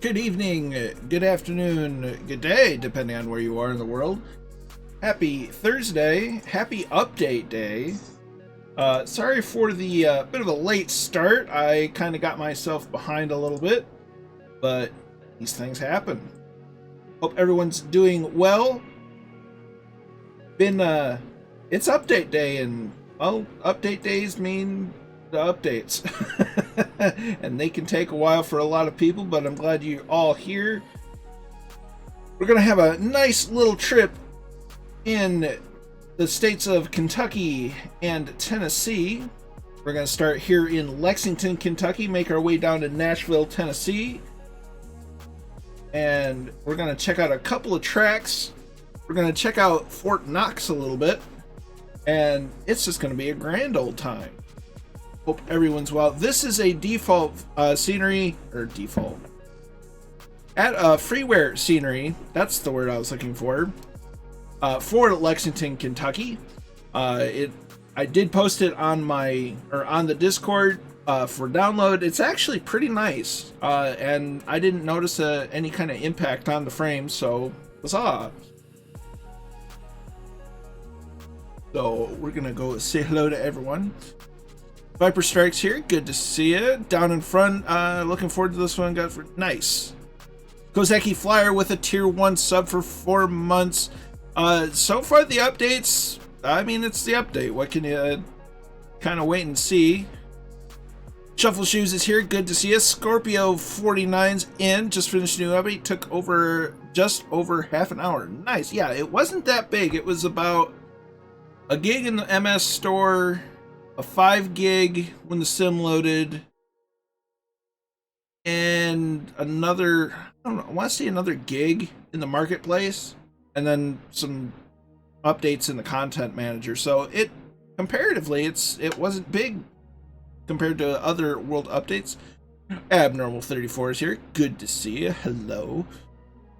Good evening, good afternoon, good day, depending on where you are in the world. Happy Thursday, happy update day. Sorry for the bit of a late start. I kind of got myself behind a little bit, but these things happen. Hope everyone's doing well. It's update day, and well, update days mean the updates. And they can take a while for a lot of people, but I'm glad you're all here. We're gonna have a nice little trip in the states of Kentucky and Tennessee. We're gonna start here in Lexington, Kentucky, make our way down to Nashville, Tennessee, and we're gonna check out a couple of tracks. We're gonna check out Fort Knox a little bit, and it's just gonna be a grand old time. Hope everyone's well. This is a default scenery, or default freeware scenery. That's the word I was looking for Lexington, Kentucky. I did post it on on the Discord for download. It's actually pretty nice, and I didn't notice any kind of impact on the frame, so huzzah. So we're gonna go say hello to everyone. Viper Strikes here, good to see you. Down in front, looking forward to this one. Nice. Kozeki Flyer with a tier 1 sub for 4 months. So far the updates, I mean, it's the update. What can you kind of wait and see? Shuffle Shoes is here, good to see you. Scorpio 49's in, just finished a new update, took just over half an hour. Nice, yeah, it wasn't that big. It was about a gig in the MS store, a 5 gig when the sim loaded, and another, I don't know, I want to say another gig in the marketplace, and then some updates in the content manager. So it comparatively, it wasn't big compared to other world updates. Abnormal 34 is here, good to see you. Hello.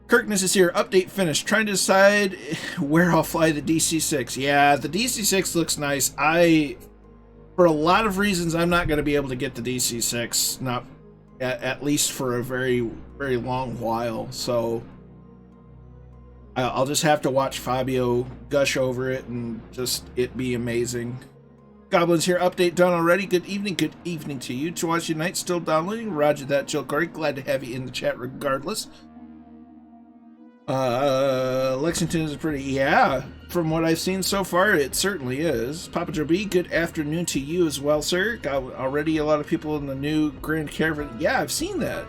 Kirkness is here, update finished, trying to decide where I'll fly the DC-6. Yeah, the DC-6 looks nice. For a lot of reasons, I'm not going to be able to get the DC-6, not at least for a very, very long while. So I'll just have to watch Fabio gush over it and just it be amazing. Goblins here, update done already. Good evening to you. To watch Unite, still downloading. Roger that, Jill Corey. Glad to have you in the chat regardless. Lexington is pretty, yeah, from what I've seen so far, it certainly is. Papa Joe B, good afternoon to you as well, sir. Got already a lot of people in the new Grand Caravan. Yeah, I've seen that.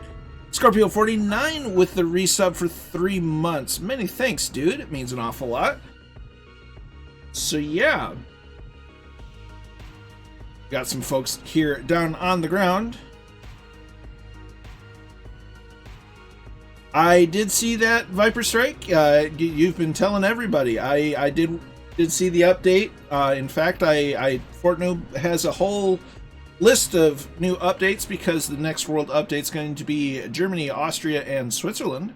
Scorpio 49 with the resub for 3 months. Many thanks, dude. It means an awful lot. So, yeah. Got some folks here down on the ground. I did see that, Viper Strike. You've been telling everybody. I did see the update. In fact, Fortnoob has a whole list of new updates because the next world update is going to be Germany, Austria, and Switzerland.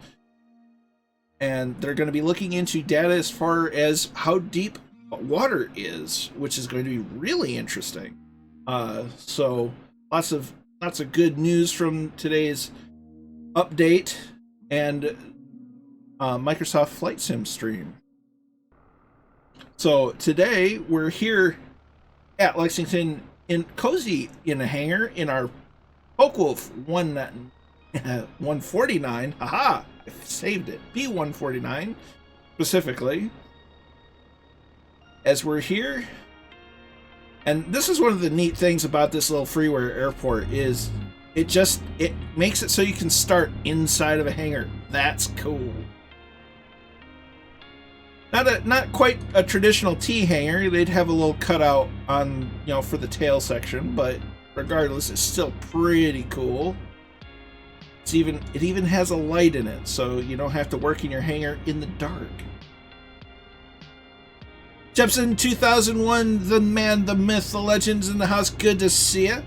And they're going to be looking into data as far as how deep water is, which is going to be really interesting. So lots of good news from today's update and Microsoft Flight Sim stream. So today we're here at Lexington cozy in a hangar in our Focke-Wulf 149. Haha, I saved it. P149 specifically. As we're here, and this is one of the neat things about this little freeware airport is it makes it so you can start inside of a hangar. That's cool. Not quite a traditional T hangar. They'd have a little cutout on, for the tail section, but regardless, it's still pretty cool. It even has a light in it, so you don't have to work in your hangar in the dark. Jepson 2001, the man, the myth, the legends in the house. Good to see ya.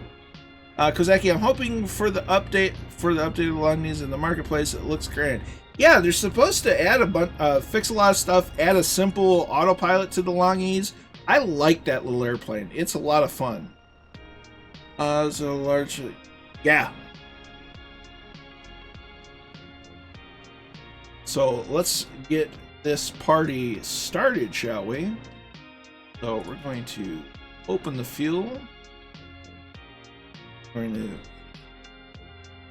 Kozaki, I'm hoping for the updated Longies in the marketplace. It looks grand. Yeah, they're supposed to add fix a lot of stuff, add a simple autopilot to the Longies. I like that little airplane. It's a lot of fun. So largely, yeah. So let's get this party started, shall we? So we're going to open the fuel. We're going to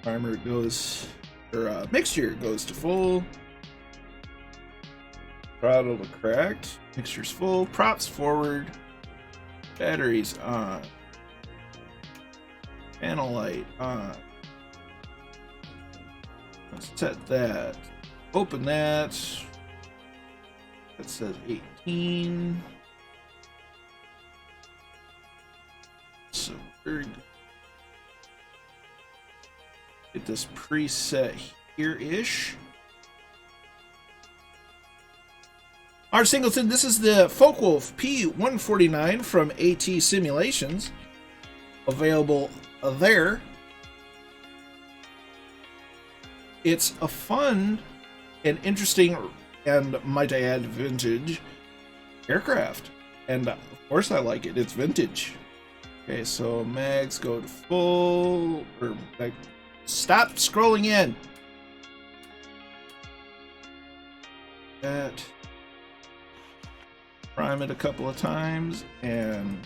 primer goes, or mixture goes to full. Throttle to cracked. Mixture's full. Props forward. Batteries on. Panel light on. Let's set that. Open that. That says 18. So we're get this preset here-ish. Our Singleton, this is the Folkwolf P149 from AT Simulations. Available there. It's a fun and interesting, and might I add, vintage aircraft. And of course I like it, it's vintage. Okay, so mags go to full, or like, stop scrolling in. That. Prime it a couple of times, and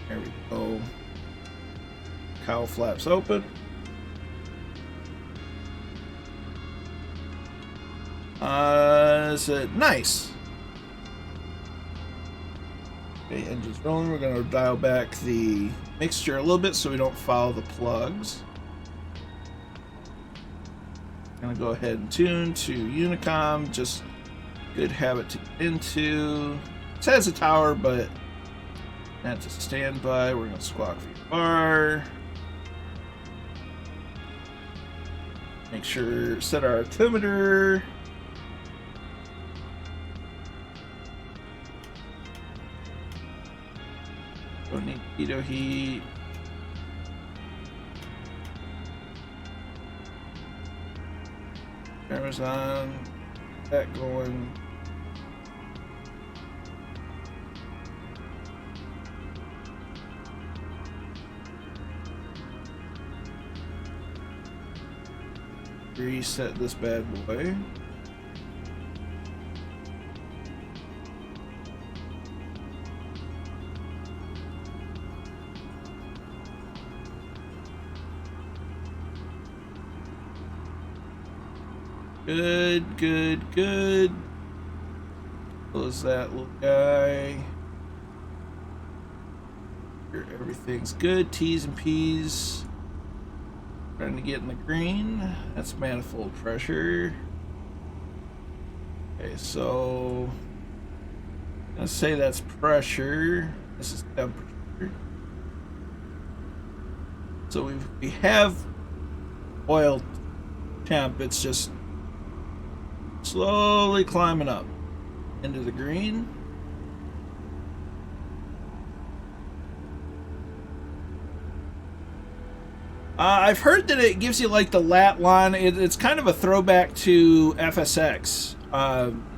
there we go. Cowl flaps open. So nice. Okay, engine's rolling. We're going to dial back the mixture a little bit so we don't foul the plugs. Gonna go ahead and tune to Unicom. Just good habit to get into. It says a tower, but that's a standby. We're gonna squawk VFR. Make sure set our altimeter. Don't need pitot heat. Cameras on, that going. Reset this bad boy. Good, good, good. Close that little guy. Here, everything's good. T's and P's. Trying to get in the green. That's manifold pressure. Okay, so let's say that's pressure. This is temperature. So we have oil temp. It's just slowly climbing up into the green. I've heard that it gives you like the lat line. It's kind of a throwback to FSX.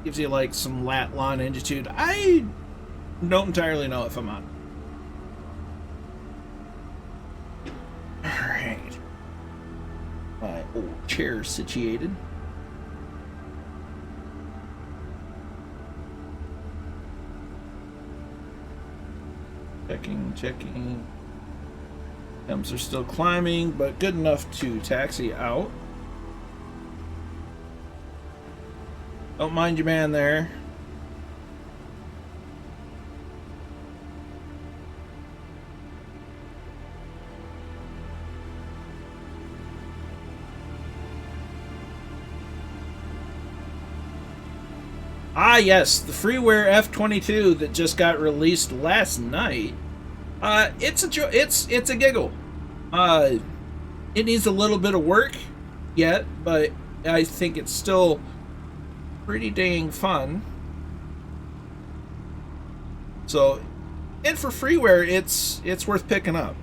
Gives you like some lat line longitude. I don't entirely know if I'm on. Alright. My old chair situated. Checking. Temps are still climbing, but good enough to taxi out. Don't mind your man there. Ah, yes, the freeware F-22 that just got released last night. It's a giggle. It needs a little bit of work yet, but I think it's still pretty dang fun. So, and for freeware, it's worth picking up.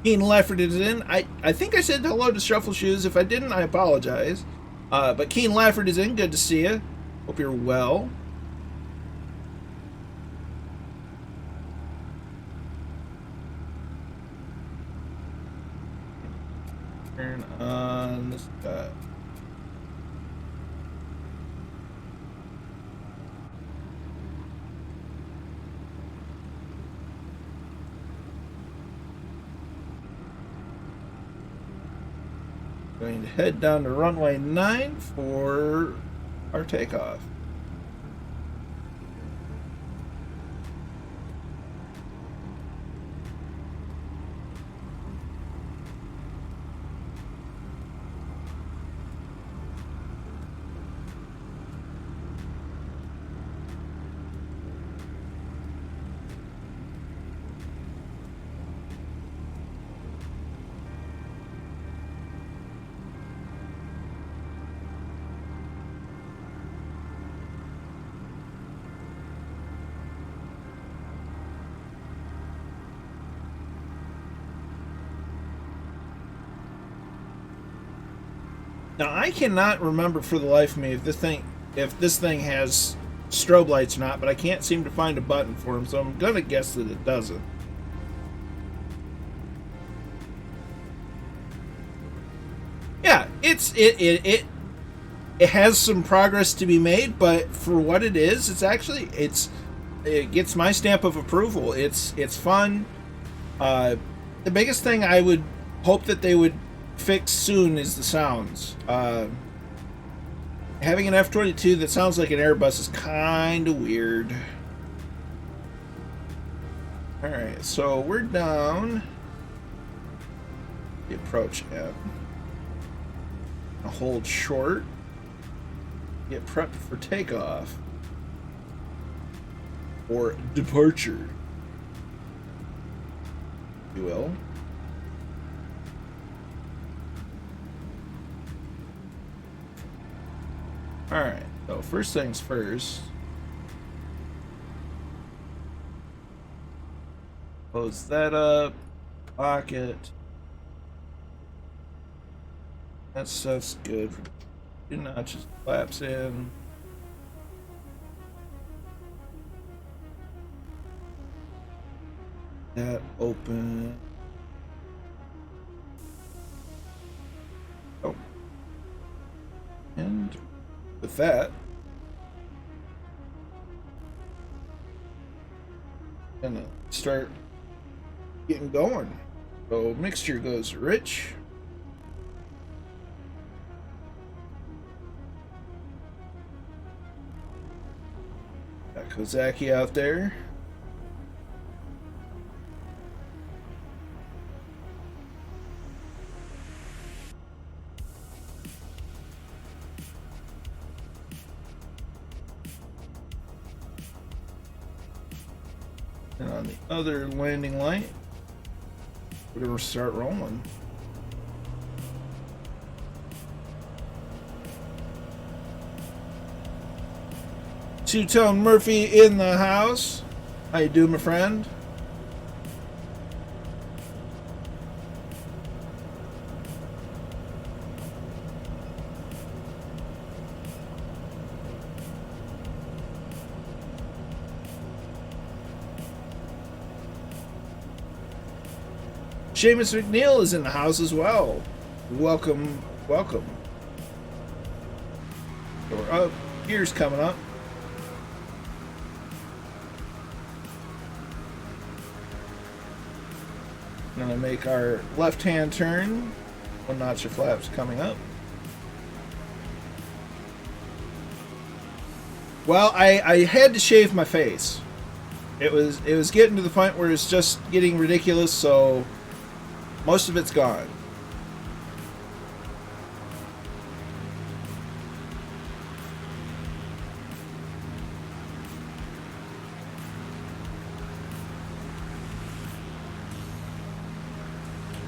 Keen Leffert is in. I think I said hello to Shuffle Shoes. If I didn't, I apologize. But Keen Leffert is in. Good to see you. Hope you're well. Turn on this guy. Going to head down to runway 9 for our takeoff. Now I cannot remember for the life of me if this thing has strobe lights or not, but I can't seem to find a button for them, so I'm gonna guess that it doesn't. Yeah, it has some progress to be made, but for what it is, it gets my stamp of approval. It's fun. The biggest thing I would hope that they would fix soon is the sounds. Having an F-22 that sounds like an Airbus is kind of weird. Alright, so we're down the approach app. I'll hold short. Get prepped for takeoff. Or departure, if you will. Alright, so first things first. Close that up. Lock it. That stuff's good. 2 notches, flaps in. That open. Oh. And with that, gonna start getting going. So mixture goes rich. Got Kozaki out there. And on the other landing light, we're gonna start rolling. Two-Tone Murphy in the house. How you doing, my friend? Seamus McNeil is in the house as well. Welcome, welcome. Door up. Gears coming up. Gonna make our left-hand turn. 1 notch of flaps coming up. Well, I had to shave my face. It was getting to the point where it's just getting ridiculous, so most of it's gone.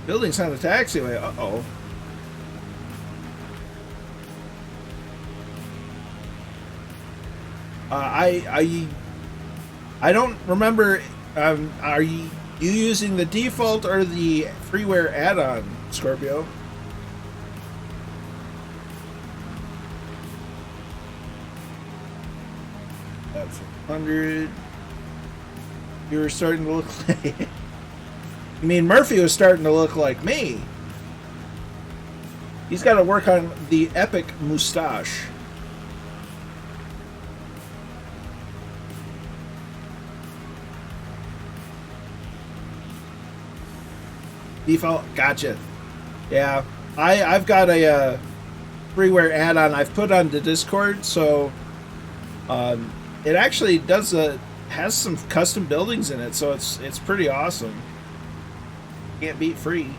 Building's on the taxiway. Uh-oh. I don't remember. Are you You using the default or the freeware add-on, Scorpio? That's 100. You were starting to look like... You mean Murphy was starting to look like me? He's got to work on the epic mustache. Default, gotcha. Yeah, I've got a freeware add-on I've put on the Discord, so it actually does has some custom buildings in it, so it's pretty awesome. Can't beat free.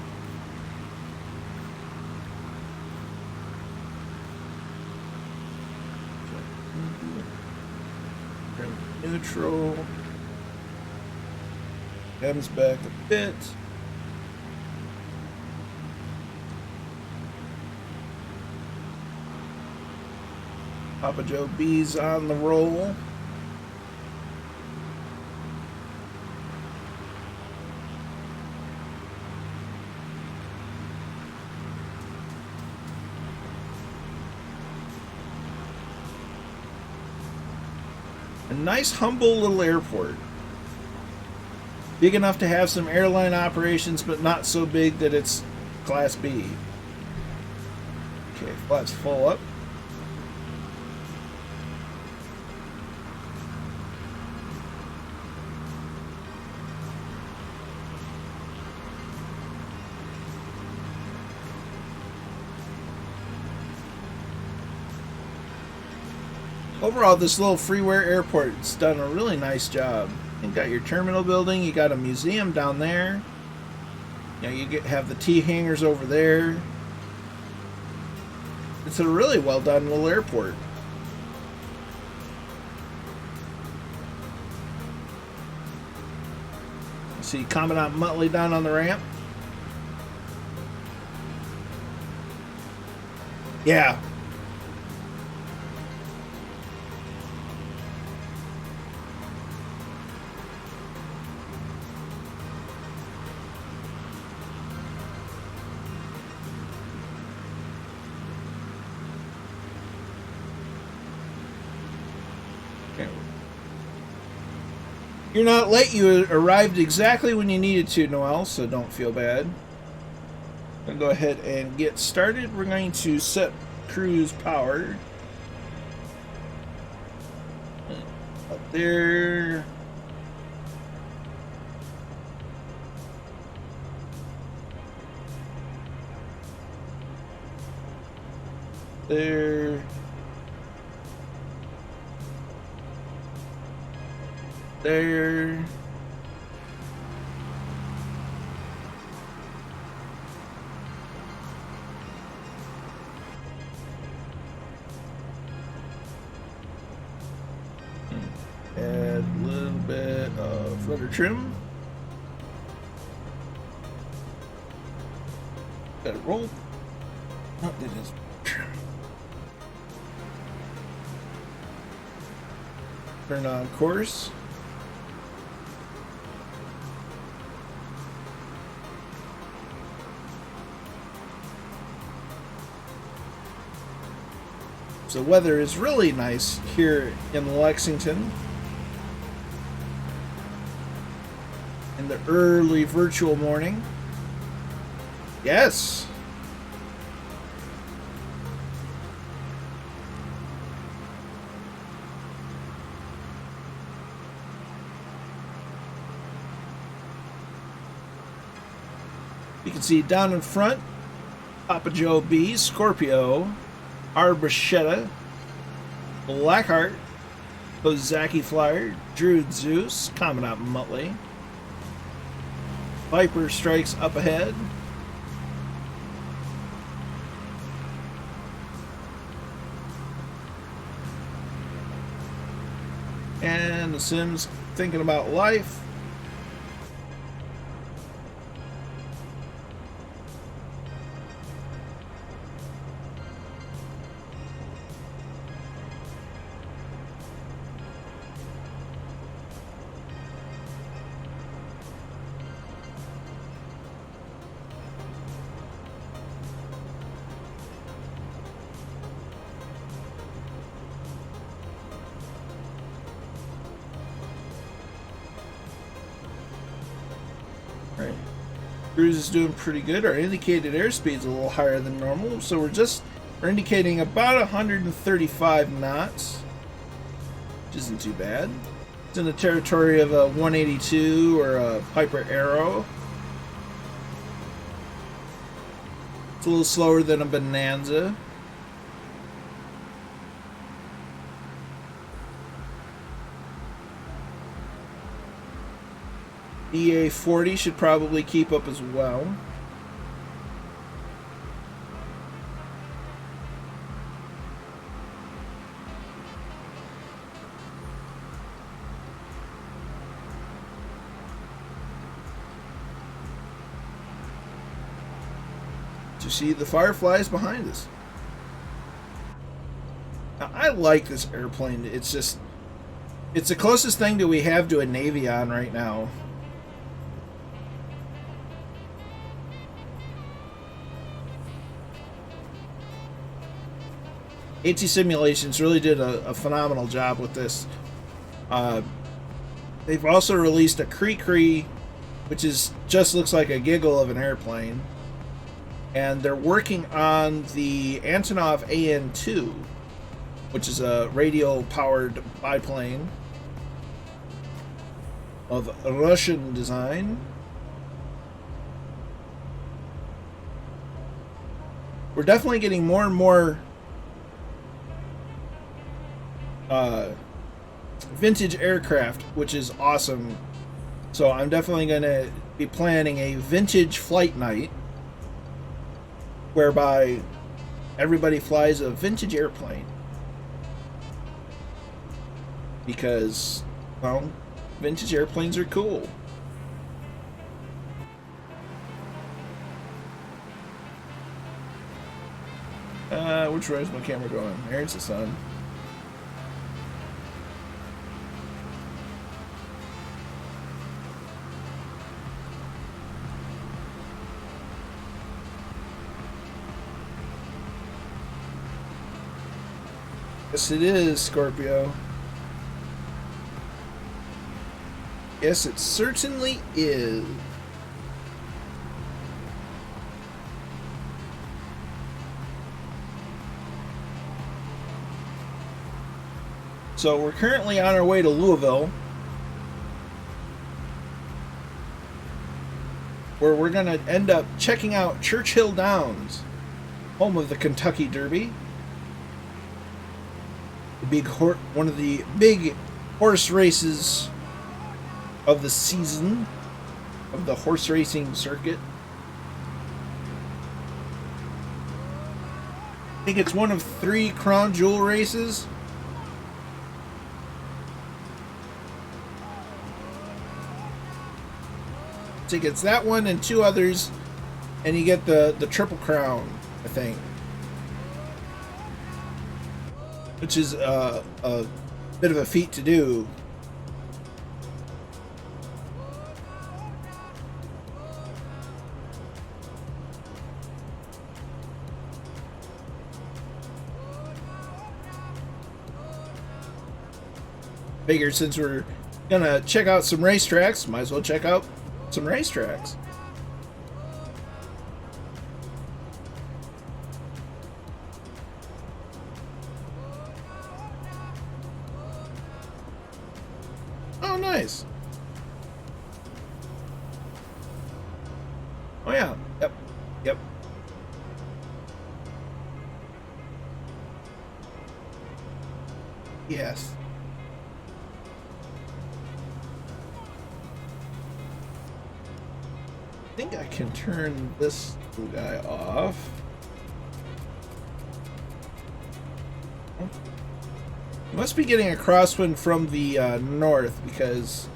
Neutral. Comes back a bit. Papa Joe B's on the roll. A nice, humble little airport. Big enough to have some airline operations, but not so big that it's Class B. Okay, flat's full up. Overall, this little freeware airport's done a really nice job. You got your terminal building, you got a museum down there. You know, have the T hangars over there. It's a really well done little airport. See Commandant Muttley down on the ramp. Yeah. You're not late. You arrived exactly when you needed to, Noel, so don't feel bad. I'm going to go ahead and get started. We're going to set cruise power. Up there. There. There. Add a little bit of flutter trim. Got it roll. Oh, it is trim. Turn on course. The weather is really nice here in Lexington. In the early virtual morning. Yes. You can see down in front, Papa Joe B, Scorpio, Arbachetta, Blackheart, Kozaki Flyer, Druid Zeus, Commandant Muttley. Viper strikes up ahead. And the Sims thinking about life. Cruise is doing pretty good. Our indicated airspeed is a little higher than normal, so we're indicating about 135 knots, which isn't too bad. It's in the territory of a 182 or a Piper Arrow. It's a little slower than a Bonanza. EA40 should probably keep up as well. You see the fireflies behind us. Now, I like this airplane. It's the closest thing that we have to a Navion right now. AT Simulations really did a phenomenal job with this. They've also released a Cree, which just looks like a giggle of an airplane. And they're working on the Antonov AN-2, which is a radio-powered biplane of Russian design. We're definitely getting more and more vintage aircraft, which is awesome. So I'm definitely going to be planning a vintage flight night whereby everybody flies a vintage airplane. Because, well, vintage airplanes are cool. Which way is my camera going? There's the sun. Yes, it is, Scorpio. Yes, it certainly is. So we're currently on our way to Louisville, where we're going to end up checking out Churchill Downs, home of the Kentucky Derby. One of the big horse races of the season of the horse racing circuit. I think it's one of 3 crown jewel races. I think it's that one and 2 others, and you get the Triple Crown, I think. Which is a bit of a feat to do. Figured since we're gonna check out some racetracks, might as well check out some racetracks. Oh, nice. Oh, yeah. Yep. Yep. Yes. I think I can turn this guy off. Must be getting a crosswind from the north because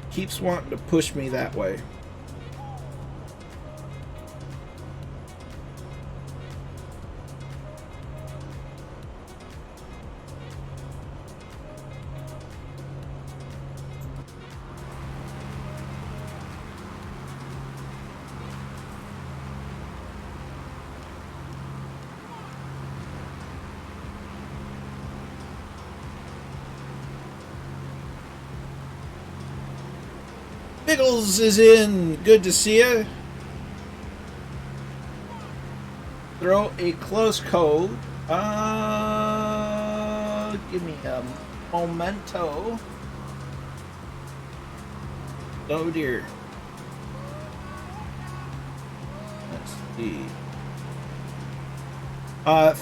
it keeps wanting to push me that way. Biggles is in. Good to see you. Throw a close code. Give me a momento. Oh dear. Let's see.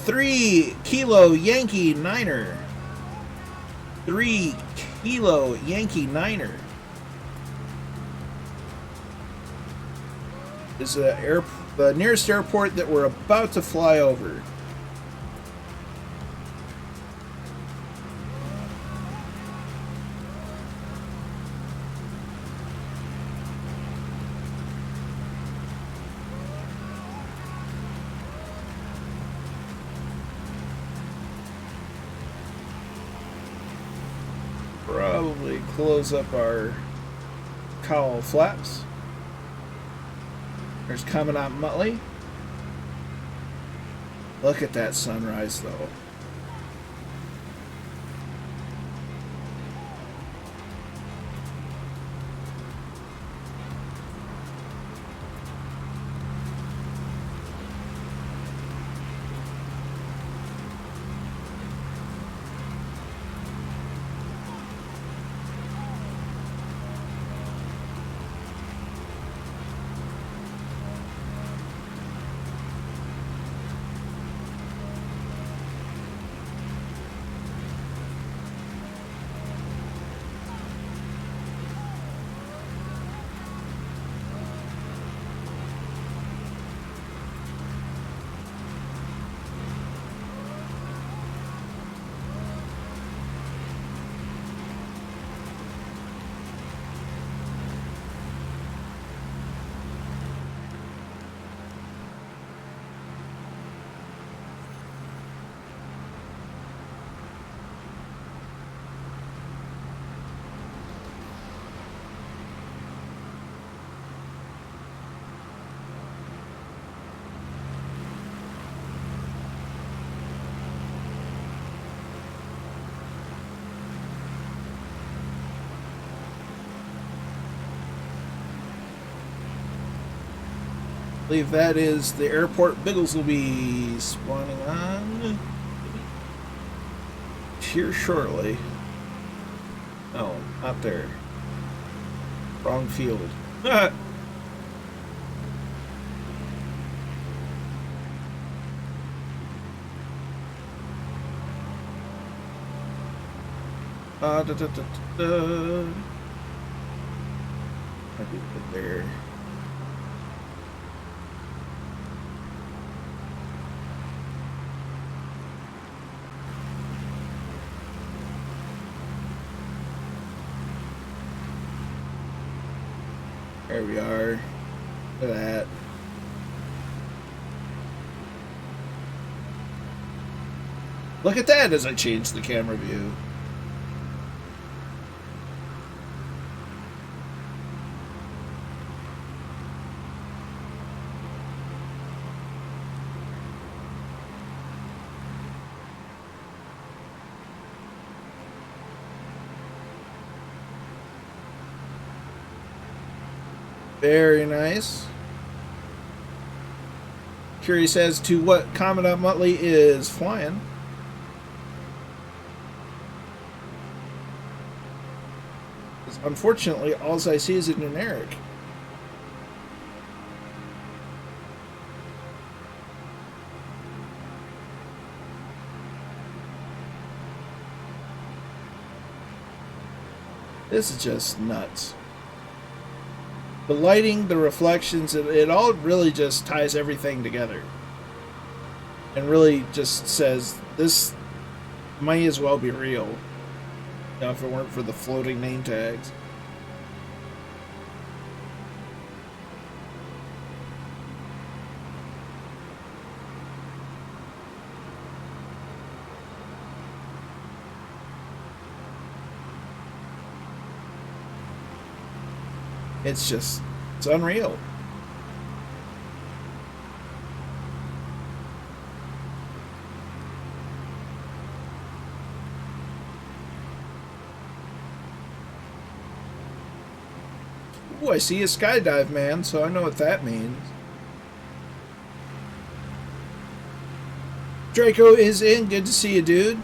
3 Kilo Yankee Niner. 3 Kilo Yankee Niner. This is the nearest airport that we're about to fly over. Probably close up our cowl flaps. There's Commandant Muttley. Look at that sunrise, though. I believe that is the airport Biggles will be spawning on here shortly. No, not there. Wrong field. Might be good there. There we are. Look at that. Look at that as I change the camera view. Very nice. Curious as to what Commandant Muttley is flying. Unfortunately, all I see is a generic. This is just nuts. The lighting, the reflections, it all really just ties everything together. And really just says, this might as well be real. You know, if it weren't for the floating name tags. It's unreal. Ooh, I see a skydive man, so I know what that means. Draco is in. Good to see you, dude.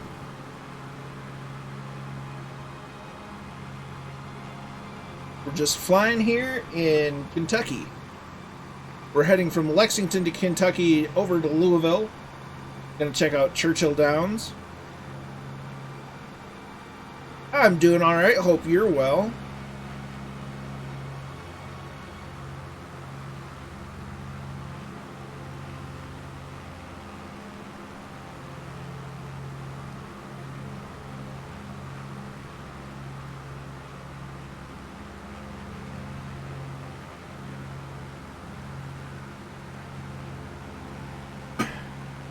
We're just flying here in Kentucky. We're heading from Lexington to Kentucky over to Louisville. Gonna check out Churchill Downs. I'm doing alright. Hope you're well.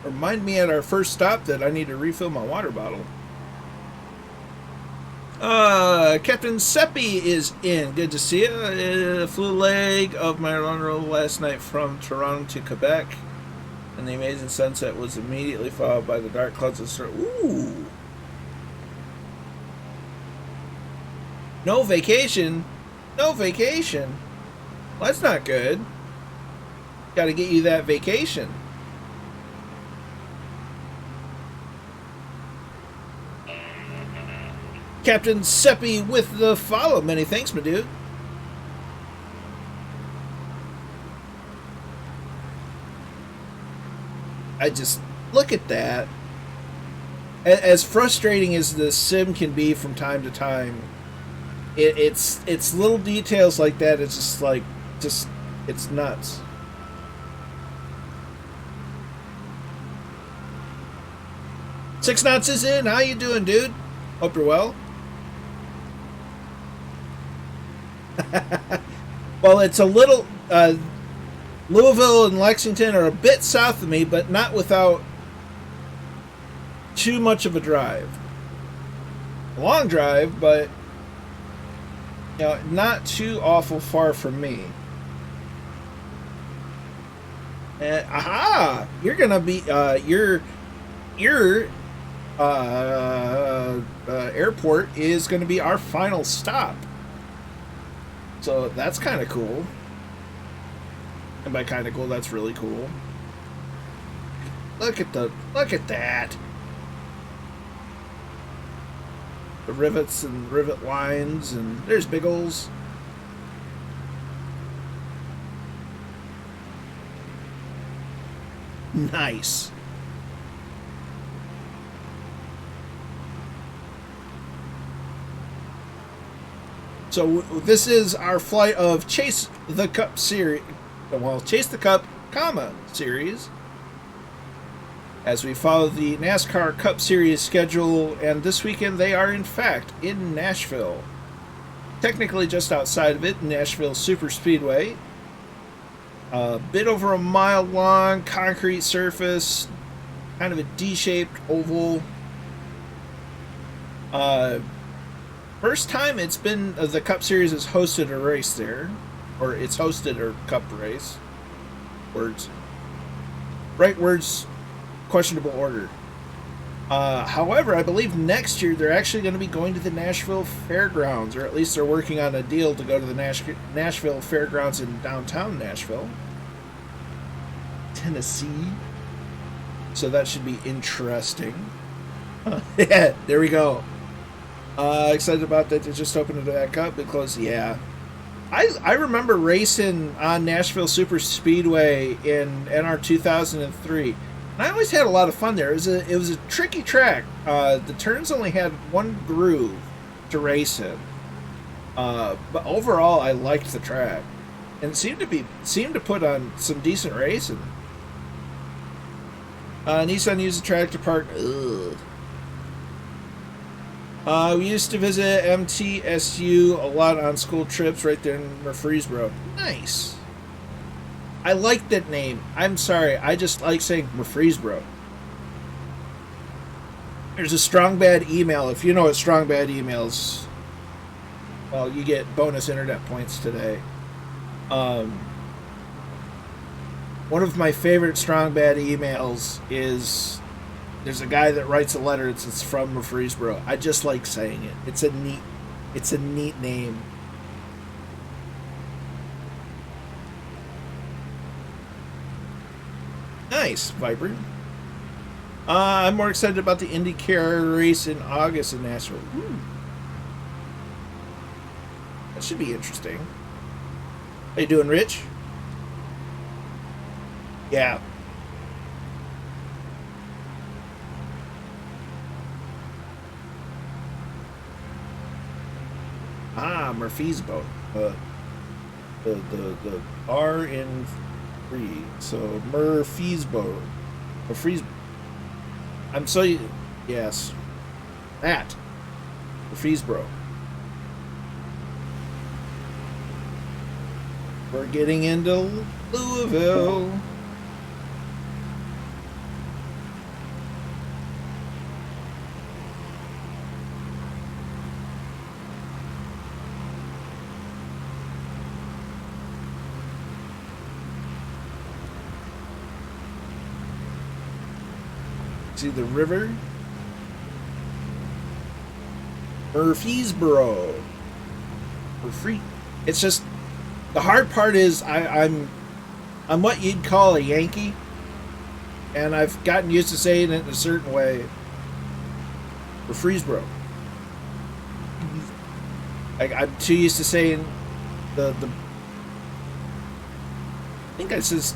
Remind me at our first stop that I need to refill my water bottle. Captain Seppi is in. Good to see you. Flew leg of my run roll last night from Toronto to Quebec, and the amazing sunset was immediately followed by the dark clouds of storm. Ooh. No vacation. No vacation. Well, that's not good. Got to get you that vacation. Captain Seppi with the follow. Many thanks, my dude. I just look at that. As frustrating as the sim can be from time to time, it's little details like that. It's just like it's nuts. Six Knots is in. How you doing, dude? Hope you're well. Well, it's a little Louisville and Lexington are a bit south of me, but not without too much of a drive. A long drive, but you know, not too awful far from me. And aha! You're gonna be your airport is going to be our final stop. So that's kind of cool. And by kind of cool, that's really cool. Look at that. The rivets and rivet lines, and there's Biggles. Nice. So this is our flight of Chase the Cup series, well, Chase the Cup, series, as we follow the NASCAR Cup Series schedule, and this weekend they are in fact in Nashville, technically just outside of it, Nashville SuperSpeedway. A bit over a mile long, concrete surface, kind of a D-shaped oval. First time it's been the Cup Series has hosted a race there, or it's hosted a Cup race. Words, right words, questionable order. However, I believe next year they're actually going to be going to the Nashville Fairgrounds, or at least they're working on a deal to go to the Nashville Fairgrounds in downtown Nashville, Tennessee. So that should be interesting. Yeah, there we go. Excited about that. They just opened it back up. It closed. Yeah. I remember racing on Nashville SuperSpeedway in NR 2003. And I always had a lot of fun there. It was a tricky track. The turns only had one groove to race in. But overall, I liked the track. And it seemed to put on some decent racing. Nissan used the track to park. Ugh. We used to visit MTSU a lot on school trips right there in Murfreesboro. Nice. I like that name. I'm sorry. I just like saying Murfreesboro. There's a Strong Bad email. If you know what Strong Bad emails, well, you get bonus internet points today. One of my favorite Strong Bad emails is... There's a guy that writes a letter. It's from Murfreesboro. I just like saying it. It's a neat name. Nice, Viper. I'm more excited about the IndyCar race in August in Nashville. Ooh. That should be interesting. How you doing, Rich? Yeah. Ah, Murfreesboro. The R in free. So Murfreesboro. Murfreesboro. I'm so yes. That. Murfreesboro. We're getting into Louisville. See the river? Murfreesboro. Murfree. It's just the hard part is I'm what you'd call a Yankee, and I've gotten used to saying it in a certain way. Murfreesboro. I'm too used to saying the. I think I says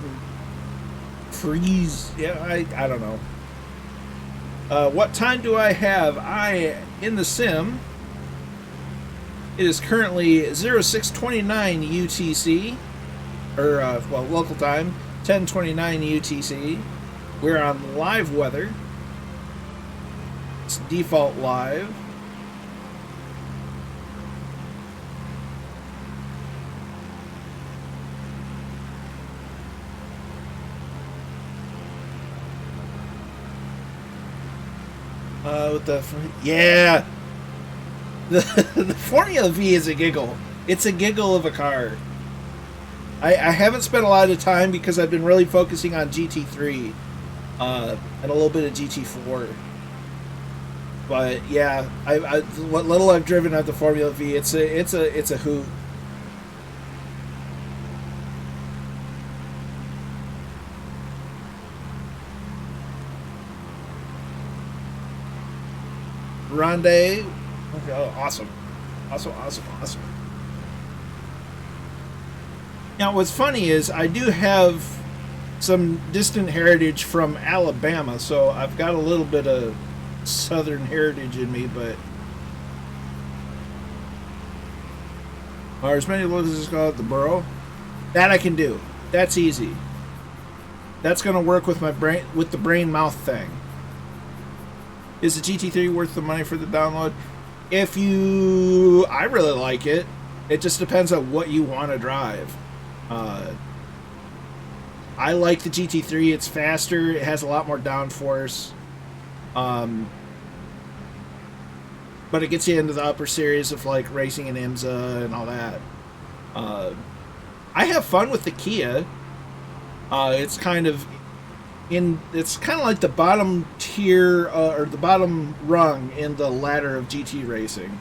freeze. Yeah, I don't know. What time do I have? In the sim. It is currently 06:29 UTC, or well, local time 10:29 UTC. We're on live weather. It's default live. With the yeah. The Formula V is a giggle. It's a giggle of a car. I haven't spent a lot of time because I've been really focusing on GT3 and a little bit of GT4. But yeah, what little I've driven of the Formula V, it's a hoot. Ronde. Oh, awesome. Awesome. Now, what's funny is I do have some distant heritage from Alabama, so I've got a little bit of southern heritage in me, but as many locals as call it the borough. That I can do. That's easy. That's going to work with my brain, with the brain mouth thing. Is the GT3 worth the money for the download? I really like it. It just depends on what you want to drive. I like the GT3. It's faster. It has a lot more downforce. But it gets you into the upper series of like racing in IMSA and all that. I have fun with the Kia. It's kind of like the bottom tier or the bottom rung in the ladder of GT racing.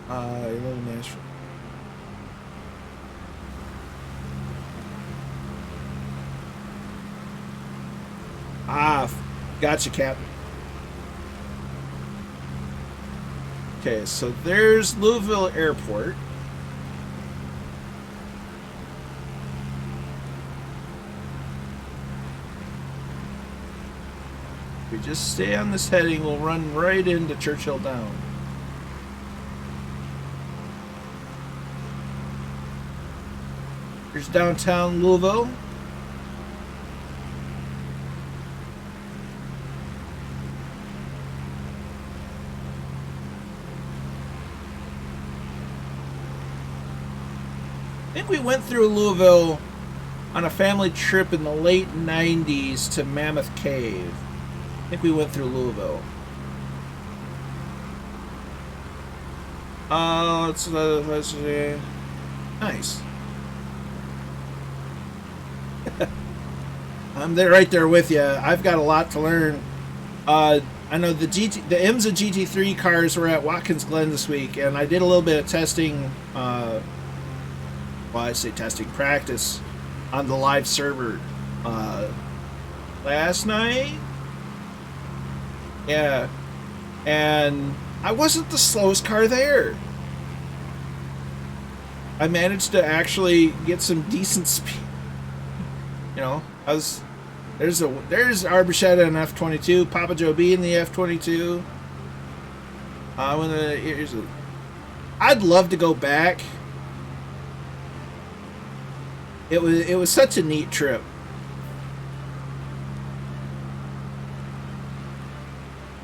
I love Nashville. Gotcha, Captain. Okay, so there's Louisville Airport. If we just stay on this heading, we'll run right into Churchill Down. Here's downtown Louisville. I think we went through Louisville on a family trip in the late 90s to Mammoth Cave. I think we went through Louisville. Let's see. Nice. I'm there, right there with you. I've got a lot to learn. I know the IMSA GT3 cars were at Watkins Glen this week, and I did a little bit of testing. Well, I say testing, practice on the live server last night. Yeah, and I wasn't the slowest car there. I managed to actually get some decent speed. You know, I was there's Arbachetta in F22, Papa Joe B in the F22. I'd love to go back. It was such a neat trip.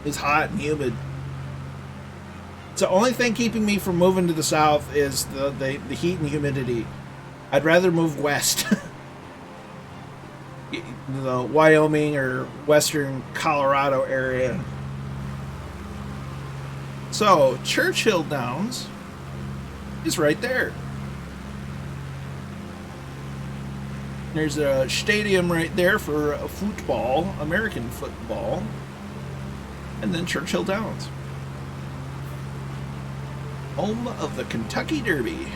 It was hot and humid. So the only thing keeping me from moving to the south is the heat and humidity. I'd rather move west. The Wyoming or western Colorado area. So Churchill Downs is right there. There's a stadium right there for football, American football, and then Churchill Downs, home of the Kentucky Derby.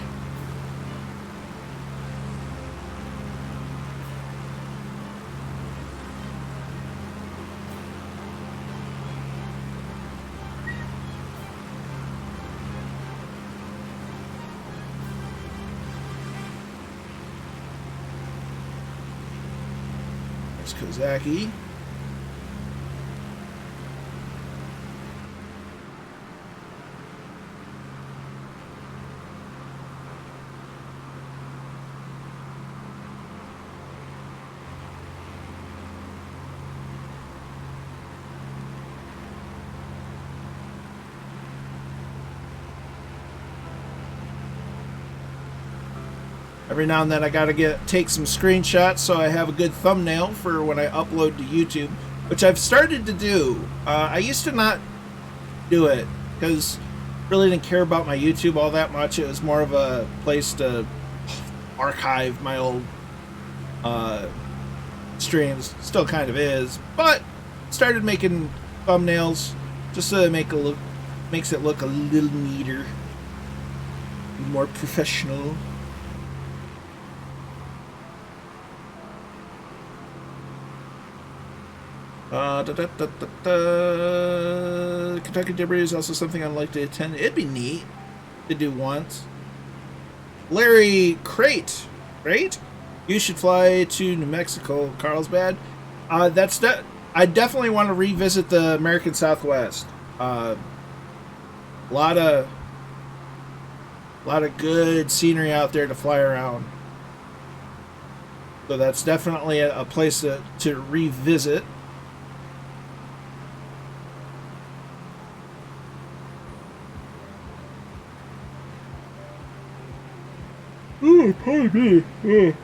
There's Kozaki. Every now and then I gotta take some screenshots so I have a good thumbnail for when I upload to YouTube, which I've started to do. I used to not do it because I really didn't care about my YouTube all that much. It was more of a place to archive my old streams. Still kind of is, but started making thumbnails just so it makes it look a little neater, more professional. Kentucky Derby is also something I'd like to attend. It'd be neat to do once. Larry Crate, right? You should fly to New Mexico, Carlsbad. I definitely want to revisit the American Southwest. A lot of good scenery out there to fly around. So that's definitely a place to revisit. Oh, pardon me.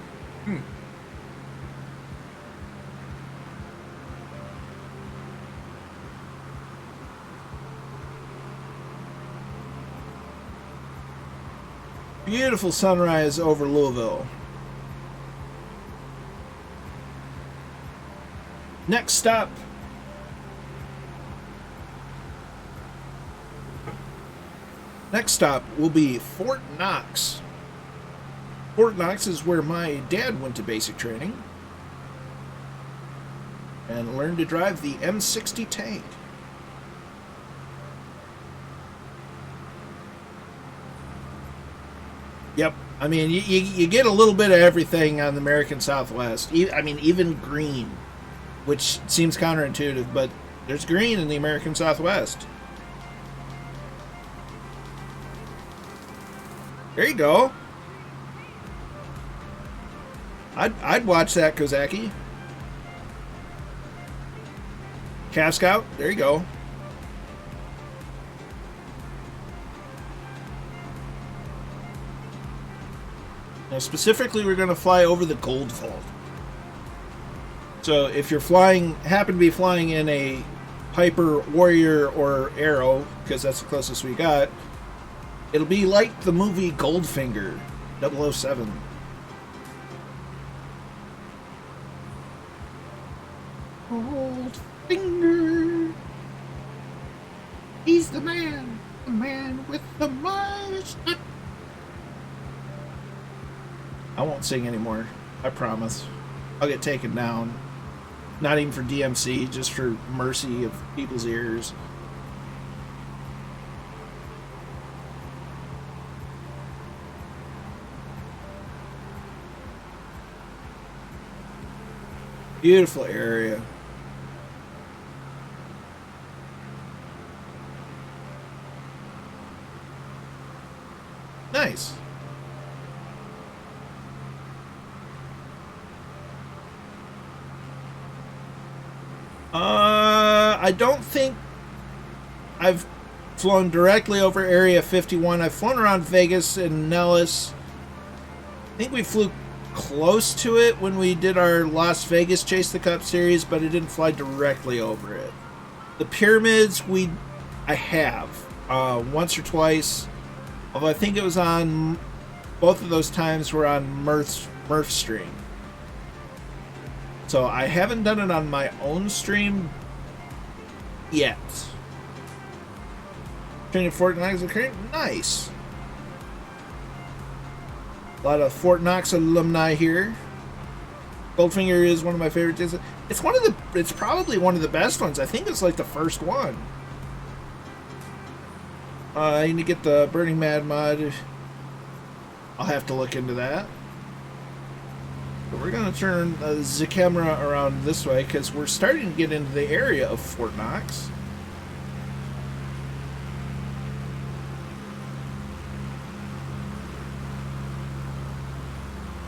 Beautiful sunrise over Louisville. Next stop. Next stop will be Fort Knox. Fort Knox is where my dad went to basic training and learned to drive the M60 tank. Yep. I mean, you get a little bit of everything on the American Southwest. I mean, even green, which seems counterintuitive, but there's green in the American Southwest. There you go. I'd watch that, Kozaki. Calf Scout, there you go. Now, specifically, we're going to fly over the Gold Vault. So, if you're happen to be flying in a Piper, Warrior, or Arrow, because that's the closest we got, it'll be like the movie Goldfinger, 007. Goldfinger. He's the man with the mustache. I won't sing anymore. I promise. I'll get taken down. Not even for DMC, just for mercy of people's ears. Beautiful area. Nice. I don't think I've flown directly over Area 51. I've flown around Vegas and Nellis. I think we flew close to it when we did our Las Vegas Chase the Cup series, but I didn't fly directly over it. The pyramids, I have once or twice, although I think it was on both of those times were on Murph's stream. So I haven't done it on my own stream yet. Training Fort Knox, nice. A lot of Fort Knox alumni here. Goldfinger is one of my favorites. It's probably one of the best ones. I think it's like the first one. I need to get the Burning Mad mod. I'll have to look into that. But we're going to turn the camera around this way because we're starting to get into the area of Fort Knox.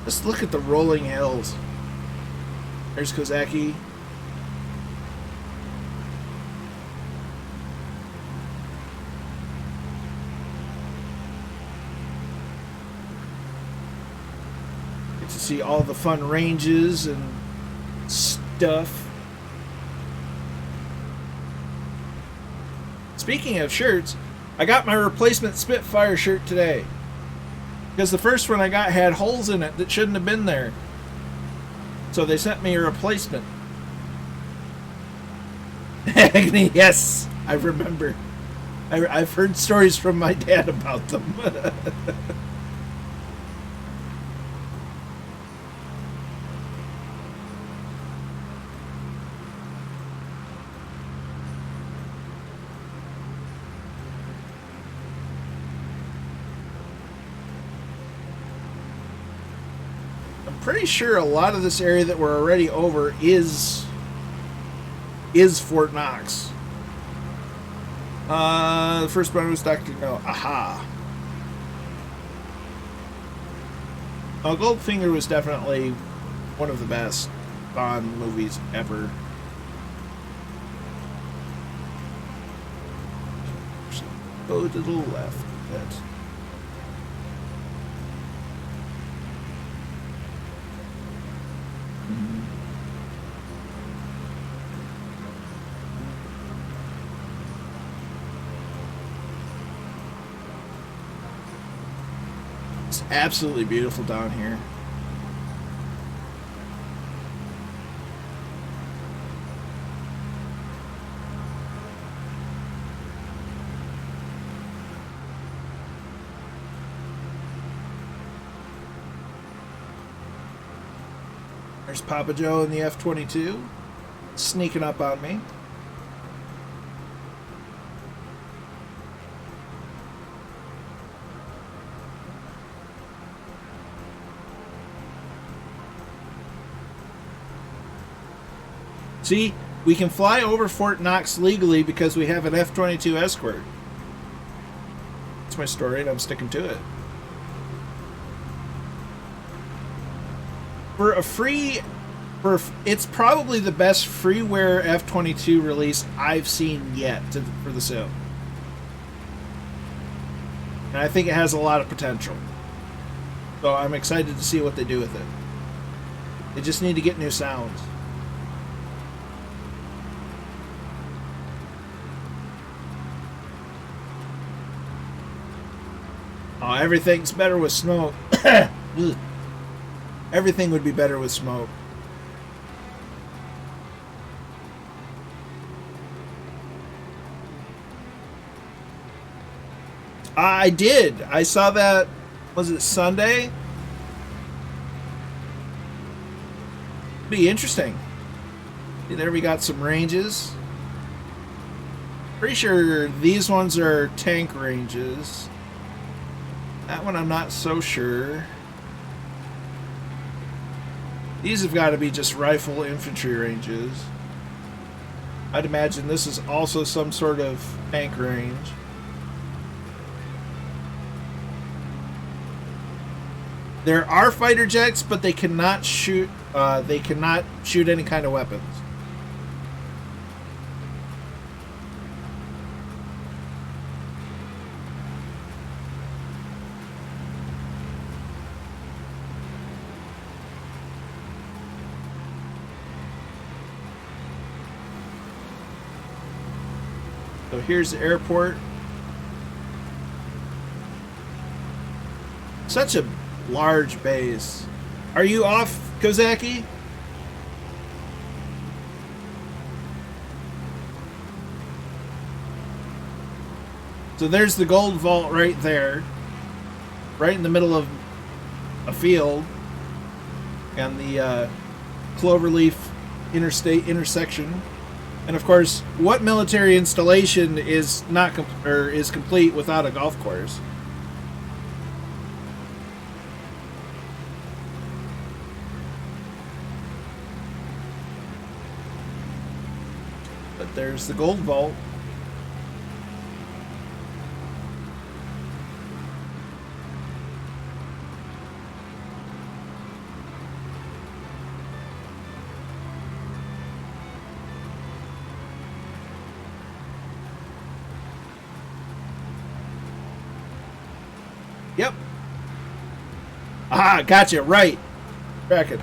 Just look at the rolling hills. There's Kozaki. Get to see all the fun ranges and stuff. Speaking of shirts, I got my replacement Spitfire shirt today. Because the first one I got had holes in it that shouldn't have been there. So they sent me a replacement. Agony, yes, I remember. I've heard stories from my dad about them. Pretty sure a lot of this area that we're already over is Fort Knox. The first one was Dr. No. Aha. Goldfinger was definitely one of the best Bond movies ever. Go to the left. That's absolutely beautiful down here. There's Papa Joe in the F-22 sneaking up on me. See, we can fly over Fort Knox legally because we have an F-22 Escort. That's my story, and I'm sticking to it. It's probably the best freeware F-22 release I've seen yet for the sim. And I think it has a lot of potential. So I'm excited to see what they do with it. They just need to get new sounds. Oh, everything's better with smoke. Everything would be better with smoke. I did. I saw that. Was it Sunday? Be interesting. See, there we got some ranges. Pretty sure these ones are tank ranges. That one I'm not so sure. These have got to be just rifle infantry ranges. I'd imagine this is also some sort of tank range. There are fighter jets, but they cannot shoot. They cannot shoot any kind of weapons. So here's the airport. Such a large base. Are you off, Kozaki? So there's the gold vault right there. Right in the middle of a field. And the Cloverleaf Interstate intersection. And of course, what military installation is not is complete without a golf course? But there's the gold vault. Yep. Ah, gotcha. Right. Cracking.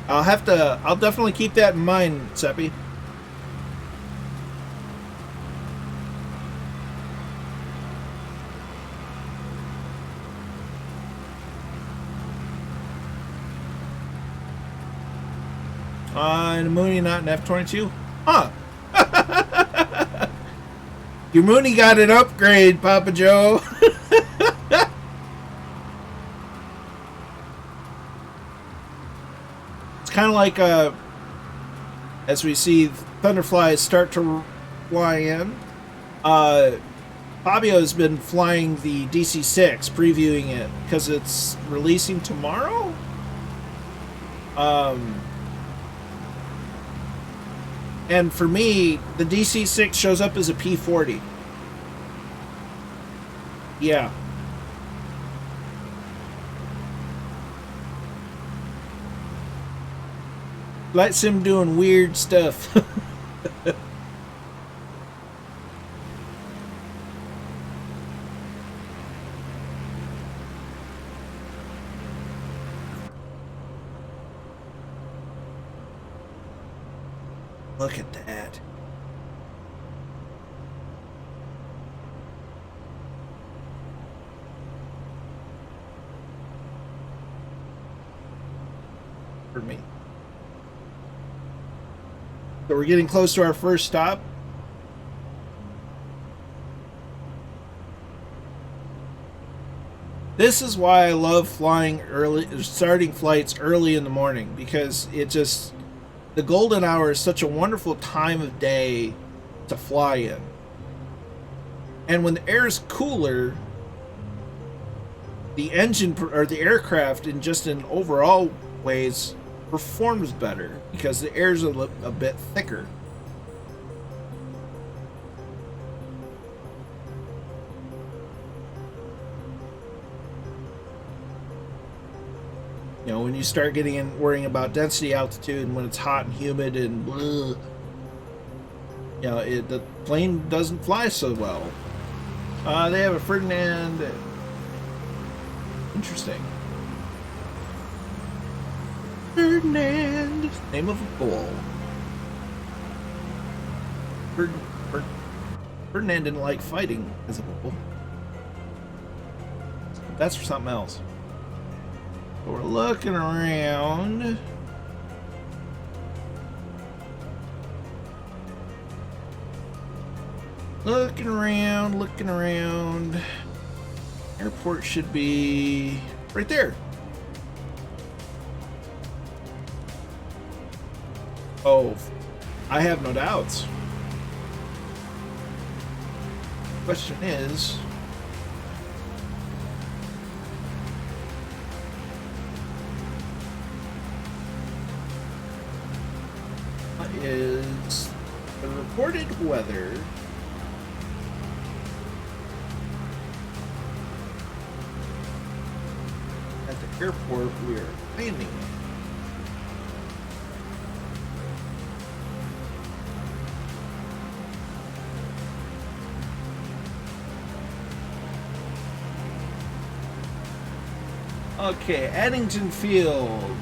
I'll definitely keep that in mind, Seppi. And a Mooney not an F-22? Huh. Your Mooney got an upgrade, Papa Joe. It's kind of like as we see Thunderflies start to fly in. Fabio's been flying the DC-6, previewing it because it's releasing tomorrow. And for me, the DC-6 shows up as a P-40. Yeah. Flight sim doing weird stuff. Look at that. For me. So we're getting close to our first stop. This is why I love flying early, starting flights early in the morning, because it just, the golden hour is such a wonderful time of day to fly in. And when the air is cooler, the engine or the aircraft in just in overall ways performs better because the air is a bit thicker. You know, when you start getting in worrying about density, altitude, and when it's hot and humid and blah, you know, the plane doesn't fly so well. They have a Ferdinand. Interesting. Ferdinand, name of a bull. Ferdinand didn't like fighting as a bull. That's for something else. But we're looking around. Looking around, looking around. Airport should be right there. Oh, I have no doubts. Question is, what is the reported weather at the airport we are landing in? Okay, Addington Field.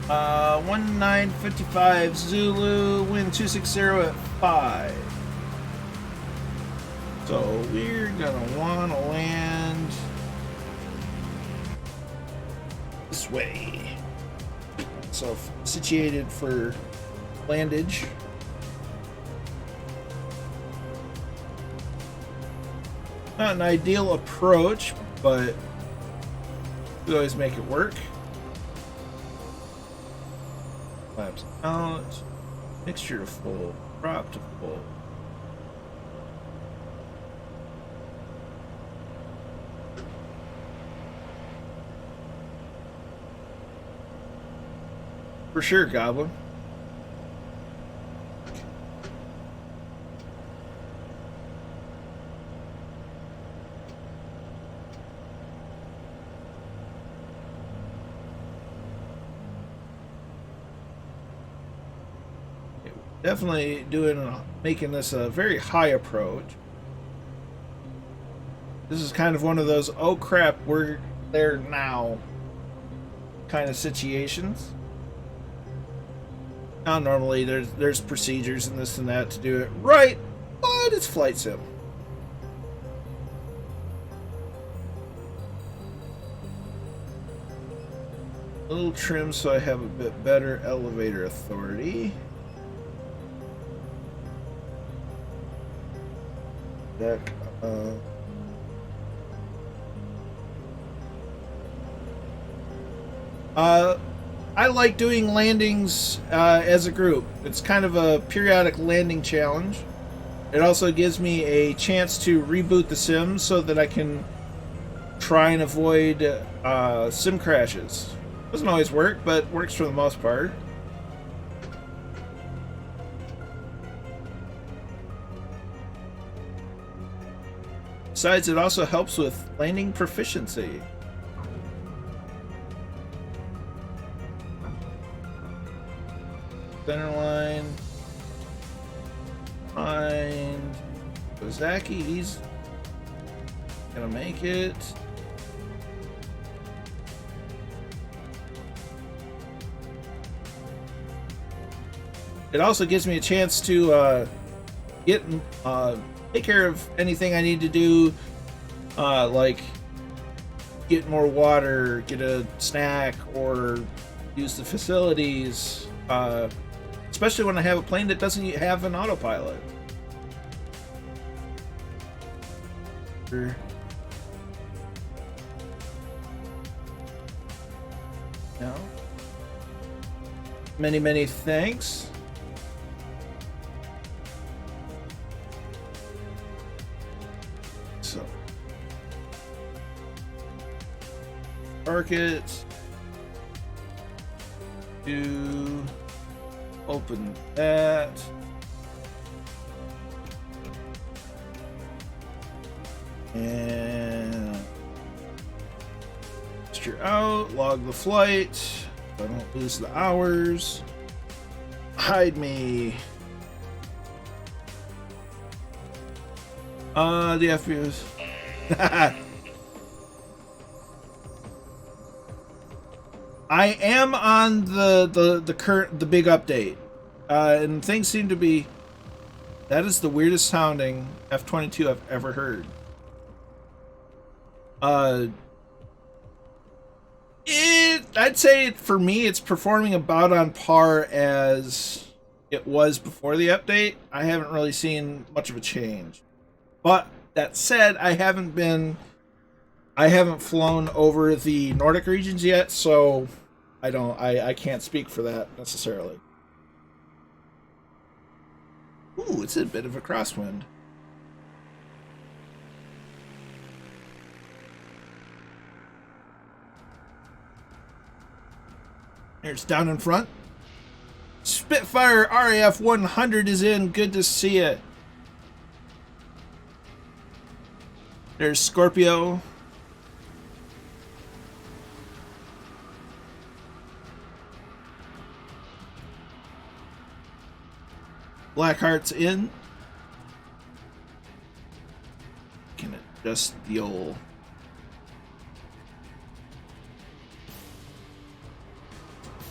1955 Zulu, wind 260 at 5. So we're gonna want to land this way. So situated for landage. Not an ideal approach, but we always make it work. Flaps out. Mixture to full. Prop to full. For sure, Goblin. Definitely making this a very high approach. This is kind of one of those, oh crap, we're there now kind of situations. Now normally there's procedures and this and that to do it right, but it's flight sim. A little trim so I have a bit better elevator authority. Deck. I like doing landings as a group. It's kind of a periodic landing challenge. It also gives me a chance to reboot the sim so that I can try and avoid sim crashes. Doesn't always work, but works for the most part. Besides, it also helps with landing proficiency. Center line. Find Ozaki. He's gonna make it. It also gives me a chance to take care of anything I need to do, like get more water, get a snack, or use the facilities, especially when I have a plane that doesn't have an autopilot. No. Many thanks. So, market to open that. And register out, log the flight so I don't lose the hours. Hide me. The FBOs. I am on the big update, and things seem to be. That is the weirdest sounding F-22 I've ever heard. I'd say for me, it's performing about on par as it was before the update, I haven't really seen much of a change. But that said, I haven't flown over the Nordic regions yet, so I can't speak for that necessarily. Ooh, it's a bit of a crosswind. There's down in front. Spitfire RAF 100 is in. Good to see it. There's Scorpio. Blackheart's in. Can adjust the old.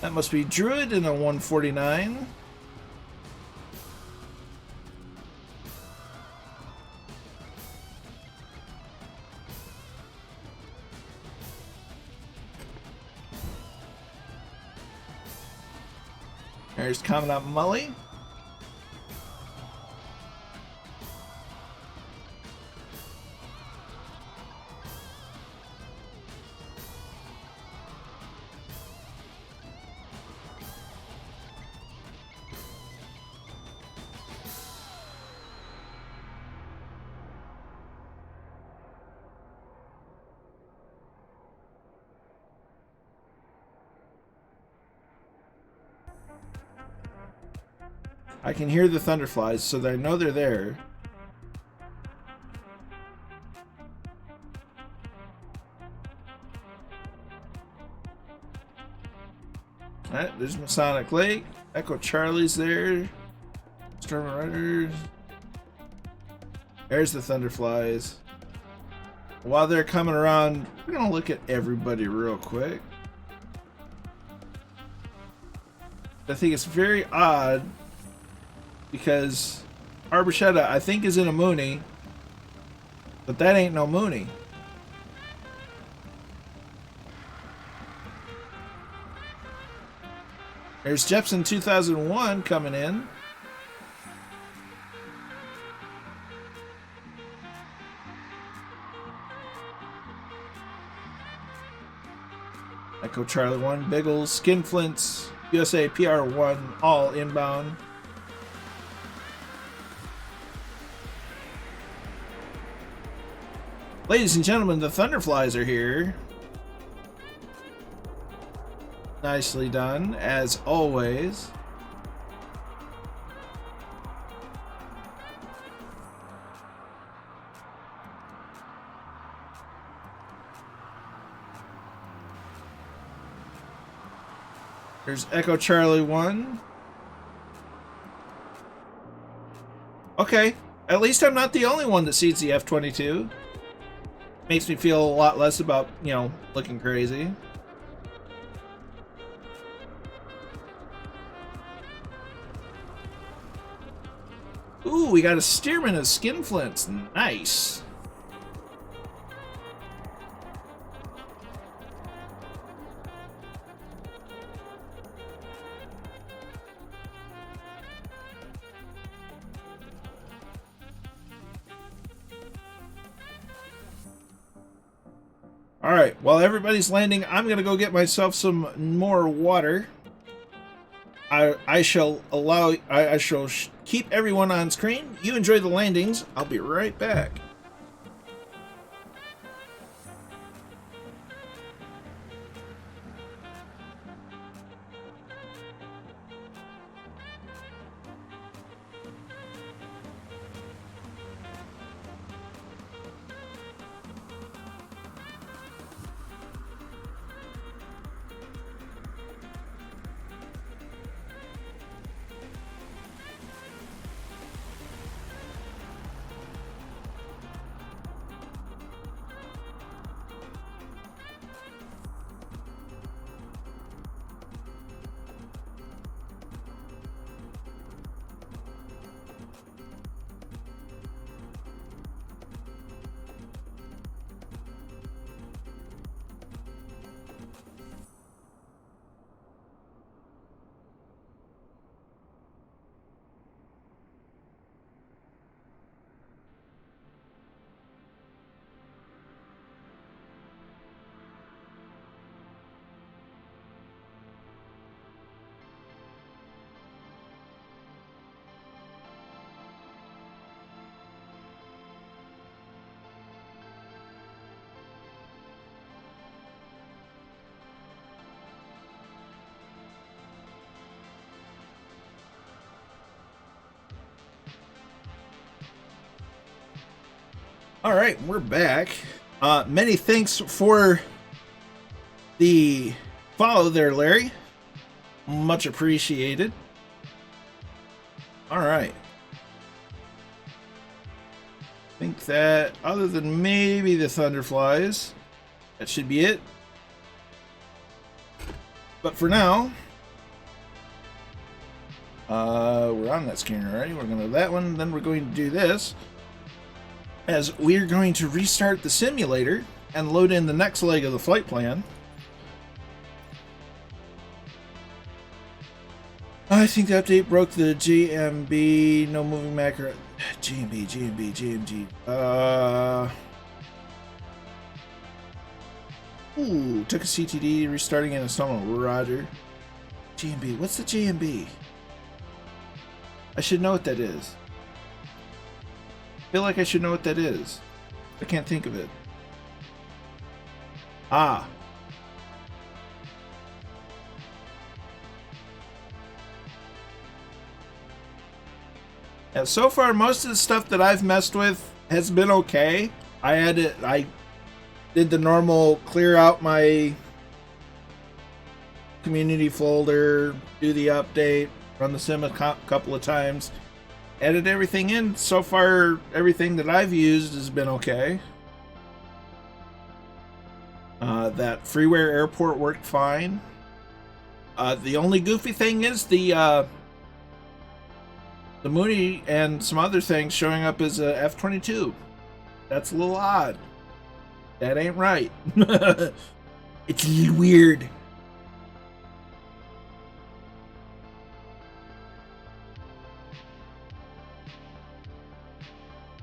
That must be Druid in a 149. There's Commandant Mully. I can hear the Thunderflies, so I know they're there. Alright, there's Masonic Lake. Echo Charlie's there. Storm Riders. There's the Thunderflies. While they're coming around, we're gonna look at everybody real quick. I think it's very odd because Arborchetta, I think, is in a Mooney, but that ain't no Mooney. There's Jepson 2001 coming in. Echo Charlie 1, Biggles, Skinflints, USA PR1, all inbound. Ladies and gentlemen, the Thunderflies are here. Nicely done, as always. There's Echo Charlie 1. Okay, at least I'm not the only one that sees the F-22. Makes me feel a lot less about, you know, looking crazy. Ooh, we got a Stearman of Skinflints. Nice. Alright, while everybody's landing, I'm going to go get myself some more water. I shall keep everyone on screen. You enjoy the landings. I'll be right back. All right, we're back. Many thanks for the follow there, Larry. Much appreciated. All right. I think that other than maybe the Thunderflies, that should be it. But for now, we're on that screen already. We're going to that one. Then we're going to do this, as we're going to restart the simulator and load in the next leg of the flight plan. I think the update broke the GMB, no moving macro. GMG. Ooh, took a CTD, restarting in installment. Roger. GMB, what's the GMB? I should know what that is. I feel like I should know what that is. I can't think of it. Ah. Yeah, so far, most of the stuff that I've messed with has been okay. I did the normal clear out my community folder, do the update, run the sim a couple of times, edit everything in. So far, everything that I've used has been okay. That freeware airport worked fine. The only goofy thing is the Mooney and some other things showing up as a F-22. That's a little odd. That ain't right. It's a little weird.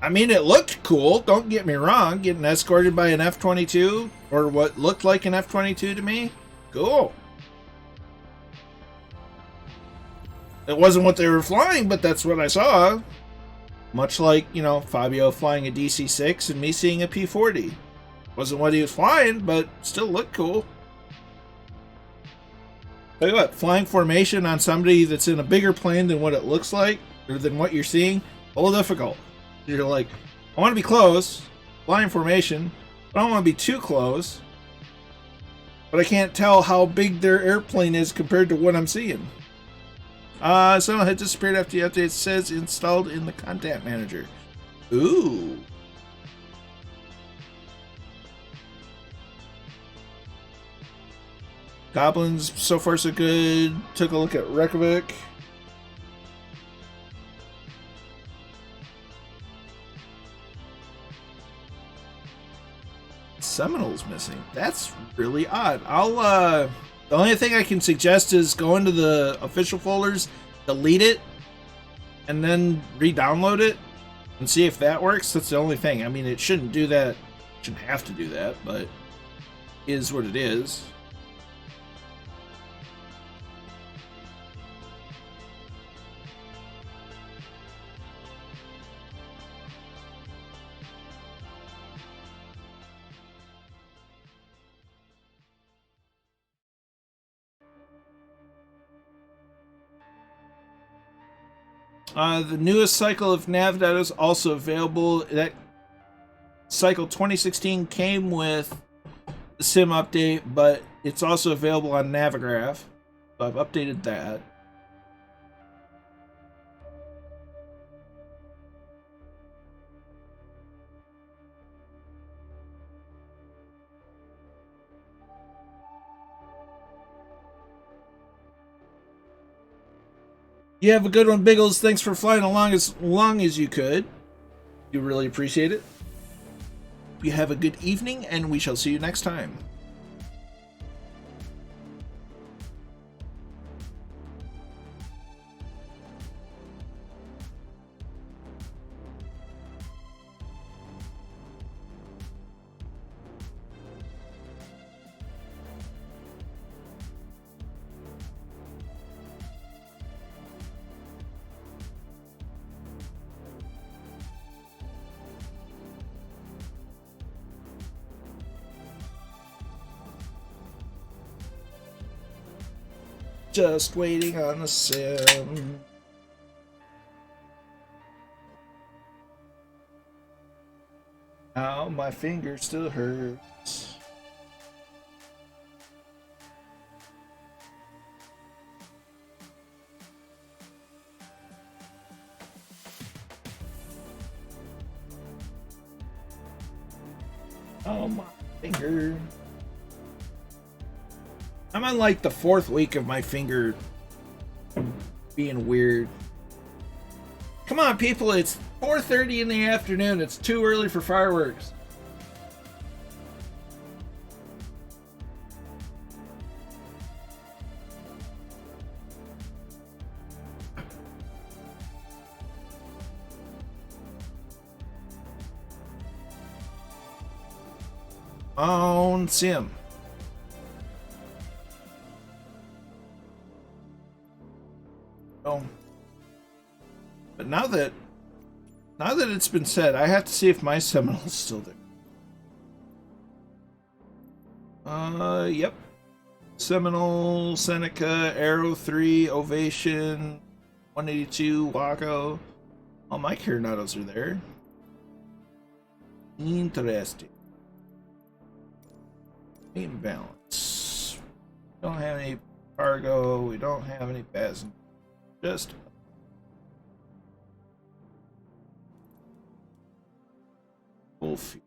I mean, it looked cool, don't get me wrong. Getting escorted by an F-22, or what looked like an F-22 to me. Cool. It wasn't what they were flying, but that's what I saw. Much like, you know, Fabio flying a DC-6 and me seeing a P-40. Wasn't what he was flying, but still looked cool. Tell you what, flying formation on somebody that's in a bigger plane than what it looks like, or than what you're seeing, a little difficult. You're like, I want to be close, flying formation, but I don't want to be too close. But I can't tell how big their airplane is compared to what I'm seeing. So had disappeared after the update. Says installed in the content manager. Ooh. Goblins, so far so good. Took a look at Reykjavik. Seminole's missing. That's really odd. The only thing I can suggest is go into the official folders, delete it, and then re-download it and see if that works. That's the only thing. I mean, it shouldn't do that. Shouldn't have to do that, but it is what it is. The newest cycle of nav data is also available. That cycle 2016 came with the sim update, but it's also available on Navigraph. So I've updated that. You have a good one, Biggles. Thanks for flying along as long as you could. You really appreciate it. You have a good evening, and we shall see you next time. Just waiting on the sim. Ow, my finger still hurts. Oh, my finger. I'm on like the 4th week of my finger being weird. Come on, people, it's 4:30 in the afternoon. It's too early for fireworks. On Sim. Oh. But now that it's been said, I have to see if my Seminol's still there. Yep. Seminole, Seneca, Arrow 3, Ovation, 182, Waco. All my Coronados are there. Interesting. Main balance. Don't have any cargo. We don't have any passengers. Just full fuel.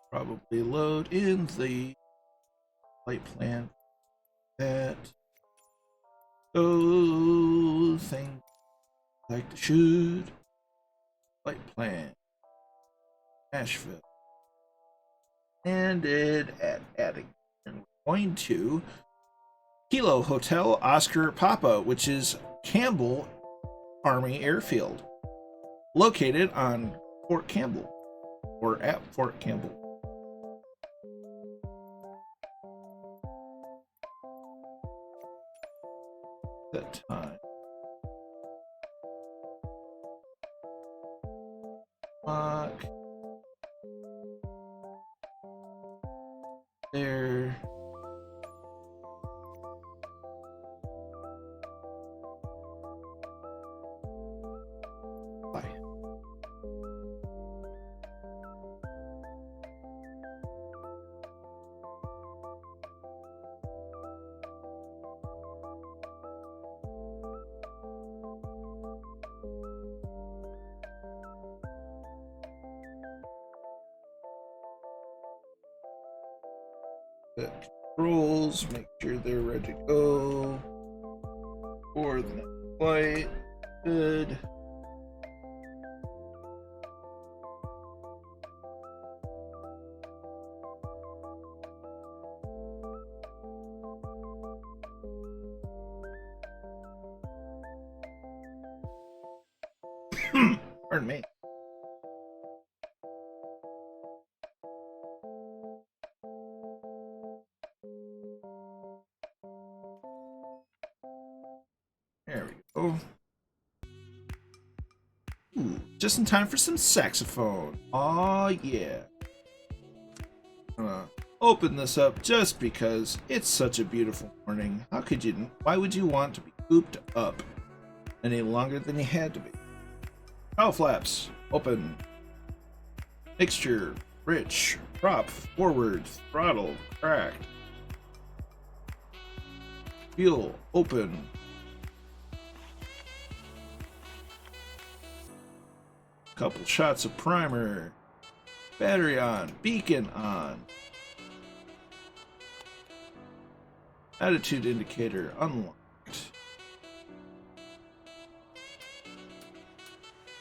Probably load in the flight plan. That thing like to shoot. Flight plan. Nashville. Landed at Addington. We're going to Kilo Hotel Oscar Papa, which is Campbell Army Airfield, located on Fort Campbell, or at Fort Campbell. That time. There. Bye. Set controls, make sure they're ready to go for the next flight. Good. Pardon me. There we go. Ooh, just in time for some saxophone. Aw, yeah. Open this up just because it's such a beautiful morning. How could you? Why would you want to be cooped up any longer than you had to be? Cowl flaps open. Mixture rich. Prop forward. Throttle cracked. Fuel open. Couple shots of primer. Battery on. Beacon on. Attitude indicator unlocked.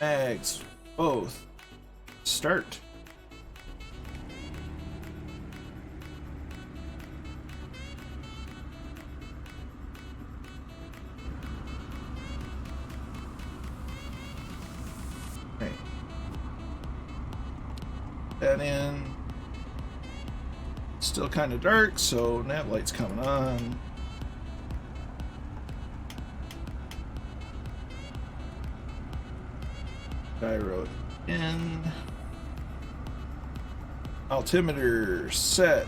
Mags both. Start. Okay. That in. Still kind of dark, so nav light's coming on. Gyro in. Altimeter set.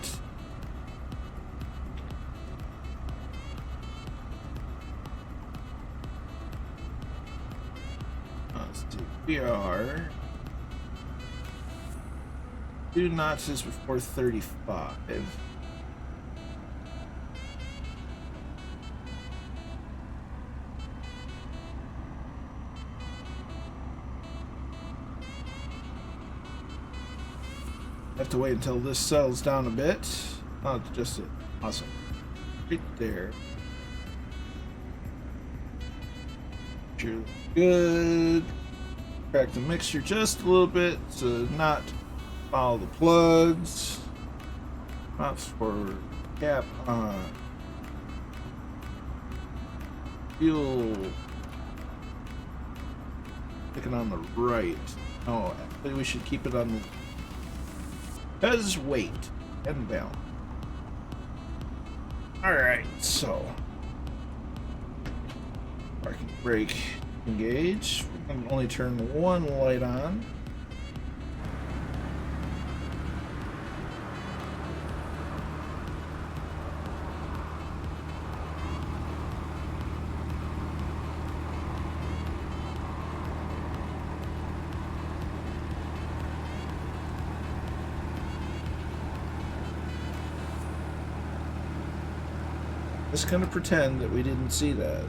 We are 2 notches before 35. Have to wait until this settles down a bit. Oh, it's just it. Awesome. Right there. Good. Crack the mixture just a little bit to not follow the plugs. Mops for cap on. Fuel. Picking on the right. Oh, actually we should keep it on the... Because weight and balance. Alright, so... Parking brake engage. We're going to only turn one light on. Just gonna pretend that we didn't see that.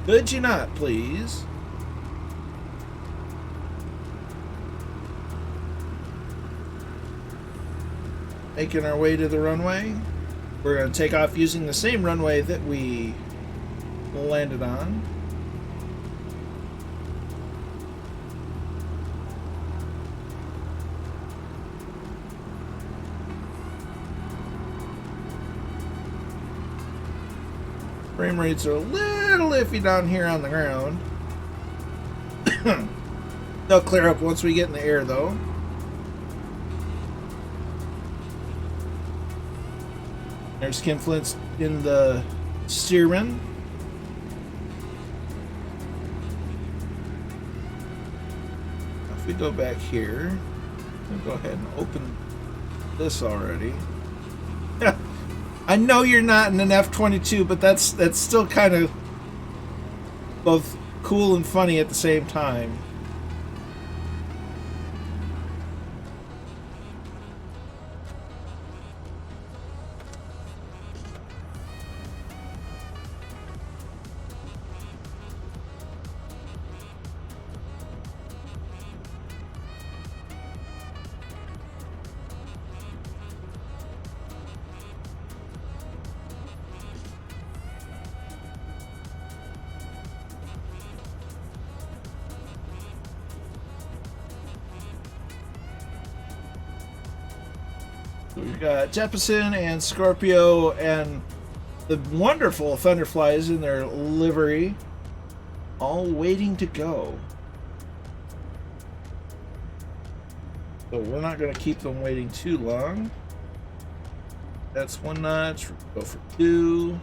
Could you not, please? Making our way to the runway. We're going to take off using the same runway that we landed on. Frame rates are a little iffy down here on the ground. They'll clear up once we get in the air, though. There's Kim Flint's in the steerman. If we go back here, we'll go ahead and open this already. Yeah. I know you're not in an F-22, but that's still kind of both cool and funny at the same time. We've got Jeppesen and Scorpio and the wonderful Thunderflies in their livery, all waiting to go. So we're not going to keep them waiting too long. That's 1 notch. We'll go for 2.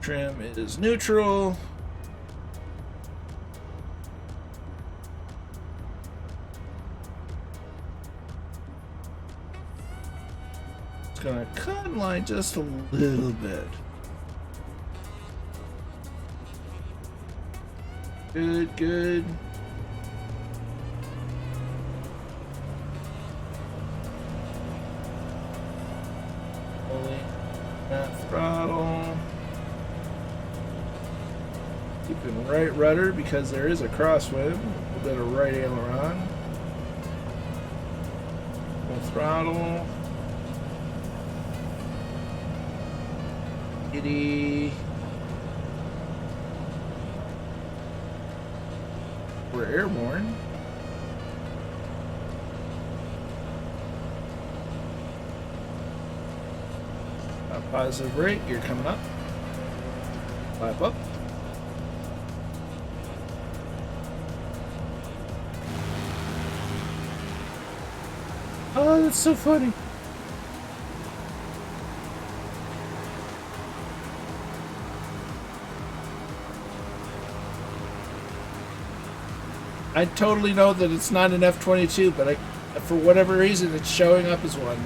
Trim is neutral. Gonna cut line just a little bit. Good, good. Holding that throttle. Keeping right rudder because there is a crosswind. A little bit of right aileron. Full throttle. Giddy. We're airborne. Positive rate, you're coming up. Flap up. Oh, that's so funny. I totally know that it's not an F-22, but for whatever reason, it's showing up as one.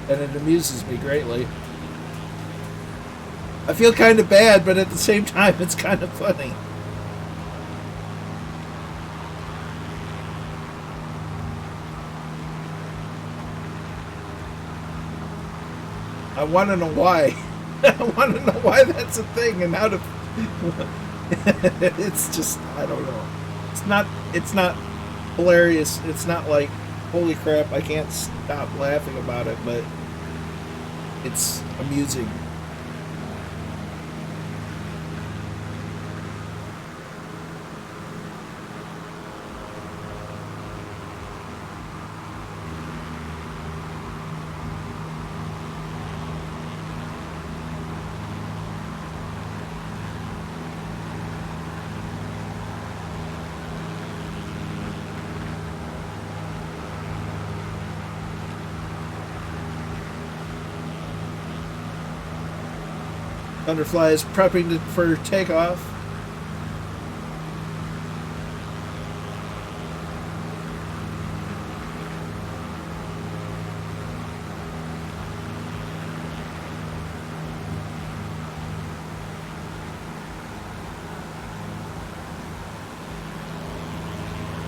And it amuses me greatly. I feel kind of bad, but at the same time, it's kind of funny. I want to know why. I want to know why that's a thing and how to... It's just, I don't know. It's not hilarious. It's not like, holy crap, I can't stop laughing about it, but it's amusing. Thunderfly is prepping for takeoff.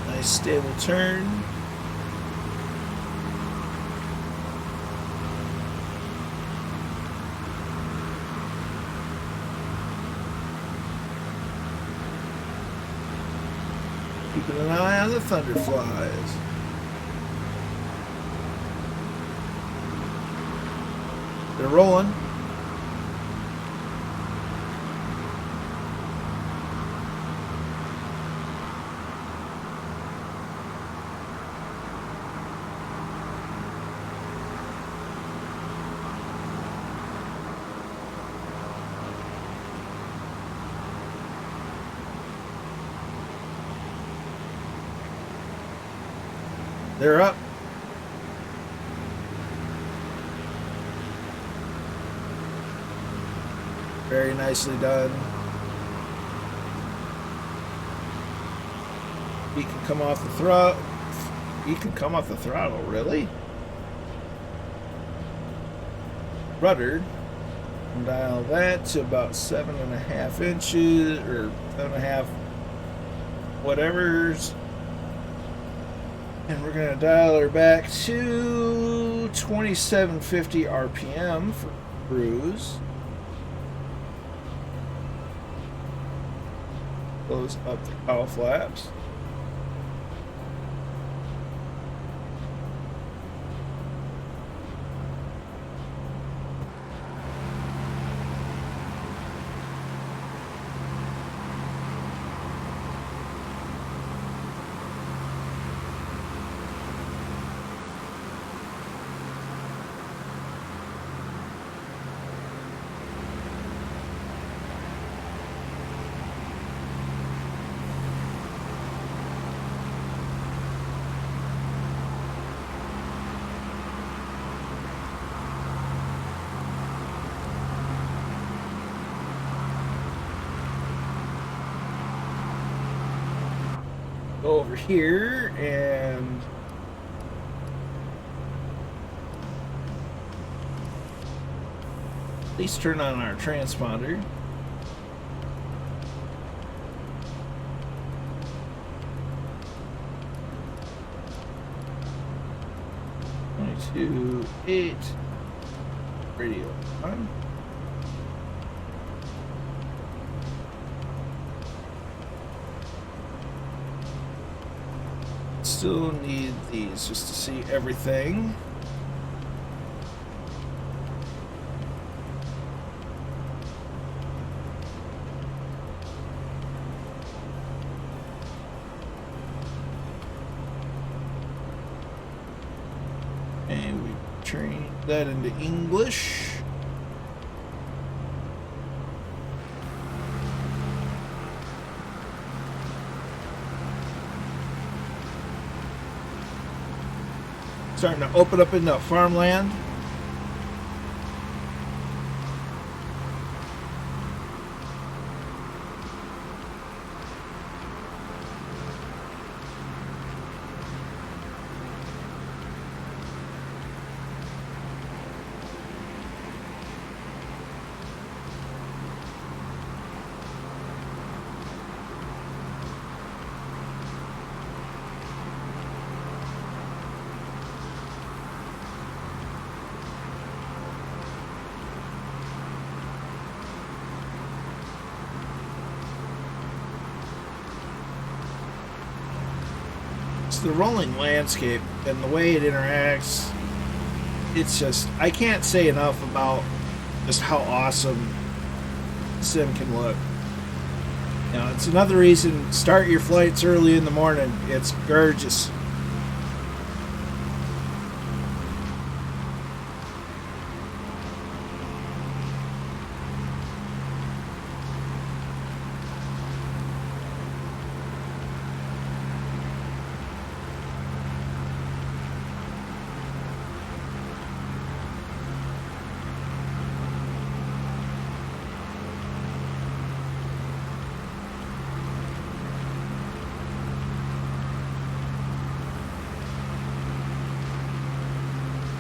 Nice stable turn. Keeping an eye on the Thunderflies. They're rolling. They're up. Very nicely done. He can come off the throttle. He can come off the throttle, really? Ruddered. And dial that to about 7.5 inches or 7.5 whatever's. And we're going to dial her back to 2750 RPM for cruise. Close up the cowl flaps. Go over here and at least turn on our transponder. To 8 radio on. Still need these just to see everything. And we train that into English. Starting to open up into farmland. The rolling landscape and the way it interacts, it's just, I can't say enough about just how awesome sim can look. You know, it's another reason, start your flights early in the morning. It's gorgeous.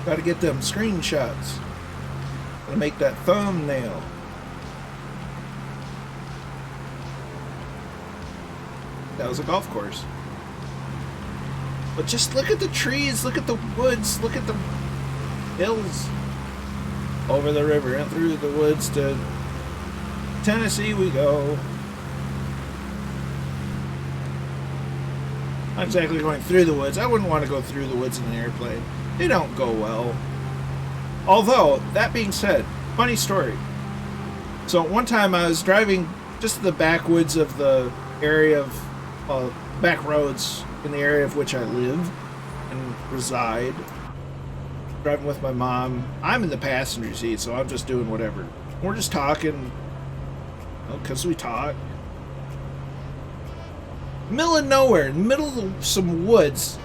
Got to get them screenshots. Got to make that thumbnail. That was a golf course. But just look at the trees, look at the woods, look at the hills. Over the river and through the woods to Tennessee we go. Not exactly going through the woods. I wouldn't want to go through the woods in an airplane. They don't go well. Although, that being said, funny story. So one time I was driving just to the backwoods of the area of, back roads in the area of which I live and reside. Driving with my mom. I'm in the passenger seat, so I'm just doing whatever. We're just talking, because we talk. Middle of nowhere, in the middle of some woods,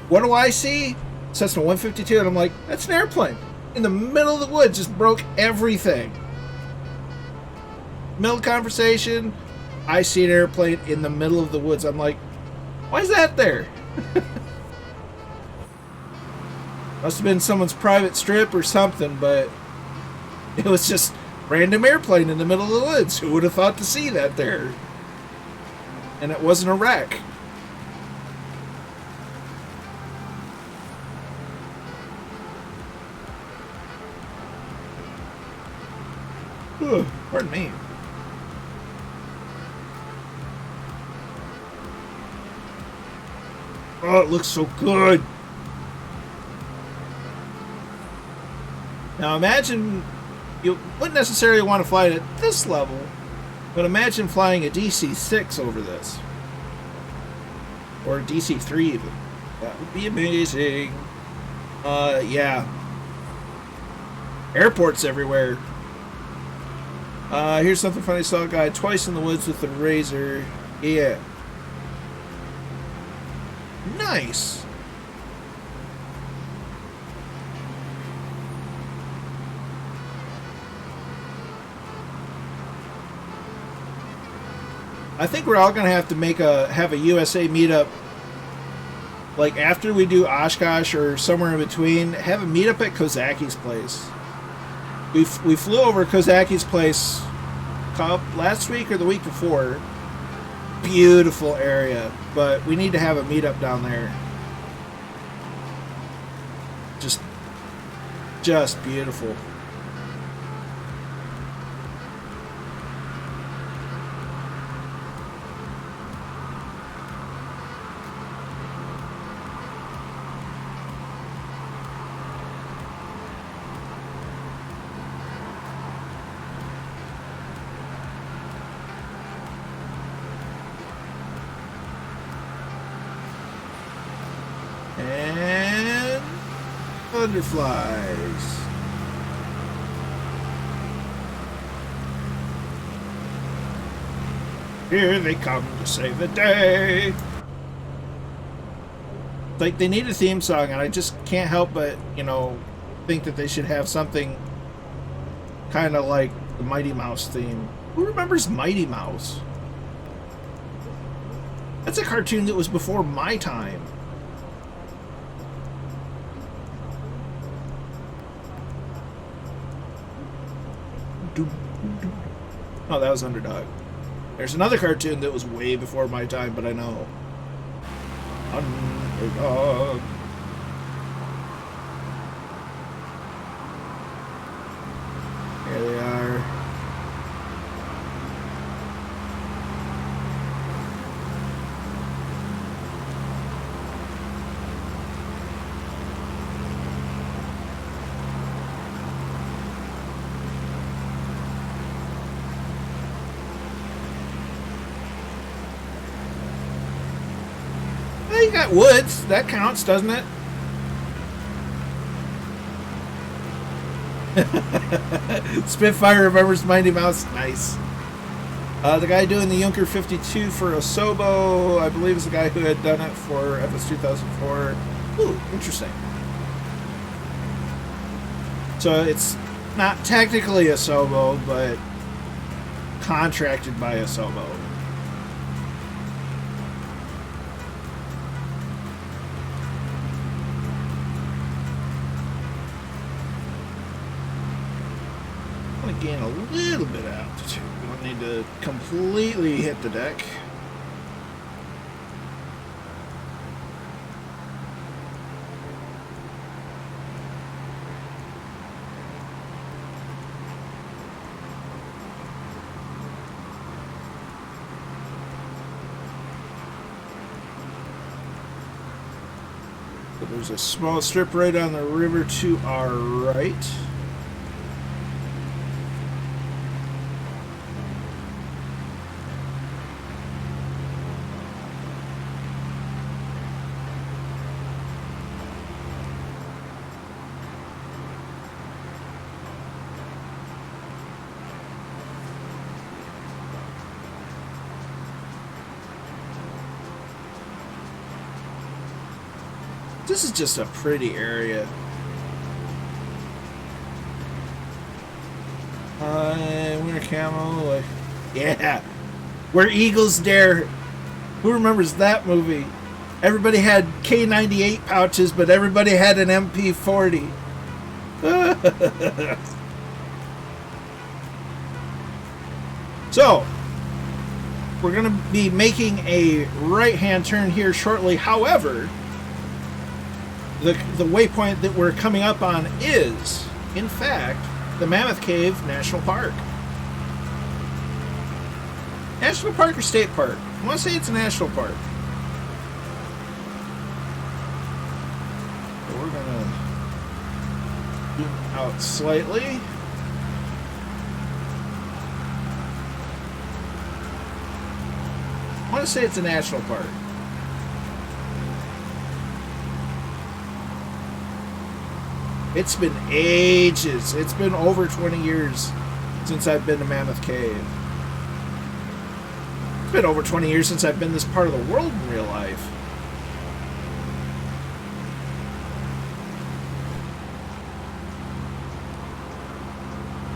what do I see? Cessna 152, and I'm like, that's an airplane. In the middle of the woods, just broke everything. Middle of conversation, I see an airplane in the middle of the woods. I'm like, why is that there? Must have been someone's private strip or something, but it was just random airplane in the middle of the woods. Who would have thought to see that there? And it wasn't a wreck. Ugh, pardon me. Oh, it looks so good. Now imagine, you wouldn't necessarily want to fly it at this level, but imagine flying a DC-6 over this. Or a DC-3 even. That would be amazing. Yeah. Airports everywhere. Here's something funny. I saw a guy twice in the woods with a razor. Yeah. Nice. I think we're all gonna have to have a USA meetup. Like after we do Oshkosh or somewhere in between, have a meetup at Kozaki's place. We flew over Kozaki's place last week or the week before. Beautiful area, but we need to have a meetup down there. Just beautiful. And butterflies. Here they come to save the day. Like, they need a theme song, and I just can't help but, you know, think that they should have something kind of like the Mighty Mouse theme. Who remembers Mighty Mouse? That's a cartoon that was before my time. Oh, that was Underdog. There's another cartoon that was way before my time, but I know. Underdog. Here they are. You got woods. That counts, doesn't it? Spitfire remembers Mighty Mouse. Nice. The guy doing the Junker 52 for Osobo, I believe, is the guy who had done it for FS 2004. Ooh, interesting. So it's not technically Osobo, but contracted by Osobo. Gain a little bit of altitude. We don't need to completely hit the deck. So there's a small strip right on the river to our right. This is just a pretty area. Winter camo, like, yeah. Where Eagles Dare. Who remembers that movie? Everybody had K98 pouches, but everybody had an MP40. So, we're going to be making a right-hand turn here shortly. However, the waypoint that we're coming up on is, in fact, the Mammoth Cave National Park. National Park or State Park? I want to say it's a National Park. So we're going to zoom out slightly. I want to say it's a National Park. It's been ages. It's been over 20 years since I've been to Mammoth Cave. It's been over 20 years since I've been this part of the world in real life.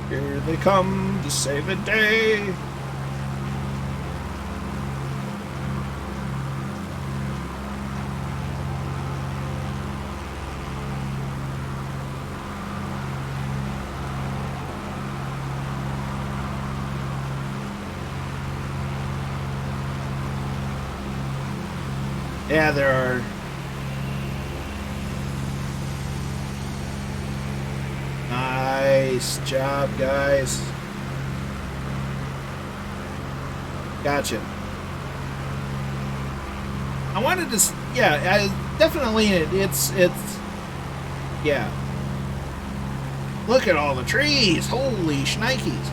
Here they come to save the day. Yeah, there are. Nice job, guys. Gotcha. I wanted to, yeah, definitely it's, yeah. Look at all the trees. Holy shnikes.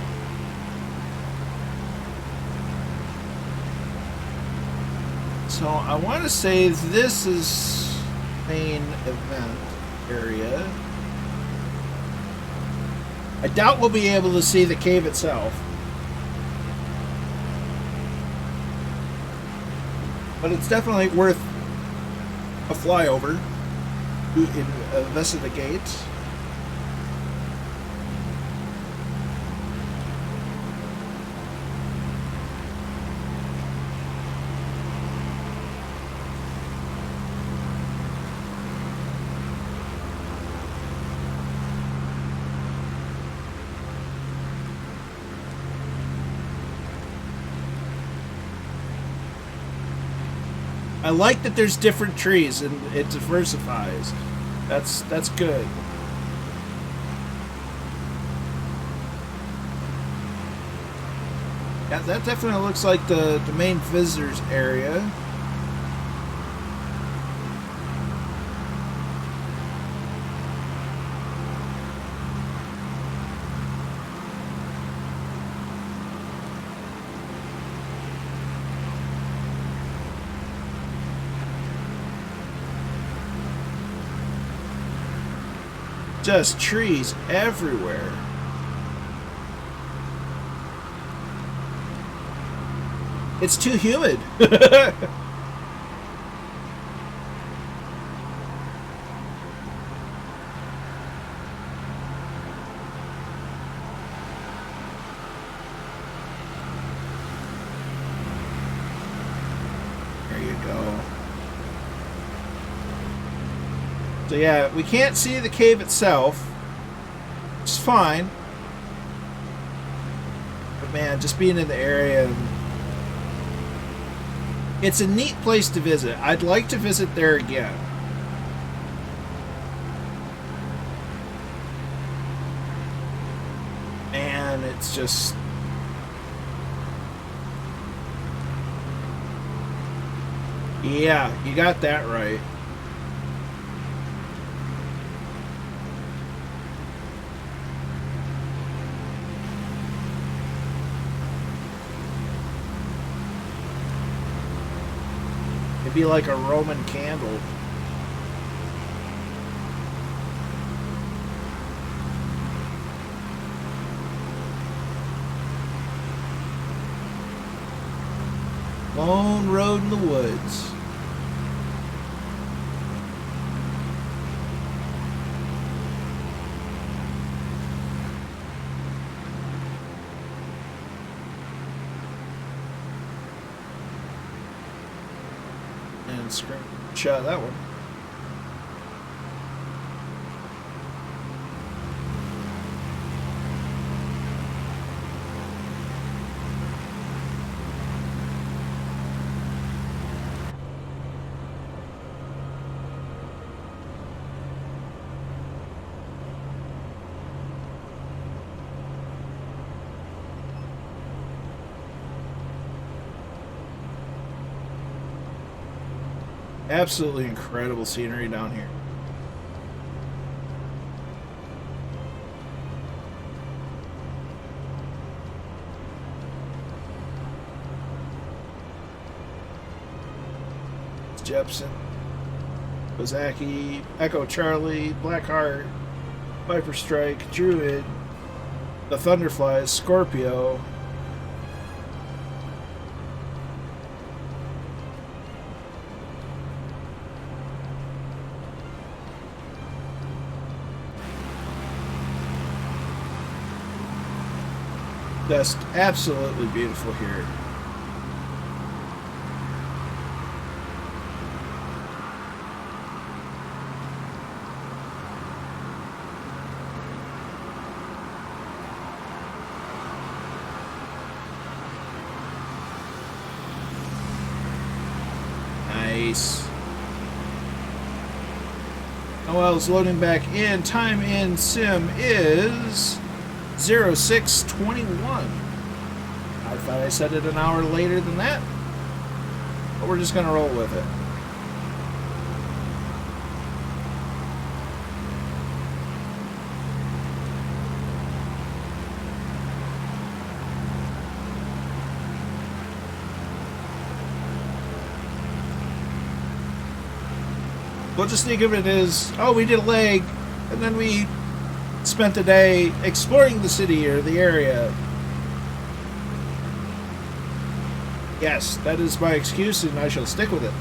So I want to say this is main event area. I doubt we'll be able to see the cave itself. But it's definitely worth a flyover to investigate. I like that there's different trees and it diversifies. That's good. Yeah, that definitely looks like the main visitors area. Just trees everywhere. It's too humid. There you go. So yeah, we can't see the cave itself. It's fine. But man, just being in the area, and it's a neat place to visit. I'd like to visit there again. Man, it's just... yeah, you got that right. It'd be like a Roman candle. Lone road in the woods. Screenshot that one. Absolutely incredible scenery down here. It's Jepson, Kozaki, Echo Charlie, Blackheart, Viper Strike, Druid, the Thunderflies, Scorpio. Just absolutely beautiful here. Nice. Oh, it's loading back in. Time in sim is 06:21. I thought I said it an hour later than that, but we're just gonna roll with it. We'll just think of it as, oh, we did a leg, and then we spent the day exploring the city or the area. Yes, that is my excuse, and I shall stick with it.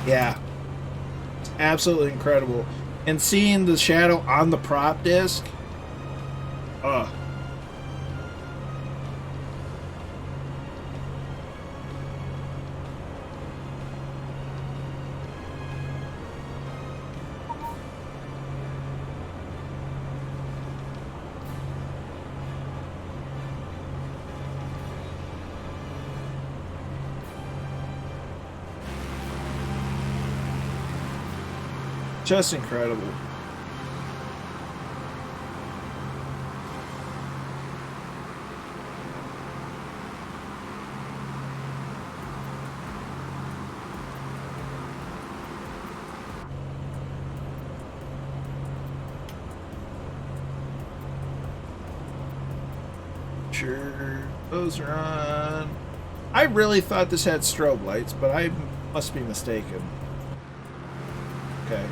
Yeah, it's absolutely incredible. And seeing the shadow on the prop disc, ugh. Just incredible. Sure, those are on. I really thought this had strobe lights, but I must be mistaken. Okay.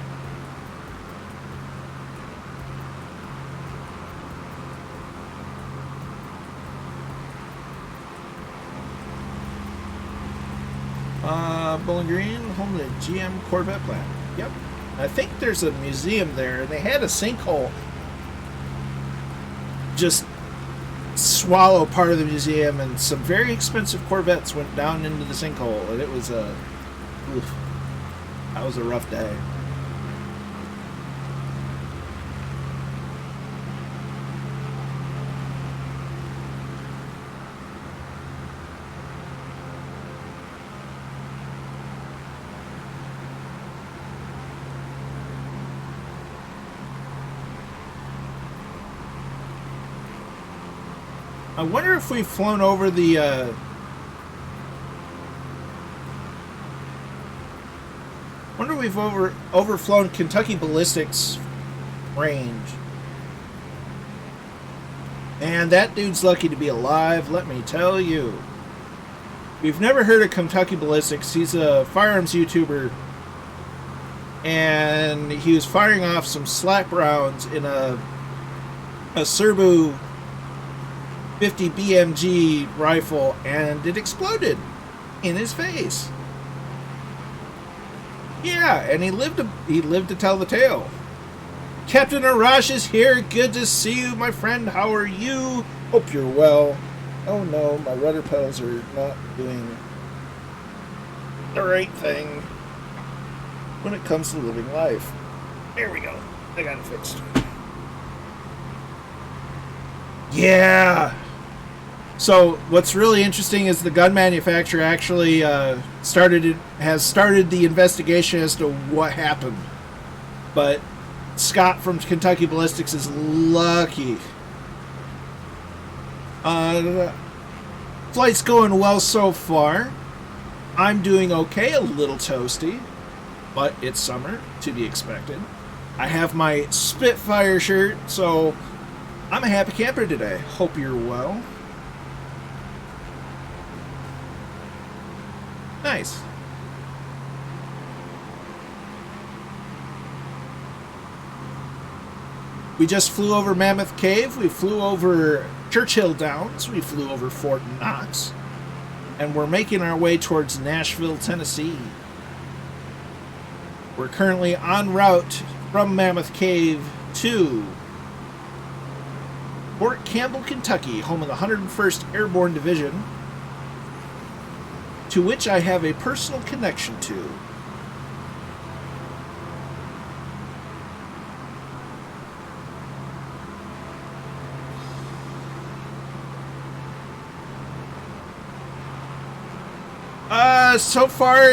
Bowling Green, home to the GM Corvette plant. Yep. I think there's a museum there, and they had a sinkhole just swallow part of the museum, and some very expensive Corvettes went down into the sinkhole, and it was a... oof. That was a rough day. I wonder if we've flown over the, wonder if we've overflown Kentucky Ballistics range. And that dude's lucky to be alive, let me tell you. We've never heard of Kentucky Ballistics. He's a firearms YouTuber. And he was firing off some slap rounds in a Serbu 50 BMG rifle, and it exploded in his face. Yeah, and he lived to tell the tale. Captain Arash is here. Good to see you, my friend. How are you? Hope you're well. Oh no, my rudder pedals are not doing the right thing when it comes to living life. There we go. I got it fixed. Yeah. So what's really interesting is the gun manufacturer actually has started the investigation as to what happened. But Scott from Kentucky Ballistics is lucky. Flight's going well so far. I'm doing okay, a little toasty, but it's summer, to be expected. I have my Spitfire shirt, so I'm a happy camper today. Hope you're well. Nice. We just flew over Mammoth Cave. We flew over Churchill Downs. We flew over Fort Knox. And we're making our way towards Nashville, Tennessee. We're currently en route from Mammoth Cave to Fort Campbell, Kentucky, home of the 101st Airborne Division, to which I have a personal connection to. So far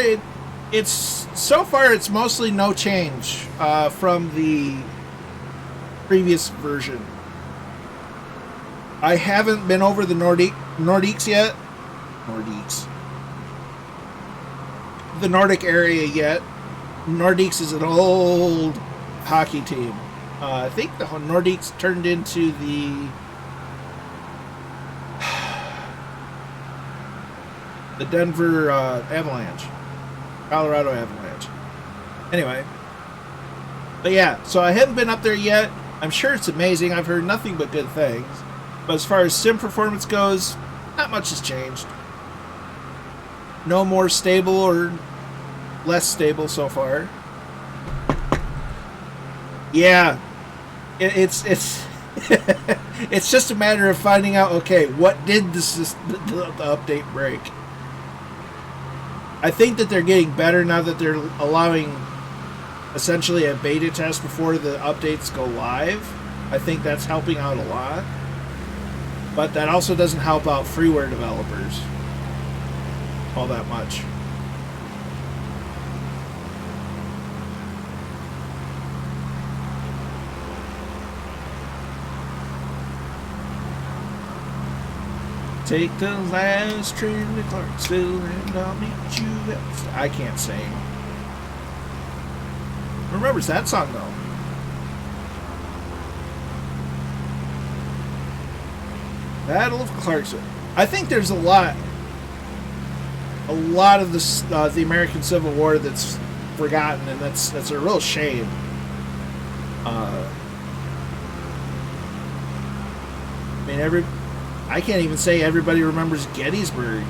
it's mostly no change from the previous version. I haven't been over the Nordiques yet. The Nordic area yet. Nordiques is an old hockey team. I think the Nordiques turned into the Denver Avalanche. Colorado Avalanche. Anyway. But yeah, so I haven't been up there yet. I'm sure it's amazing. I've heard nothing but good things. But as far as sim performance goes, not much has changed. No more stable or less stable so far. Yeah, it's it's just a matter of finding out. Okay, what did the update break? I think that they're getting better now that they're allowing essentially a beta test before the updates go live. I think that's helping out a lot. But that also doesn't help out freeware developers all that much. Take the last train to Clarksville and I'll meet you at... I can't sing. Who remembers that song though? Battle of Clarksville. I think there's a lot of this, the American Civil War that's forgotten, and that's a real shame. I mean, I can't even say everybody remembers Gettysburg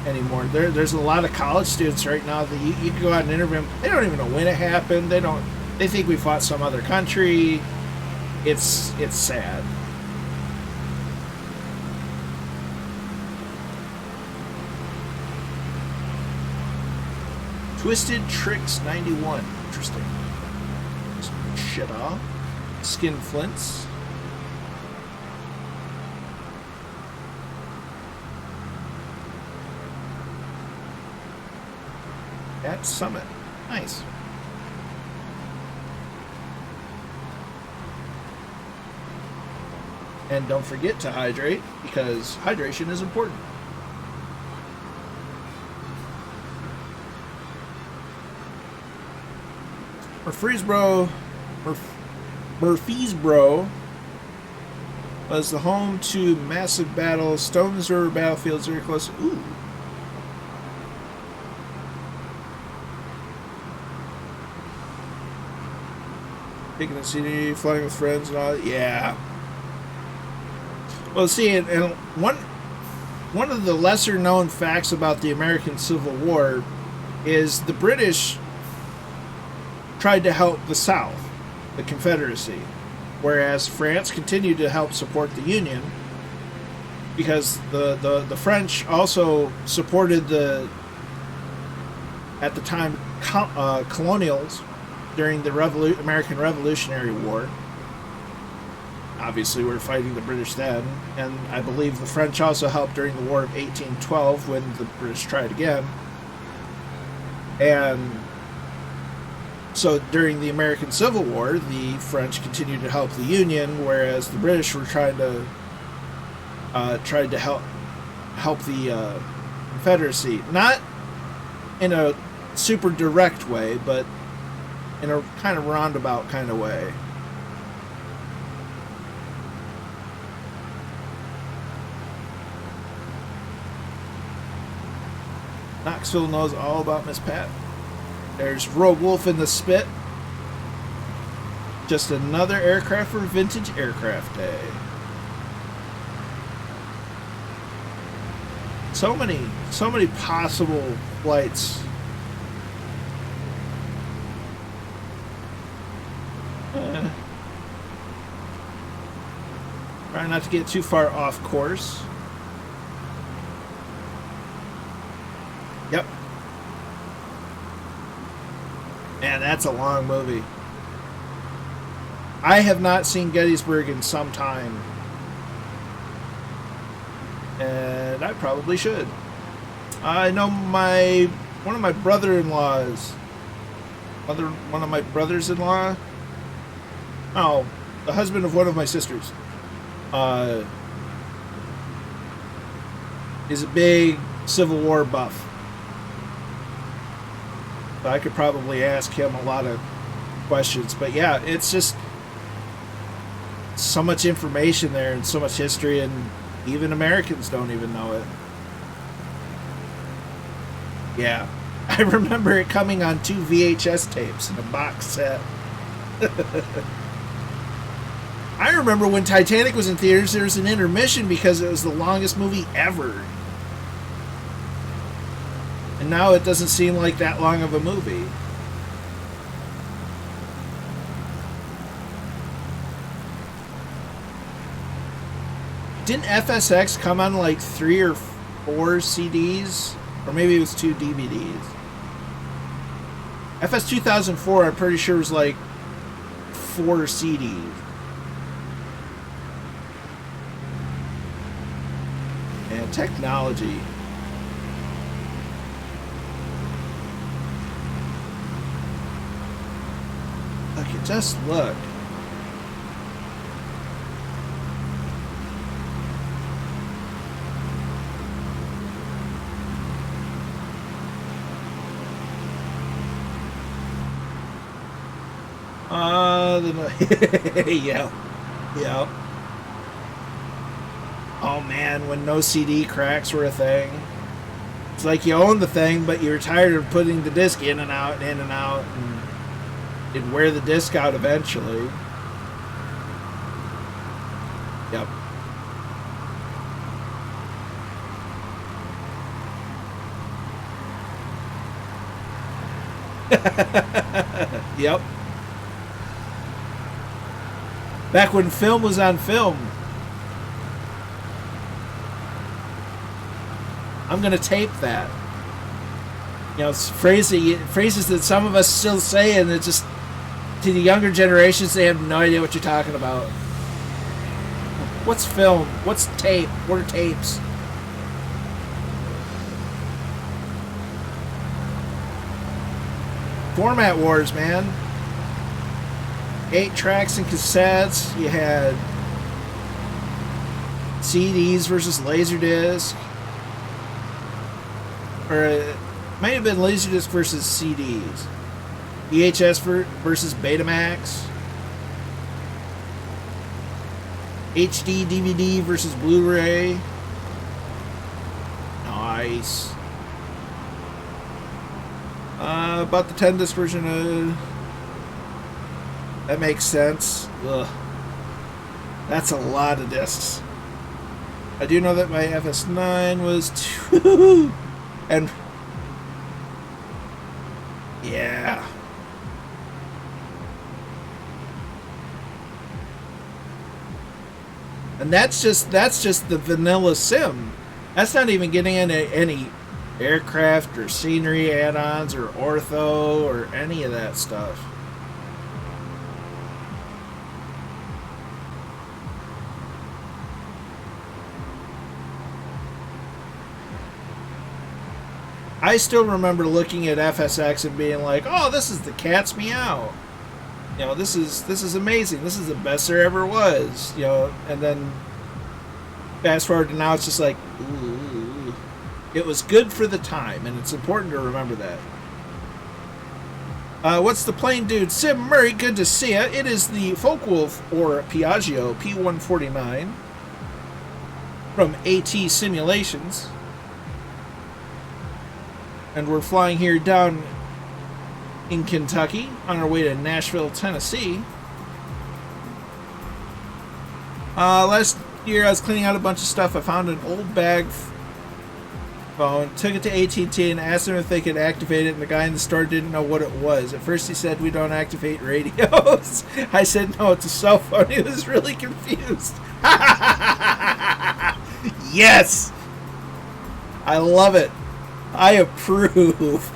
anymore. There's a lot of college students right now that you can go out and interview them. They don't even know when it happened. They think we fought some other country. It's sad. Twisted Tricks 91. Interesting. Some shit off. Skin Flints. At Summit. Nice. And don't forget to hydrate, because hydration is important. Murfreesboro was the home to massive battles. Stones River battlefields very close. Ooh. Taking the CD, flying with friends and all that. Yeah. Well, see, and one of the lesser known facts about the American Civil War is the British tried to help the South, the Confederacy, whereas France continued to help support the Union, because the French also supported the, at the time, colonials during the American Revolutionary War. Obviously, we were fighting the British then, and I believe the French also helped during the War of 1812 when the British tried again. And so during the American Civil War, the French continued to help the Union, whereas the British were tried to help the Confederacy, not in a super direct way, but in a kind of roundabout kind of way. Knoxville knows all about Miss Pat. There's Rogue Wolf in the Spit. Just another aircraft for Vintage Aircraft Day. So many possible flights. Try not to get too far off course. Yep. Man, that's a long movie. I have not seen Gettysburg in some time. And I probably should. I know one of my brother-in-laws, one of my brothers-in-law, oh, the husband of one of my sisters, is a big Civil War buff. So I could probably ask him a lot of questions. But yeah, it's just so much information there and so much history, and even Americans don't even know it. Yeah. I remember it coming on 2 VHS tapes in a box set. I remember when Titanic was in theaters, there was an intermission because it was the longest movie ever. And now it doesn't seem like that long of a movie. Didn't FSX come on like 3 or 4 CDs? Or maybe it was 2 DVDs. FS 2004, I'm pretty sure, was like 4 CDs. And technology. Okay, just look. Yeah. Yeah. Oh man, when no CD cracks were a thing. It's like you own the thing, but you're tired of putting the disc in and out and in and out, and it'd wear the disc out eventually. Yep. Yep. Back when film was on film. I'm gonna tape that. You know, it's phrases that some of us still say, and it just, to the younger generations, they have no idea what you're talking about. What's film? What's tape? What are tapes? Format wars, man. 8 tracks and cassettes. You had CDs versus Laserdisc. Or it might have been Laserdisc versus CDs. VHS versus Betamax. HD DVD versus Blu-ray. Nice. About the 10-disc version of... That makes sense. Ugh. That's a lot of discs. I do know that my FS9 was 2. And... yeah. And that's just the vanilla sim. That's not even getting into any aircraft or scenery add-ons or ortho or any of that stuff. I still remember looking at FSX and being like, "Oh, this is the cat's meow. You know, this is amazing. This is the best there ever was." You know, and then fast forward to now, it's just like, ooh, it was good for the time, and it's important to remember that. What's the plane, dude? Sim Murray, good to see ya. It is the Folkwolf or Piaggio P149 from AT Simulations. And we're flying here down in Kentucky on our way to Nashville, Tennessee. Last year I was cleaning out a bunch of stuff. I found an old bag phone, took it to AT&T and asked them if they could activate it, and the guy in the store didn't know what it was. At first he said, "We don't activate radios." I said, "No, it's a cell phone." He was really confused. Yes! I love it. I approve.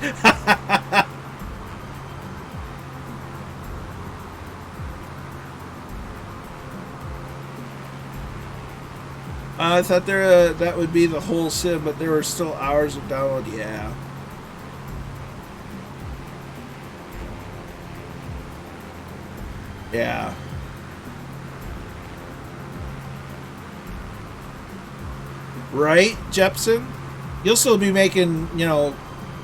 I thought that would be the whole sim, but there were still hours of download. Yeah. Yeah. Right, Jepson? You'll still be making, you know,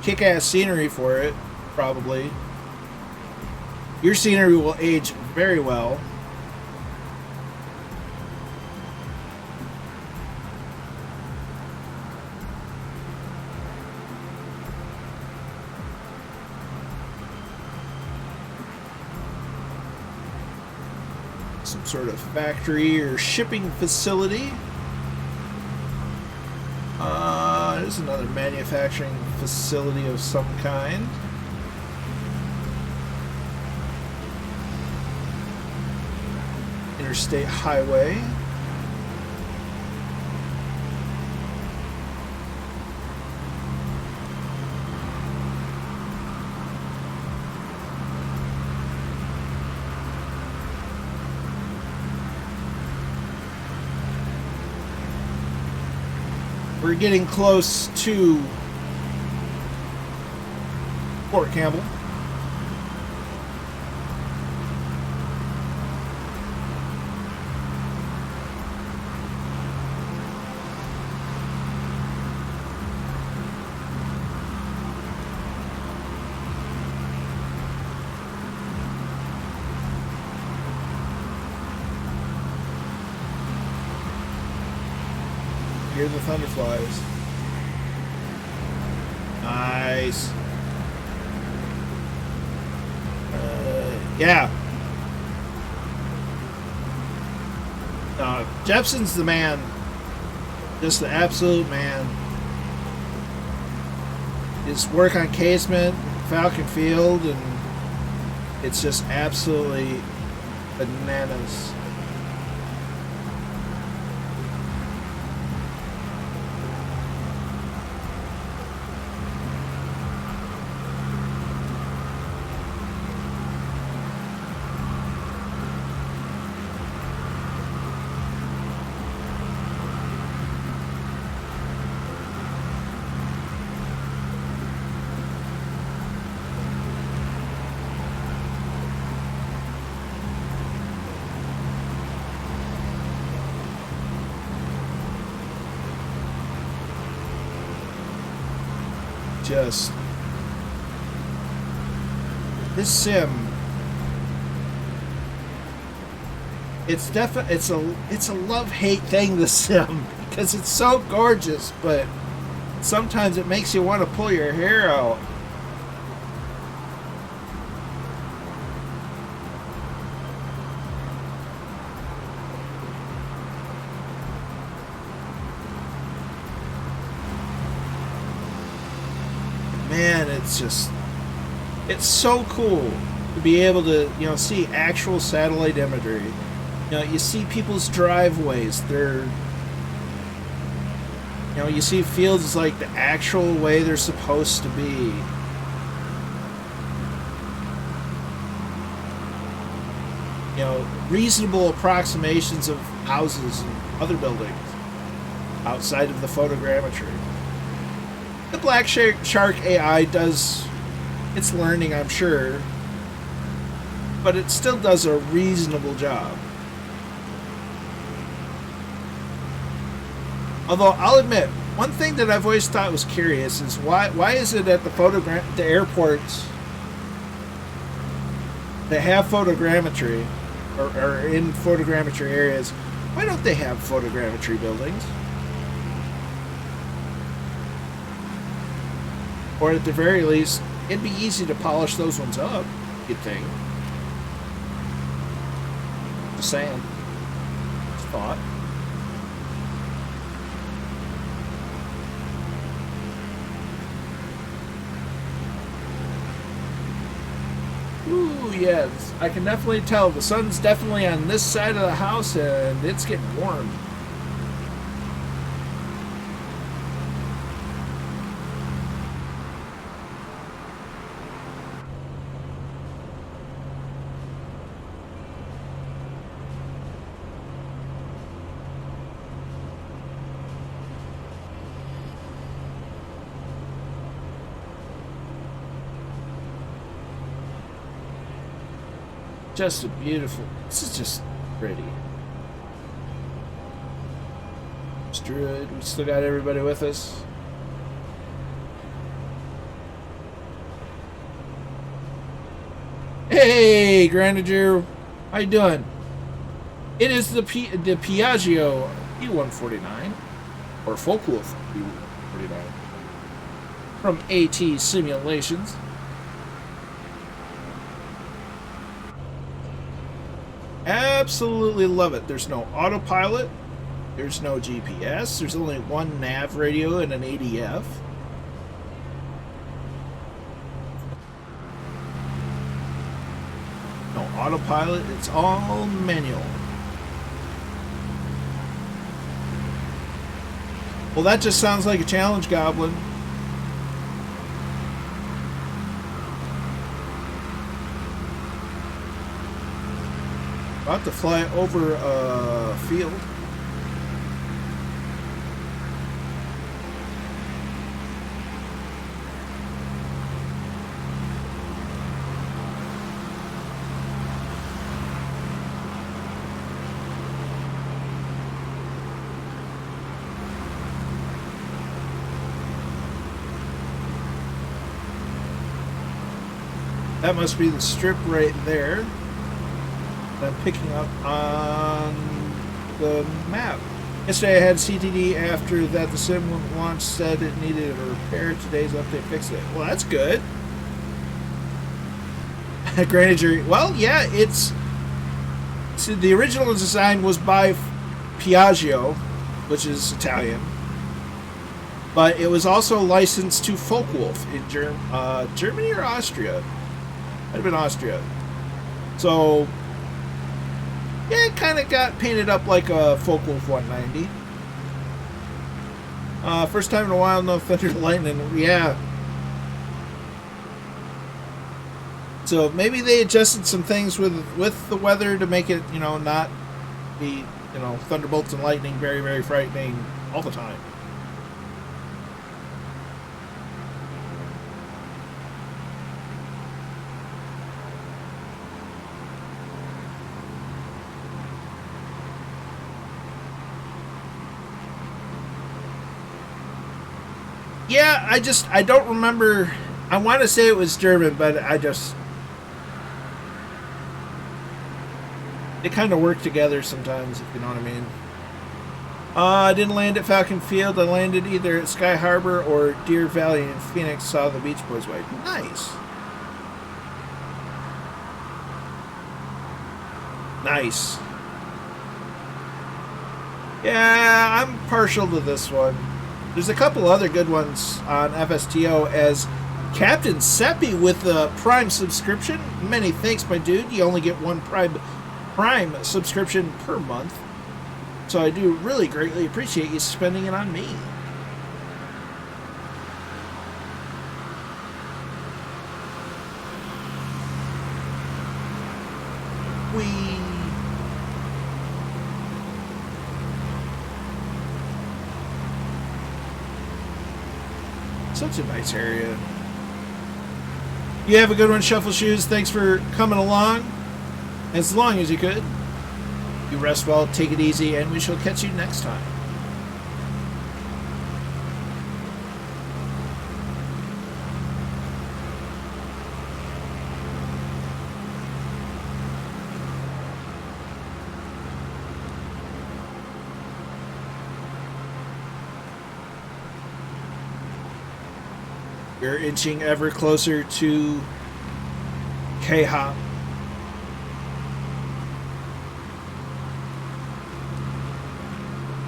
kick-ass scenery for it, probably. Your scenery will age very well. Some sort of factory or shipping facility. is another manufacturing facility of some kind. Interstate highway. We're getting close to Fort Campbell. Hear the thunderflies. Nice. Yeah. Jepson's the man. Just the absolute man. His work on Casement, Falcon Field, and it's just absolutely bananas. Just this sim, it's a love-hate thing, the sim, because it's so gorgeous, but sometimes it makes you want to pull your hair out. Man, it's so cool to be able to, see actual satellite imagery. You see people's driveways. You see fields like the actual way they're supposed to be. Reasonable approximations of houses and other buildings outside of the photogrammetry. The Black Shark AI does its learning, I'm sure, but it still does a reasonable job. Although I'll admit, one thing that I've always thought was curious is why is it at the airports that have photogrammetry or in photogrammetry areas, why don't they have photogrammetry buildings? Or at the very least, it'd be easy to polish those ones up, you'd think. Just saying. Just thought. Ooh, yeah, I can definitely tell the sun's definitely on this side of the house and it's getting warm. Just a beautiful. This is just pretty. Druid, we still got everybody with us. Hey, Grenadier, how you doing? It is the Piaggio P149, or Focke-Wulf P149, from AT Simulations. Absolutely love it. There's no autopilot. There's no GPS. There's only one nav radio and an ADF. No autopilot. It's all manual. Well, that just sounds like a challenge, Goblin. About to fly over a field. That must be the strip right there. I'm picking up on the map. Yesterday I had CTD. After that, the sim launch said it needed a repair. Today's update fixed it. Well, that's good. Granted, well, yeah, it's... So the original design was by Piaggio, which is Italian. But it was also licensed to Folkwolf in Germany or Austria. Might have been Austria. So... yeah, it kind of got painted up like a Folkwolf 190. First time in a while, no thunder and lightning. Yeah. So maybe they adjusted some things with the weather to make it, you know, not be, you know, thunderbolts and lightning very, very frightening all the time. Yeah, I don't remember. I want to say it was German, but they kind of work together sometimes, if you know what I mean. I didn't land at Falcon Field. I landed either at Sky Harbor or Deer Valley in Phoenix. Saw the Beach Boys wave. Nice. Nice. Yeah, I'm partial to this one. There's a couple other good ones on FSTO, as Captain Seppi with the Prime subscription. Many thanks, my dude. You only get one Prime subscription per month. So I do really greatly appreciate you spending it on me. Whee! Such a nice area. You have a good one, Shuffle Shoes. Thanks for coming along as long as you could. You rest well, take it easy, and we shall catch you next time. We're inching ever closer to K-Hop.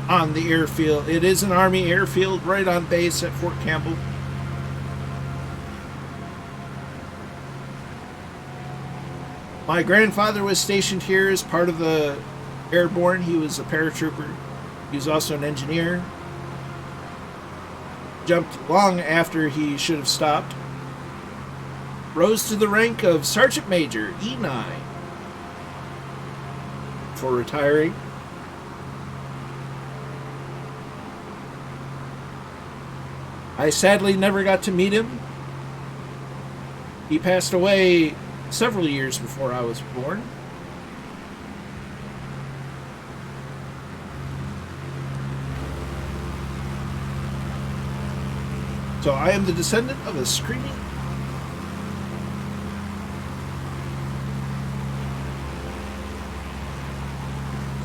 On the airfield. It is an Army airfield right on base at Fort Campbell. My grandfather was stationed here as part of the airborne. He was a paratrooper. He was also an engineer. Jumped long after he should have stopped. Rose to the rank of Sergeant Major, E9. Before retiring. I sadly never got to meet him. He passed away several years before I was born. So I am the descendant of a screaming.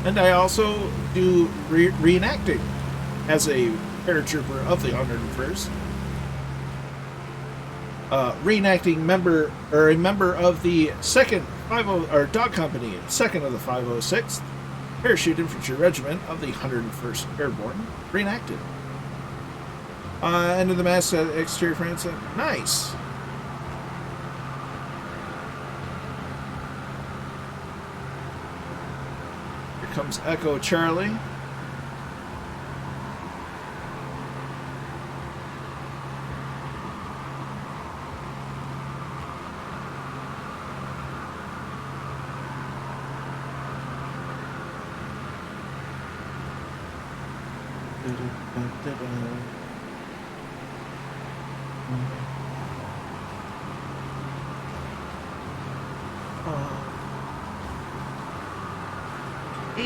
And I also do reenacting as a paratrooper of the 101st. Reenacting member, or a member of the 2nd 50, or Dog Company, 2nd of the 506th. Parachute Infantry Regiment of the 101st Airborne reenacted. End of the mass at exterior France. Nice. Here comes Echo Charlie.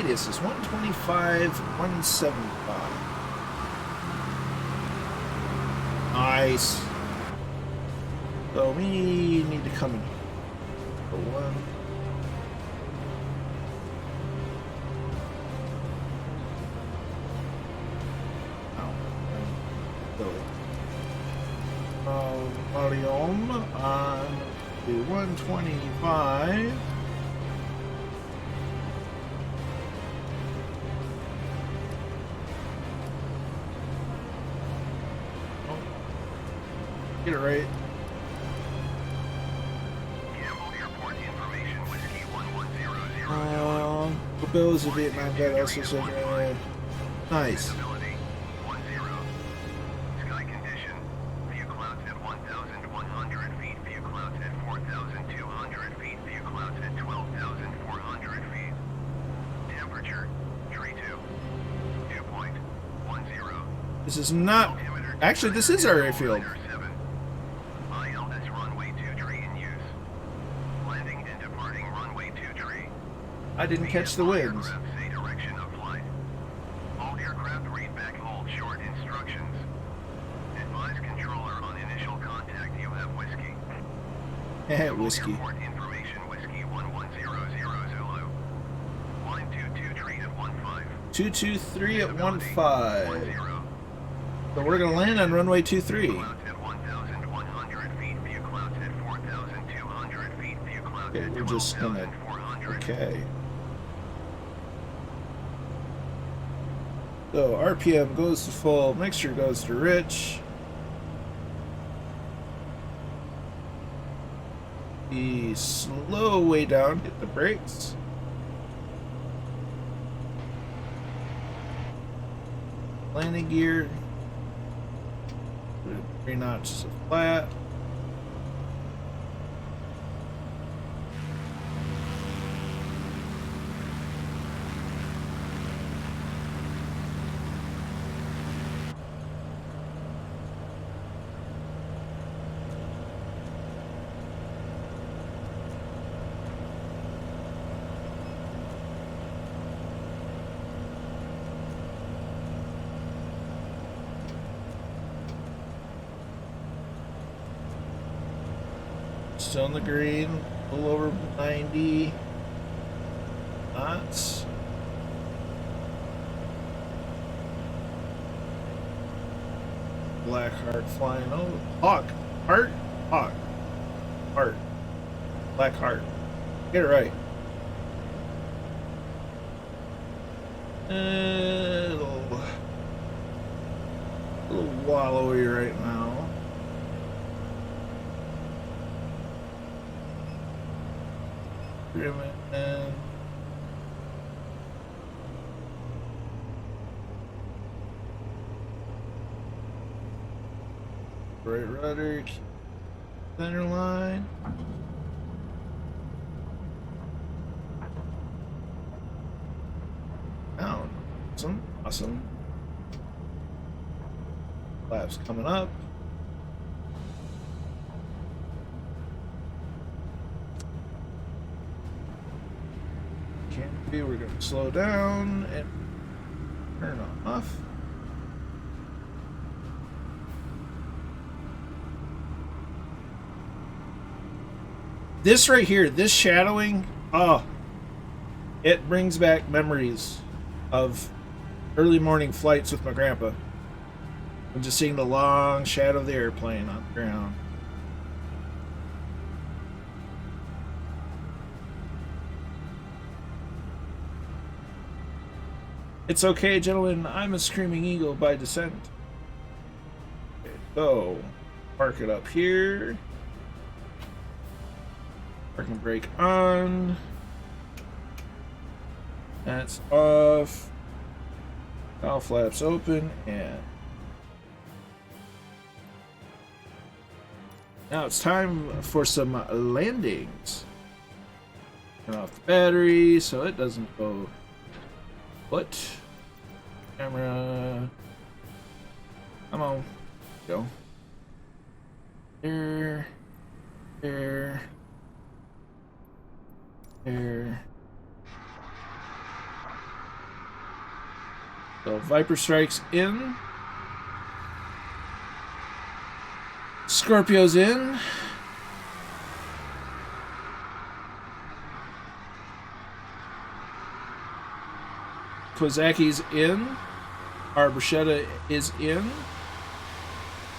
This is 125, 175. Nice. So we need to come in for one. Volume on to 125. Get it right. The Bills of Vietnam vet also said, nice. Sky condition. View clouds at 1,100 feet. View clouds at 4,200 feet. View clouds at 12,400 feet. Temperature, tree 2. Dew point, 10. This is not... Actually, this is our airfield. I didn't catch the winds. All aircraft read back hold short instructions. Advise controller on initial contact you have whiskey. Whiskey. Report information whiskey 1100 Zulu. Line 22 tree at 15. 223 at 15. So we're gonna land on runway 23. Clouds at 1,100 feet. View clouds at 4,200 feet. View clouds Okay, at we're just gonna... 12,400. Okay. So RPM goes to full, mixture goes to rich. The slow way down, hit the brakes. Landing gear. 3 notches of flat. Still in the green, a little over 90 knots. Black Heart flying over. Hawk. Heart. Hawk. Heart. Black Heart. Get it right. A little wallowy right now. And right rudder, center line. Down. Awesome. Awesome. Flaps coming up. We're going to slow down and turn off. This right here, this shadowing, oh, it brings back memories of early morning flights with my grandpa. I'm just seeing the long shadow of the airplane on the ground. It's okay, gentlemen. I'm a screaming eagle by descent. Okay, so, park it up here. Parking brake on. That's off. Valve flaps open, and now it's time for some landings. Turn off the battery so it doesn't go. What? Camera. Come on. Go. There. There. There. So Viper Strike's in. Scorpio's in. Kozaki's in. Our Bruschetta is in.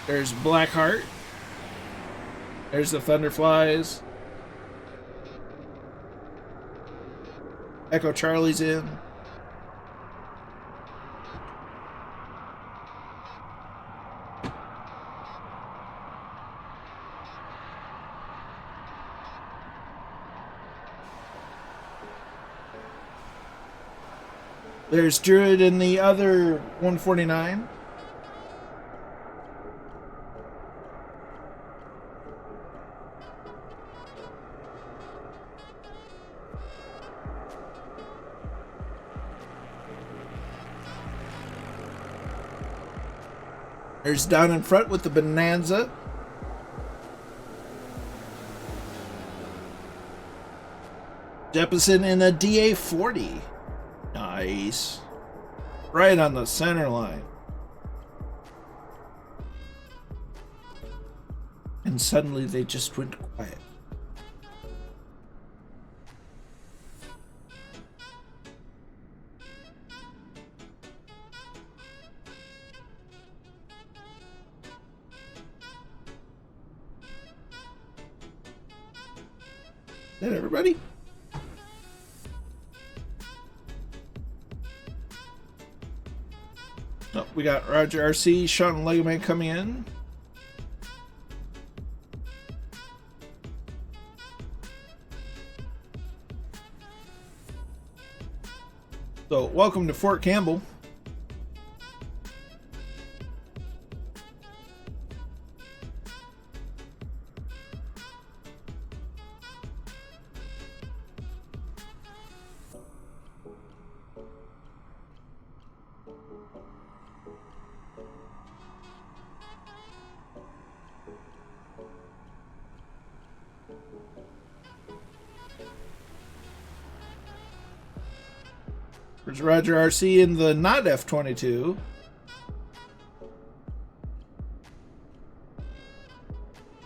There's Blackheart. There's the Thunderflies. Echo Charlie's in. There's Druid in the other 149. There's down in front with the Bonanza. Jeppesen in a DA40. Nice. Right on the center line. And suddenly they just went quiet. Is that everybody? Oh, we got Roger RC, Sean and Lego Man coming in. So, welcome to Fort Campbell. There's Roger RC in the not F22.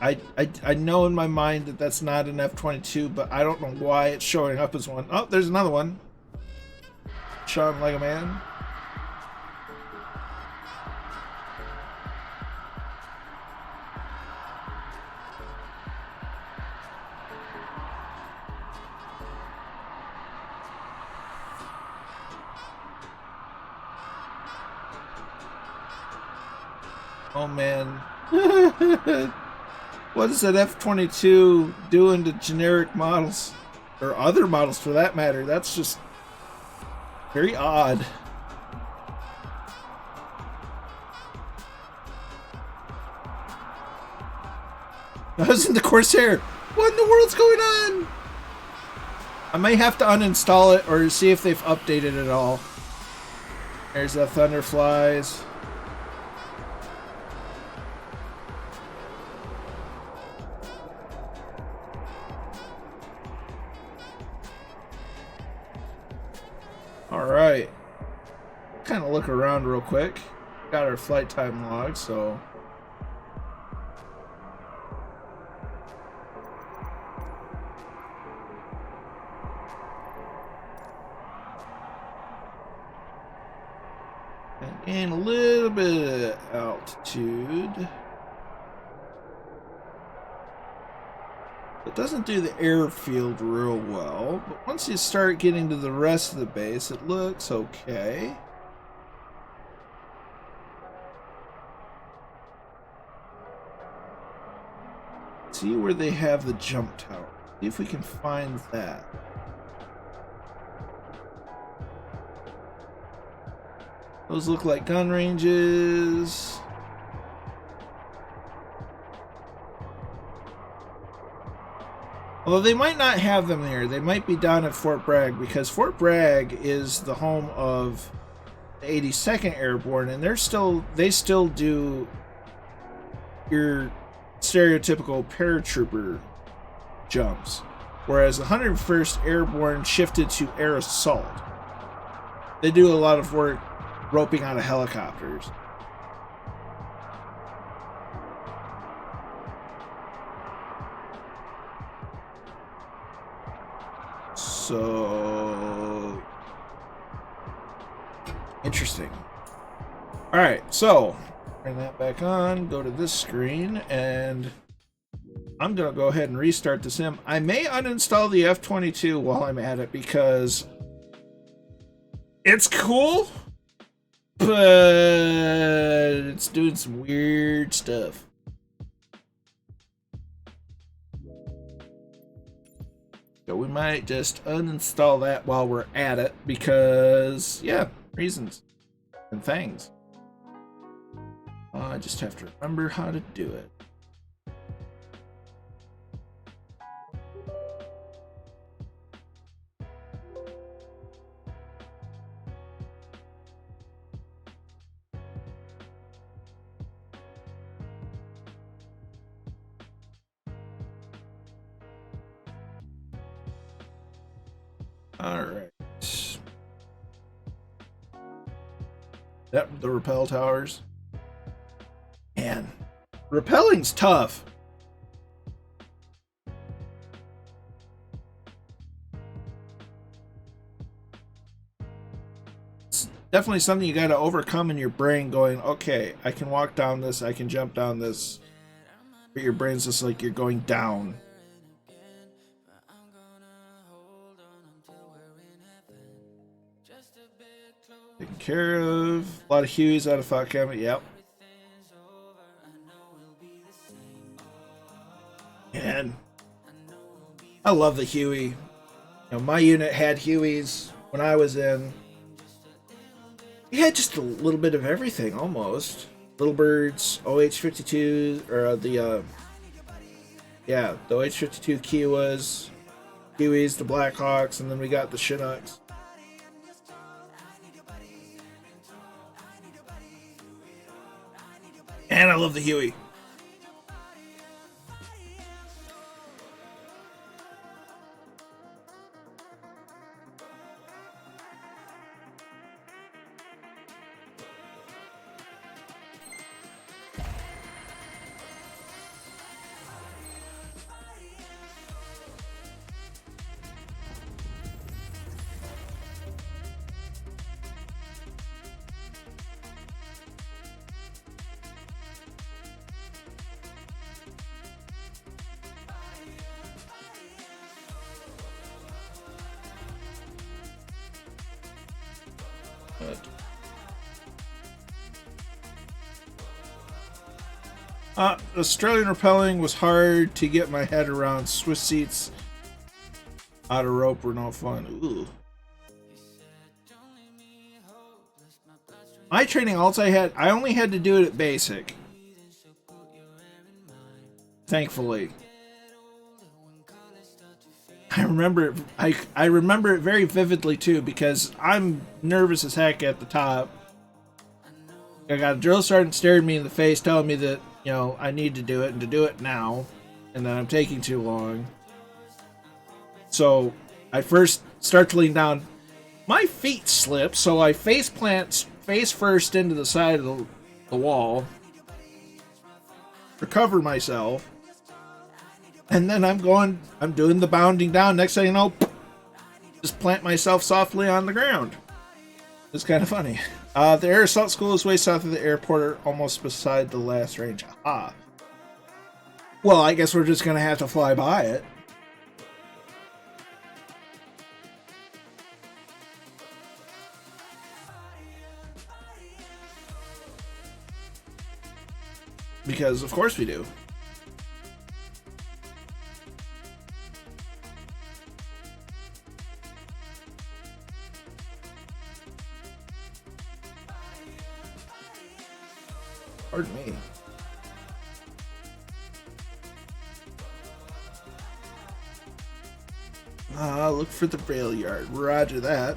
I know in my mind that that's not an F22, but I don't know why it's showing up as one. Oh, there's another one. Sean Lego Man. Oh man. What is that F22 doing to generic models? Or other models for that matter? That's just very odd. I was in the Corsair. What in the world's going on? I may have to uninstall it or see if they've updated it all. There's the Thunderflies. Alright. Kind of look around real quick. Got our flight time log, so. And gain a little bit of altitude. It doesn't do the airfield real well, but once you start getting to the rest of the base, it looks okay. see where they have the jump tower. See if we can find that. Those look like gun ranges. Although they might not have them there. They might be down at Fort Bragg, because Fort Bragg is the home of the 82nd Airborne, and they still do your stereotypical paratrooper jumps, whereas the 101st Airborne shifted to air assault. They do a lot of work roping out of helicopters. So interesting. All right, so turn that back on, go to this screen, and I'm gonna go ahead and restart the sim. I may uninstall the F-22 while I'm at it, because it's cool, but it's doing some weird stuff. So we might just uninstall that while we're at it, because, yeah, reasons and things. I just have to remember how to do it. All right. Yep, the rappel towers. Man, rappelling's tough. It's definitely something you got to overcome in your brain, going, okay, I can walk down this, I can jump down this. But your brain's just like you're going down. Taken care of. A lot of Hueys out of FOC. Yep. Man, I love the Huey. You know, my unit had Hueys when I was in. We had just a little bit of everything, almost. Little Birds, OH-52, or the OH-52 Kiowas, Hueys, the Blackhawks, and then we got the Chinooks. And I love the Huey. Australian rappelling was hard to get my head around. Swiss seats out of rope were no fun. Ooh. My training I only had to do it at basic. Thankfully. I remember it very vividly too, because I'm nervous as heck at the top. I got a drill sergeant staring me in the face, telling me that, you know, I need to do it and to do it now, and that I'm taking too long. So I first start to lean down. My feet slip, so I face plant face first into the side of the wall, recover myself, and then I'm doing the bounding down. Next thing you know, just plant myself softly on the ground. It's kind of funny. The Air Assault School is way south of the airport, almost beside the last range. Aha. Well, I guess we're just going to have to fly by it. Because, of course we do. Pardon me. Look for the rail yard. Roger that.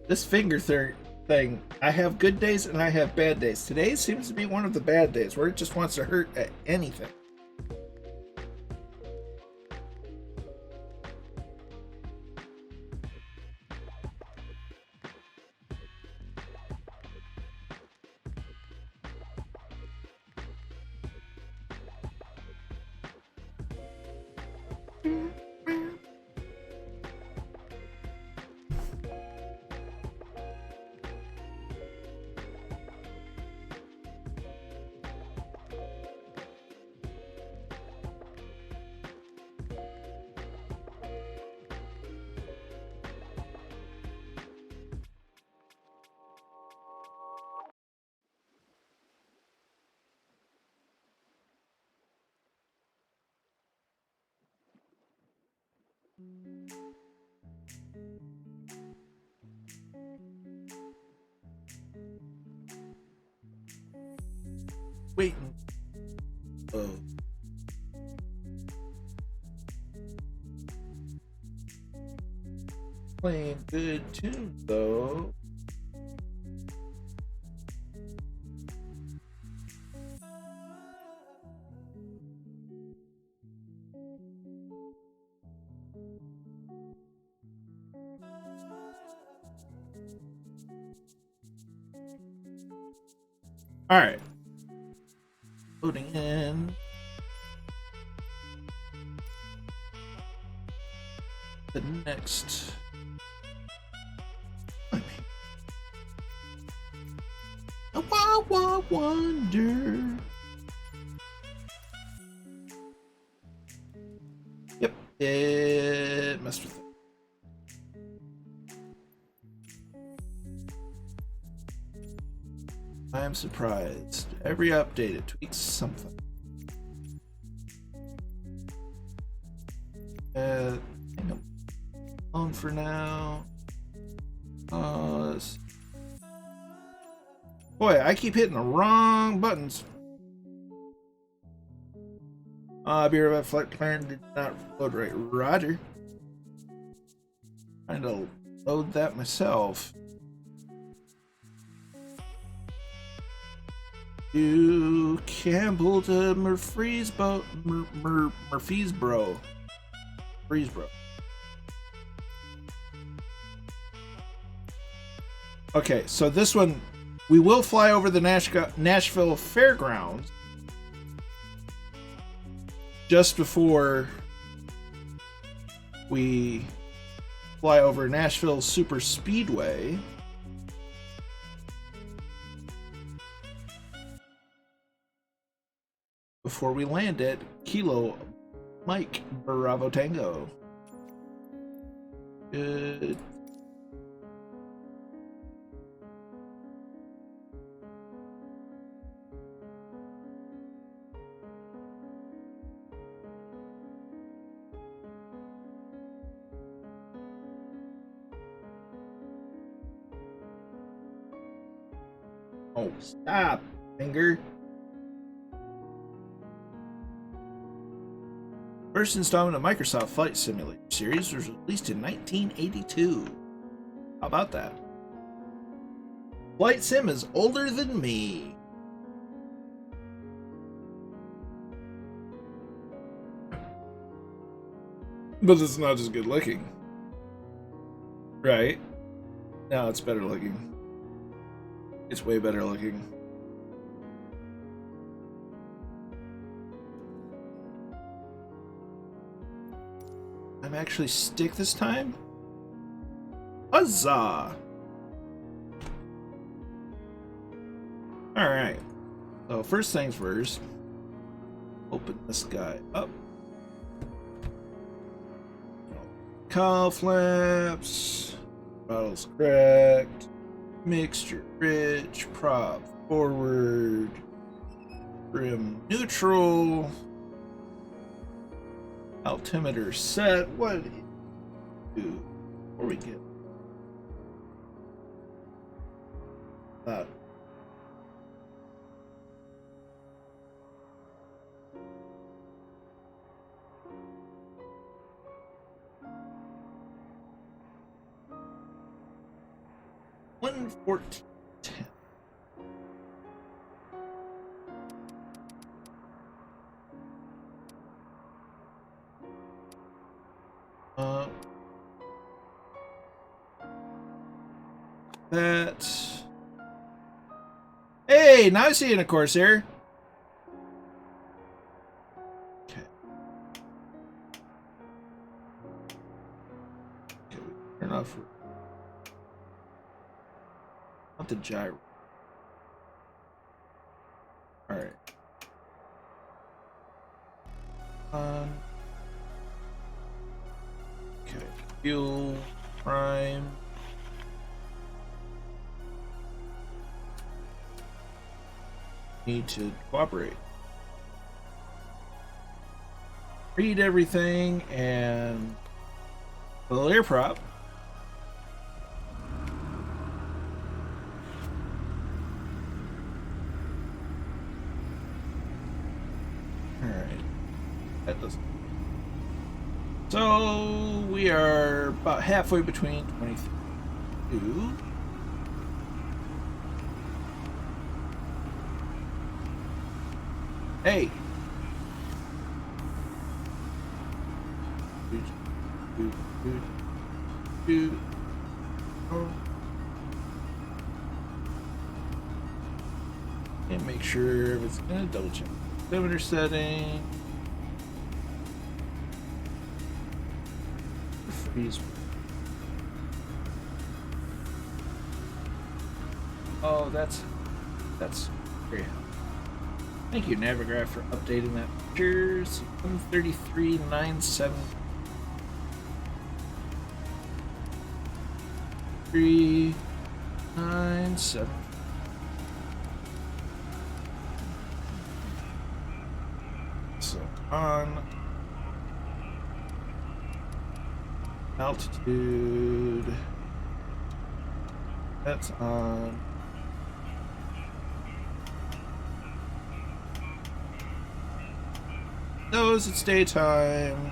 This finger thing, I have good days and I have bad days. Today seems to be one of the bad days where it just wants to hurt at anything. Waiting. Oh. Playing good tunes though. All right. Loading in. The next. A wild, wild wonder. Yep, it messed with it. I'm surprised. Every update it tweaks something. Hang on for now. Pause. Boy, I keep hitting the wrong buttons. Be right back. Flight plan did not load right. Roger. Trying to load that myself. To Campbell to Murfreesboro. Murfreesboro. Okay, so this one, we will fly over the Nashville Fairgrounds just before we fly over Nashville SuperSpeedway. Before we land at Kilo Mike Bravo Tango. Good. Oh, stop, finger. First installment of Microsoft Flight Simulator series was released in 1982. How about that? Flight Sim is older than me. But it's not as good looking. Right? No, it's better looking. It's way better looking. I'm actually stick this time? Huzzah! Alright. So first things first. Open this guy up. Cowl flaps. Bottles correct. Mixture rich. Prop forward. Rim neutral. Altimeter set. What do you do before we get that? One 1410. That. Hey, now I see in a Corsair. Okay. Okay, we turn off. Not the gyro. All right. Okay. Fuel prime. Need to cooperate. Read everything and a little air prop. Alright. That doesn't. So we are about halfway between 22. Hey! Oh. And make sure everything's gonna double check. Limiter setting. Freeze. Oh, that's very helpful. Thank you, Navigraph, for updating that picture. 133.97. 397. So on altitude, that's on. Those it's daytime.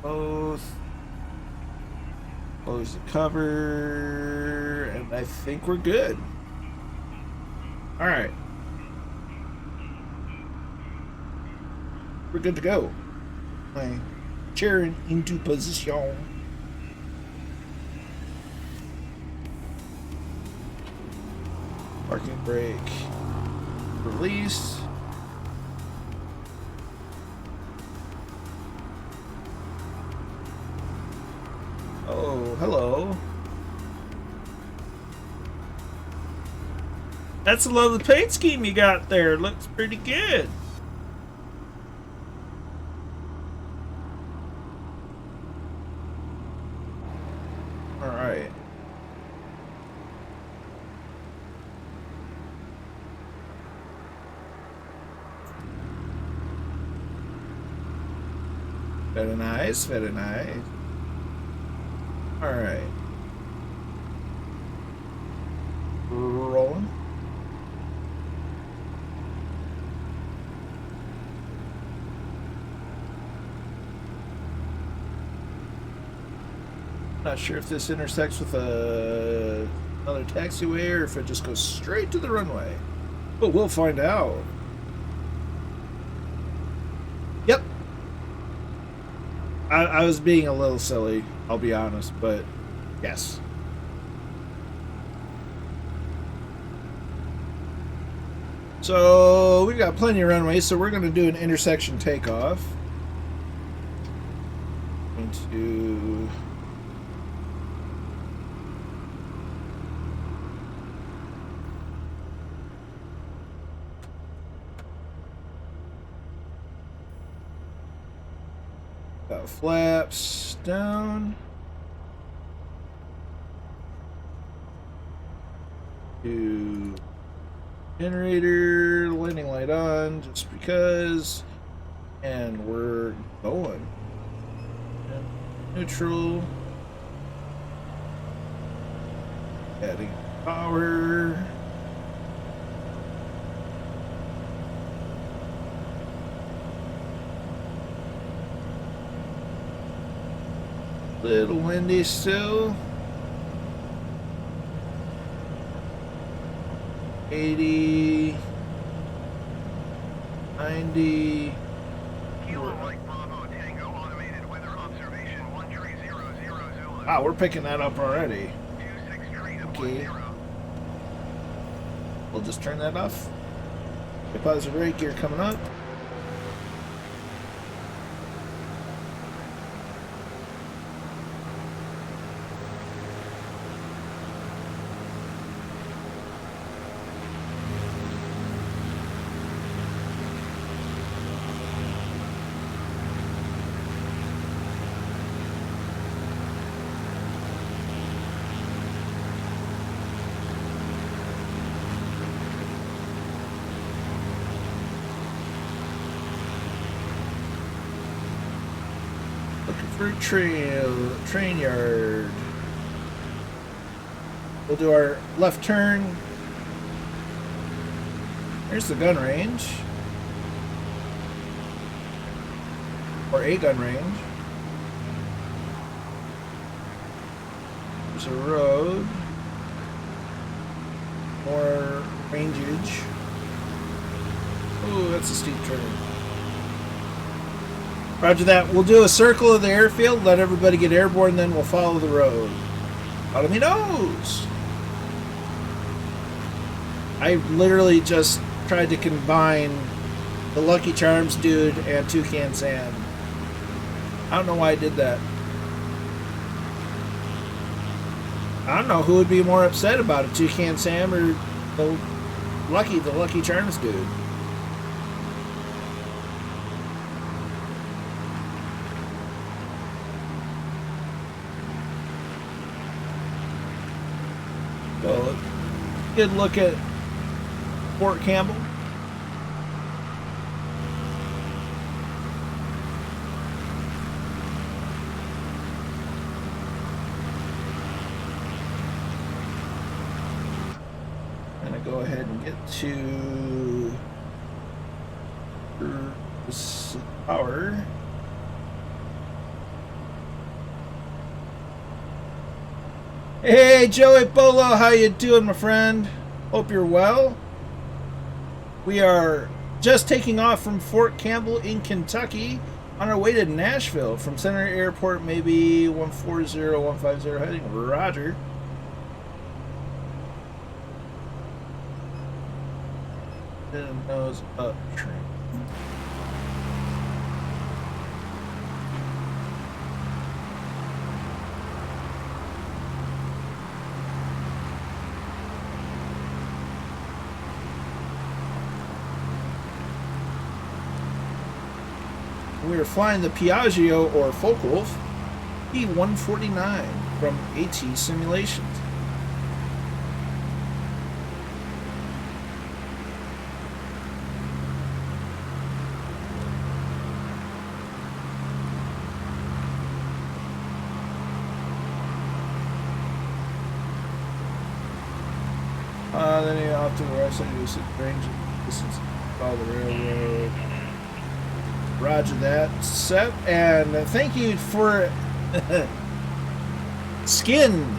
Both. Close the cover, and I think we're good. All right, we're good to go. My chair into position. Parking brake. Release. Oh, hello. That's a lovely paint scheme you got there. Looks pretty good. All right. Very nice, very nice. All right. Rolling. Not sure if this intersects with another taxiway or if it just goes straight to the runway. But we'll find out. Yep. I was being a little silly, I'll be honest, but yes. So we've got plenty of runway, so we're going to do an intersection takeoff. Into got flaps down. To generator, landing light on, just because, and we're going. And neutral. Adding power. Little windy still. 80, 90. Kilo Mike Bravo Tango automated weather observation 13000 Zulu. Wow, we're picking that up already. 26 Freedom Okay. 10. We'll just turn that off. Deposit brake gear coming up. Looking for a train yard. We'll do our left turn. There's the gun range. Or a gun range. There's a road. More rangeage. Ooh, that's a steep turn. Roger that. We'll do a circle of the airfield, let everybody get airborne, then we'll follow the road. Follow me nose! I literally just tried to combine the Lucky Charms dude and Toucan Sam. I don't know why I did that. I don't know who would be more upset about it, Toucan Sam or the Lucky Charms dude. So, good look at Fort Campbell. Gonna go ahead and get to this power. Hey Joey Bolo, how you doing, my friend? Hope you're well. We are just taking off from Fort Campbell in Kentucky on our way to Nashville from Center Airport, maybe 140, 150 heading. Roger. Then nose up train. We are flying the Piaggio or Focke-Wulf P149 from AT Simulations. Then you off to the right side, you see range distance, follow the railroad. Roger that, Seth, and thank you for Skin.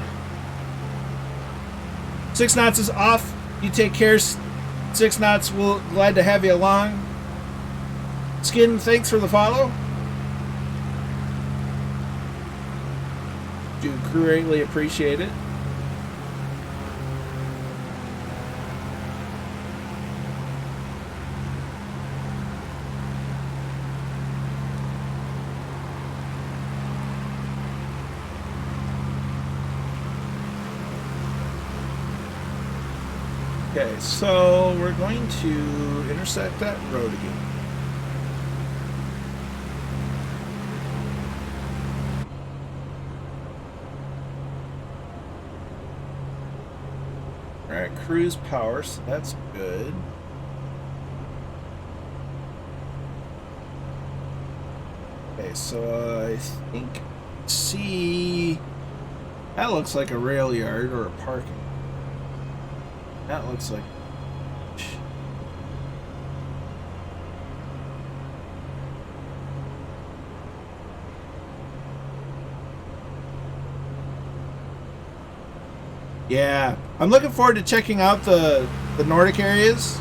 6 knots is off. You take care. 6 knots. We'll glad to have you along. Skin, thanks for the follow. Do greatly appreciate it. Okay, so we're going to intersect that road again. Alright, cruise power, so that's good. Okay, so I think, see, that looks like a rail yard or a parking. That looks like, yeah, I'm looking forward to checking out the Nordic areas.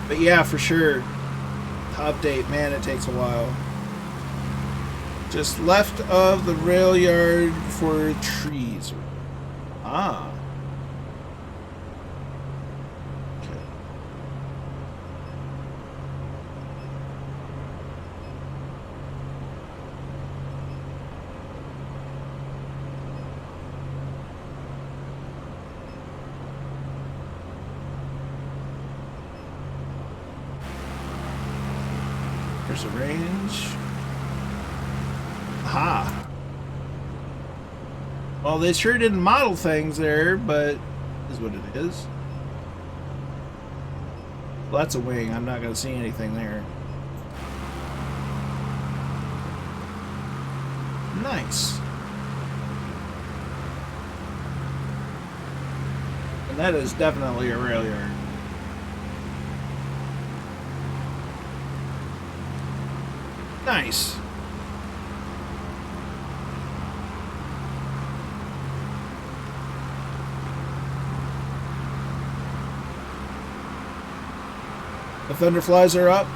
But yeah, for sure, to update, man, it takes a while. Just left of the rail yard for trees. Ah. Okay. There's a range. Aha. Well, they sure didn't model things there, but is what it is. Well, that's a wing. I'm not going to see anything there. Nice. And that is definitely a rail yard. Nice. The Thunderflies are up.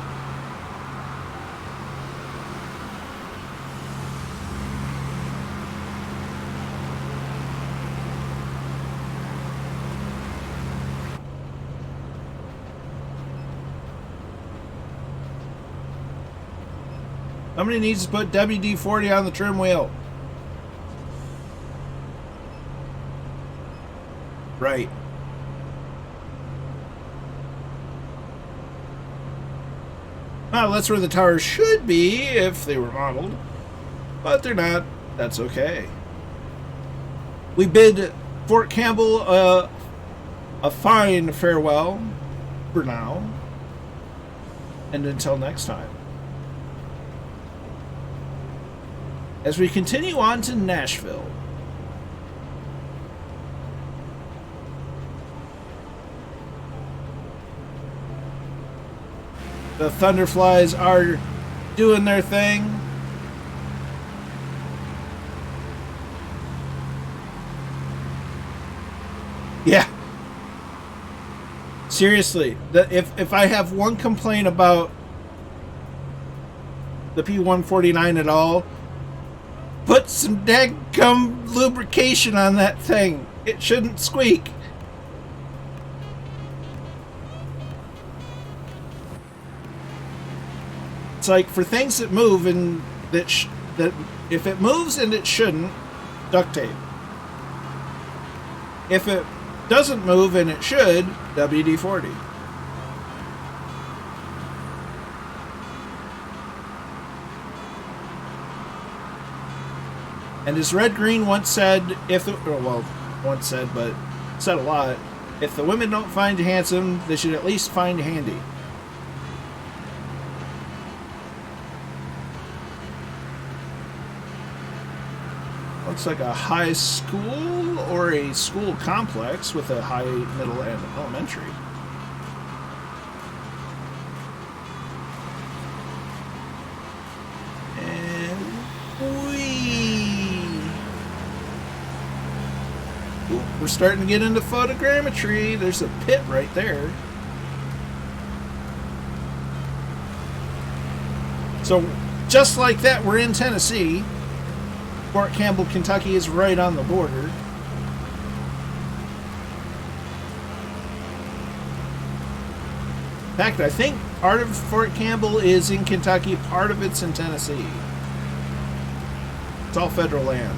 Somebody needs to put WD-40 on the trim wheel. Right. Well, that's where the towers should be if they were modeled. But they're not. That's okay. We bid Fort Campbell a fine farewell for now. And until next time. As we continue on to Nashville. The Thunderflies are doing their thing. Yeah. Seriously, if I have one complaint about the P149 at all, put some dadgum lubrication on that thing. It shouldn't squeak. It's like for things that move and that if it moves and it shouldn't, duct tape. If it doesn't move and it should, WD-40. And as Red Green once said, once said, but said a lot, if the women don't find you handsome, they should at least find you handy. Looks like a high school or a school complex with a high, middle, and elementary. We're starting to get into photogrammetry. There's a pit right there. So, just like that, we're in Tennessee. Fort Campbell, Kentucky is right on the border. In fact, I think part of Fort Campbell is in Kentucky, part of it's in Tennessee. It's all federal land.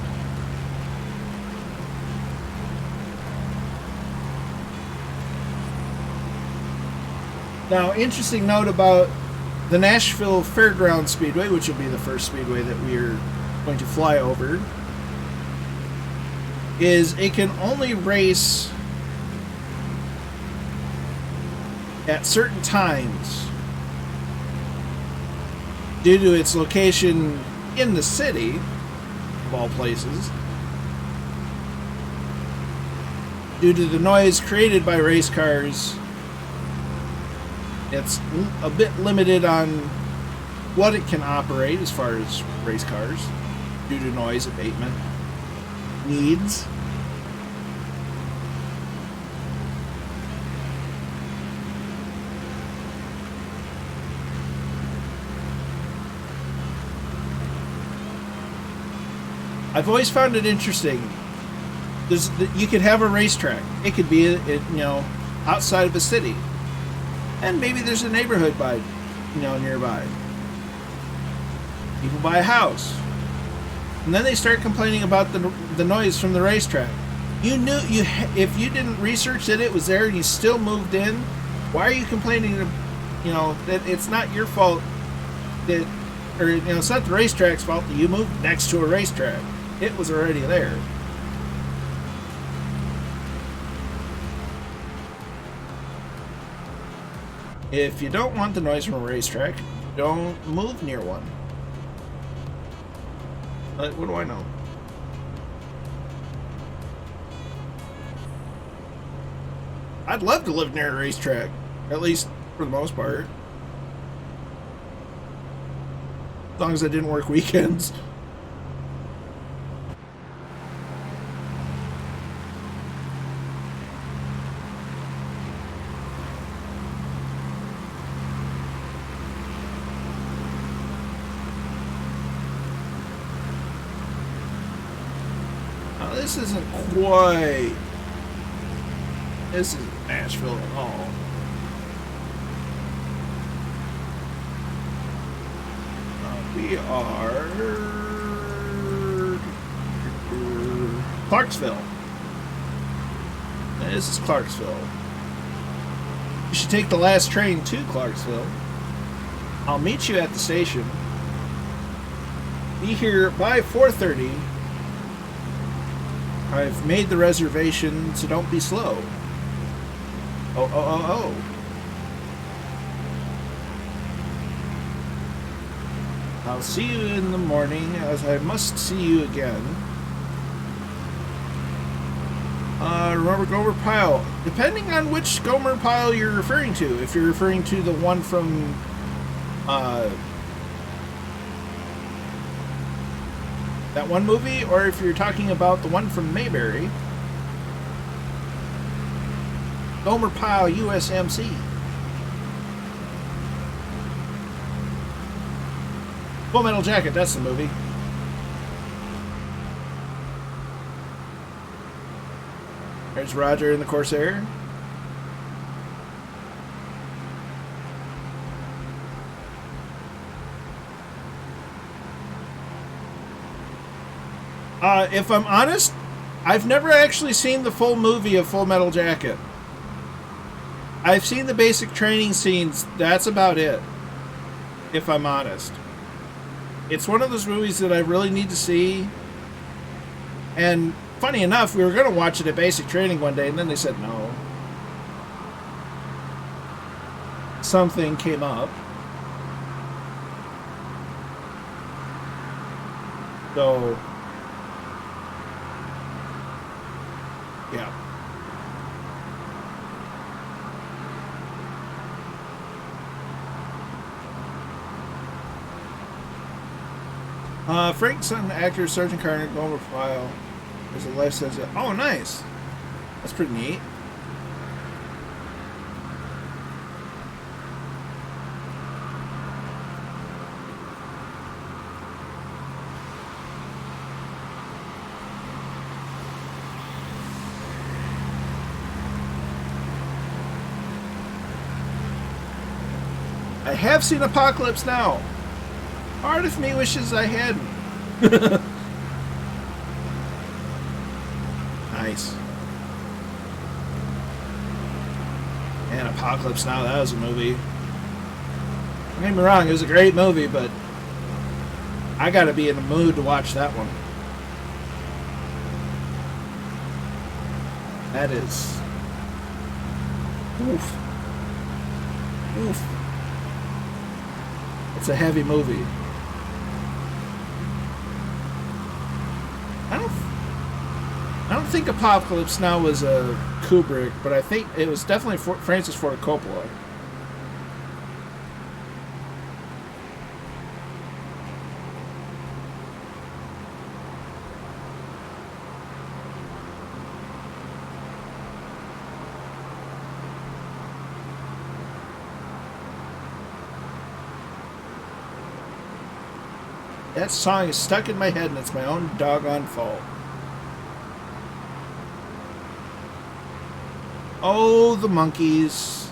Now, interesting note about the Nashville Fairground Speedway, which will be the first speedway that we're going to fly over, is it can only race at certain times due to its location in the city, of all places, due to the noise created by race cars. It's a bit limited on what it can operate as far as race cars due to noise abatement needs. I've always found it interesting. You could have a racetrack. It could be, outside of a city, and maybe there's a neighborhood nearby. People buy a house, and then they start complaining about the noise from the racetrack. If you didn't research that it was there and you still moved in, why are you complaining? That it's not your fault it's not the racetrack's fault that you moved next to a racetrack. It was already there. If you don't want the noise from a racetrack, don't move near one. What do I know? I'd love to live near a racetrack, at least for the most part. As long as I didn't work weekends. This isn't quite... This isn't Nashville at all. We are... Clarksville. This is Clarksville. You should take the last train to Clarksville. I'll meet you at the station. Be here by 4:30. I've made the reservation, so don't be slow. Oh. I'll see you in the morning, as I must see you again. Remember Gomer Pyle. Depending on which Gomer Pyle you're referring to. If you're referring to the one from... that one movie, or if you're talking about the one from Mayberry. Gomer Pyle USMC. Full Metal Jacket, that's the movie. There's Roger in the Corsair. If I'm honest, I've never actually seen the full movie of Full Metal Jacket. I've seen the basic training scenes. That's about it. If I'm honest. It's one of those movies that I really need to see. And funny enough, we were going to watch it at basic training one day, and then they said no. Something came up. So... yeah. Frank's son, actor Sergeant Carter, Gomer Pyle. There's a life says it. Oh, nice. That's pretty neat. I have seen Apocalypse Now. Part of me wishes I hadn't. Nice. And Apocalypse Now, that was a movie. Don't get me wrong, it was a great movie, but I gotta be in the mood to watch that one. That is... Oof. Oof. It's a heavy movie. I don't think Apocalypse Now was a Kubrick, but I think it was definitely Francis Ford Coppola. That song is stuck in my head, and it's my own doggone fault. Oh, the monkeys.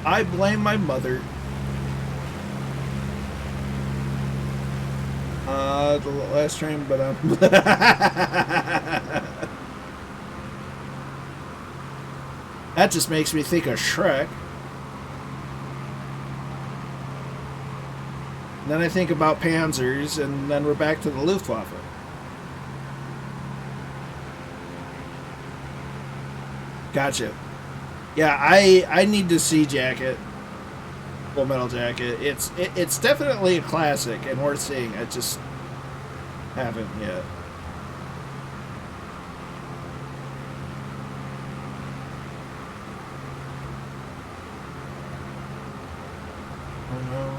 I blame my mother. The last train, but that just makes me think of Shrek. And then I think about Panzers, and then we're back to the Luftwaffe. Gotcha. Yeah, I need to see Jacket. Full Metal Jacket. It's definitely a classic and worth seeing. I just haven't yet. Oh no.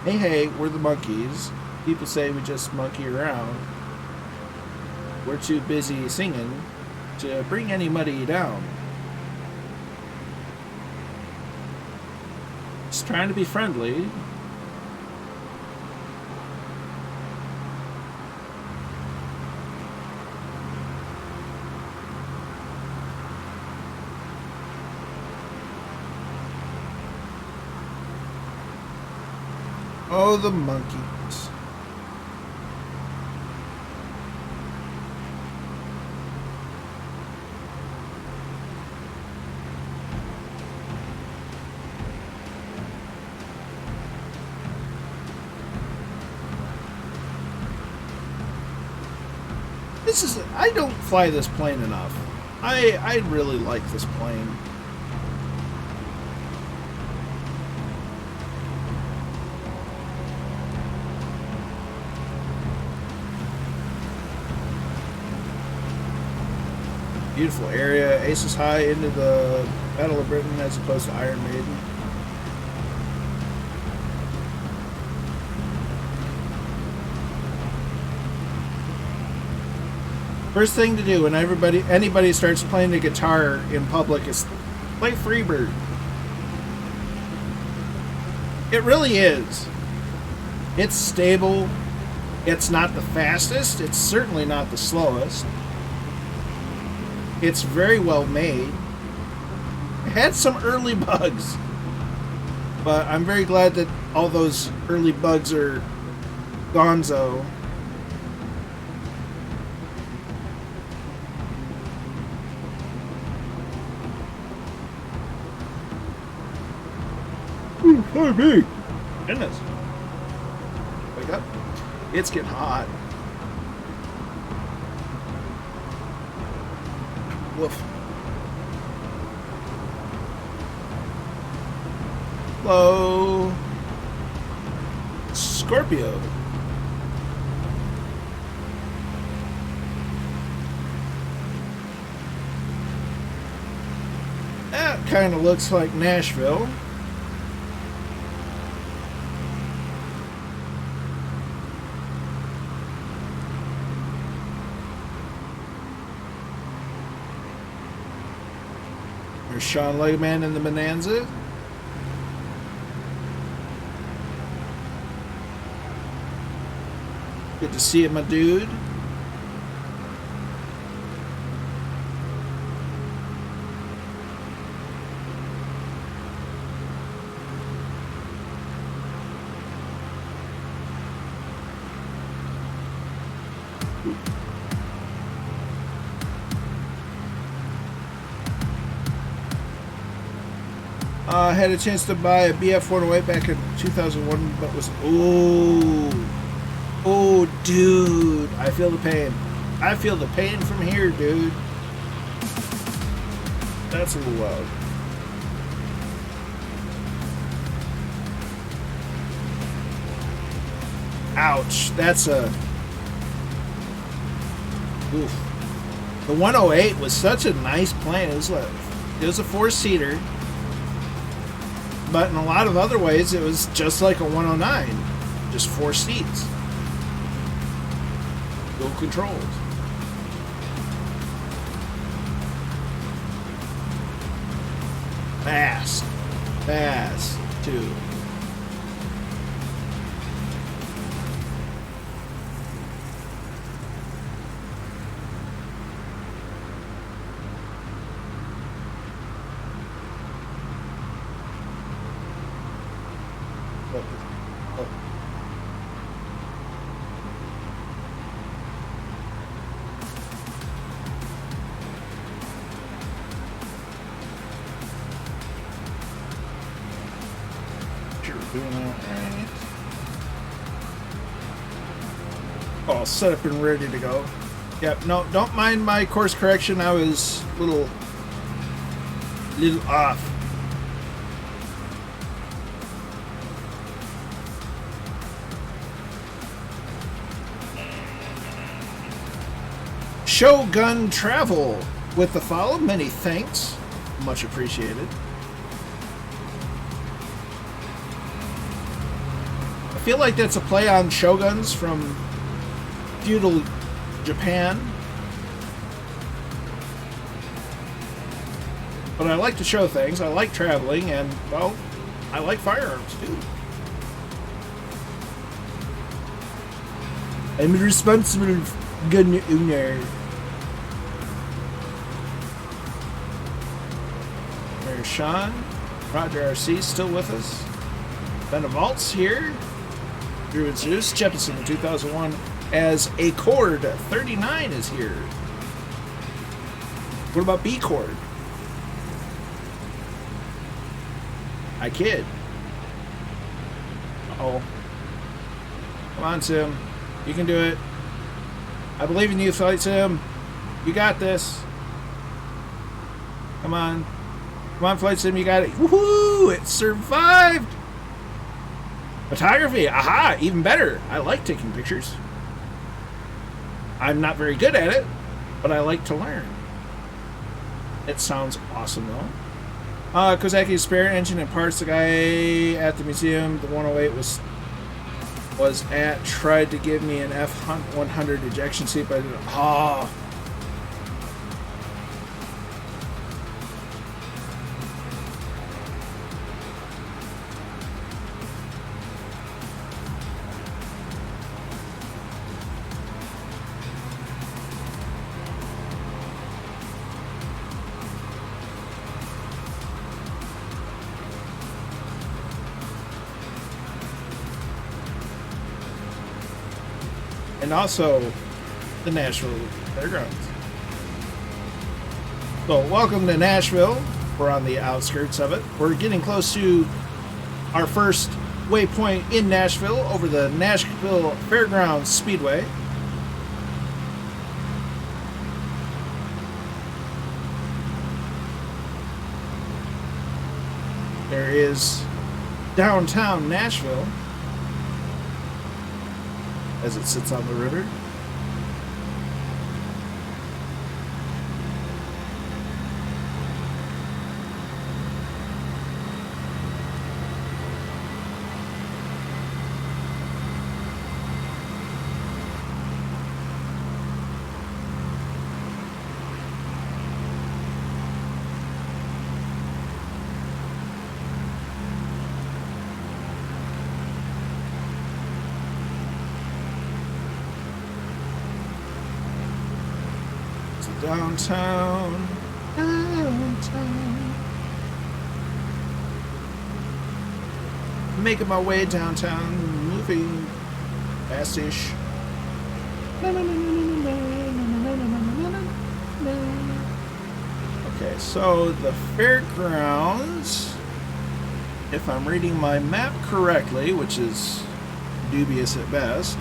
Hey, hey, we're the monkeys. People say we just monkey around. We're too busy singing to bring anybody down. Just trying to be friendly. Oh, the monkeys. I don't fly this plane enough. I really like this plane. Beautiful area. Aces high into the Battle of Britain as opposed to Iron Maiden. First thing to do when anybody starts playing the guitar in public is play Freebird. It really is. It's stable. It's not the fastest. It's certainly not the slowest. It's very well made. It had some early bugs, but I'm very glad that all those early bugs are gonzo. Ooh, oh, me. Goodness. Wake up. It's getting hot. Woof. Hello. Scorpio. That kind of looks like Nashville. There's Sean Legman in the Bonanza. Good to see you, my dude. Had a chance to buy a BF 108 back in 2001, but was oh, dude, I feel the pain. I feel the pain from here, dude. That's a little loud. Ouch, that's a... Oof. The 108 was such a nice plane. It was a 4-seater. But in a lot of other ways, it was just like a 109. Just 4 seats. Dual controlled. Fast. Fast, too. Doing that right. All set up and ready to go. Yep, no, don't mind my course correction. I was a little off. Shogun Travel with the follow. Many thanks. Much appreciated. I feel like that's a play on shoguns from feudal Japan. But I like to show things. I like traveling, and, well, I like firearms, too. I'm a responsible gun owner. There's Sean. Roger RC still with us. Venom Vault's here. Drew and Zeus, Jefferson in 2001 as A Cord 39 is here. What about B Cord? I kid. Uh-oh. Come on, Sim. You can do it. I believe in you, Flight Sim. You got this. Come on. Come on, Flight Sim, you got it. Woohoo! It survived! Photography, aha, even better. I like taking pictures. I'm not very good at it, but I like to learn. It sounds awesome, though. Kozaki's spare engine and parts. The guy at the museum, the 108 was at, tried to give me an F100 ejection seat, but I didn't. Oh. And also the Nashville Fairgrounds. So welcome to Nashville. We're on the outskirts of it. We're getting close to our first waypoint in Nashville over the Nashville Fairgrounds Speedway. There is downtown Nashville as it sits on the river. Downtown. Making my way downtown, moving fast-ish. Okay, so the fairgrounds if I'm reading my map correctly, which is dubious at best,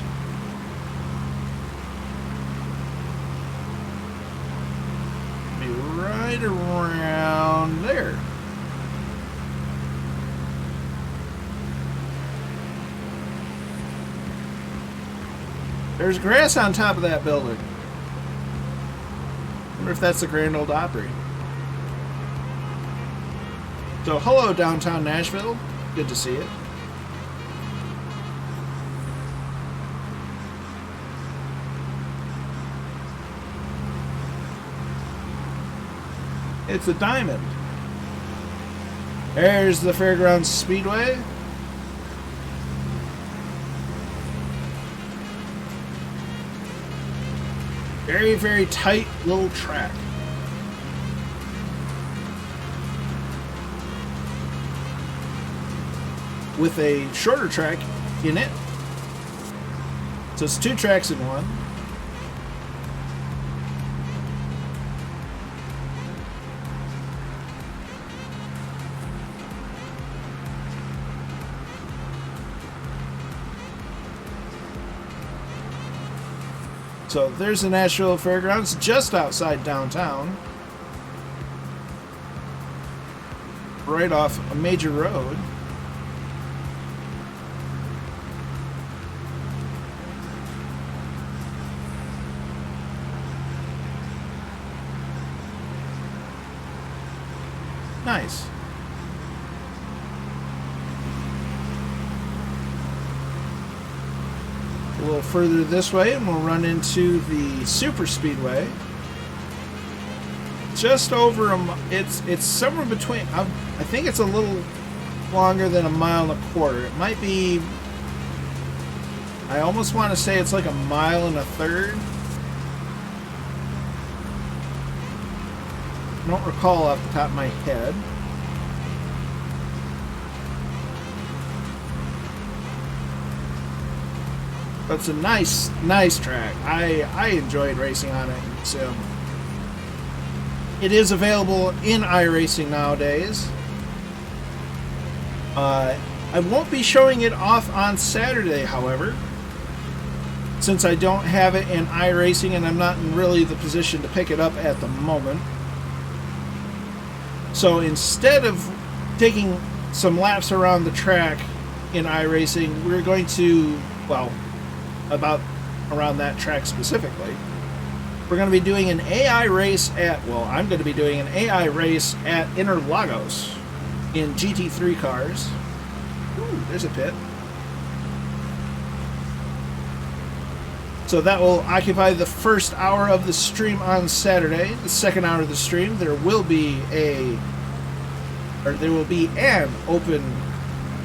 be right around there. There's grass on top of that building. Wonder if that's the Grand Ole Opry. So, hello, downtown Nashville. Good to see it. It's a diamond. There's the Fairgrounds Speedway. Very, very tight little track. With a shorter track in it. So it's 2 tracks in one. So there's the Nashville Fairgrounds just outside downtown. Right off a major road. Nice. A little further this way and we'll run into the SuperSpeedway. Just over it's somewhere between, I think it's a little longer than 1.25 miles. It might be, I almost want to say it's like 1.33 miles. I don't recall off the top of my head. But it's a nice track. I enjoyed racing on it in Sim. It is available in iRacing nowadays. I won't be showing it off on Saturday, however, since I don't have it in iRacing and I'm not in really the position to pick it up at the moment. So instead of taking some laps around the track in iRacing, we're going to, well, about around that track specifically, we're going to be doing an AI race at, well, I'm going to be doing an AI race at Interlagos in GT3 cars. Ooh, there's a pit. So that will occupy the first hour of the stream on Saturday. The second hour of the stream, there will be an open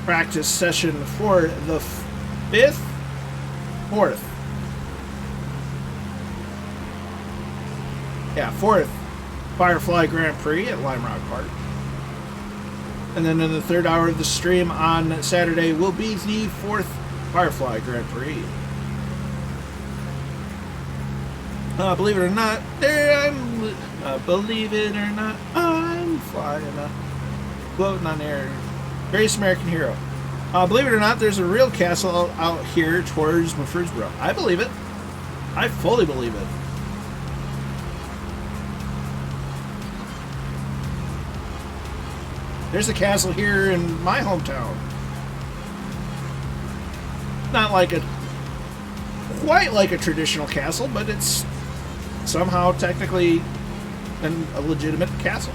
practice session for the fourth Firefly Grand Prix at Lime Rock Park. And then in the third hour of the stream on Saturday will be the 4th Firefly Grand Prix. Believe it or not, I'm flying, floating on air. Greatest American hero. Believe it or not, there's a real castle out here towards Murfreesboro. I believe it. I fully believe it. There's a castle here in my hometown. Not quite like a traditional castle, but it's somehow technically a legitimate castle.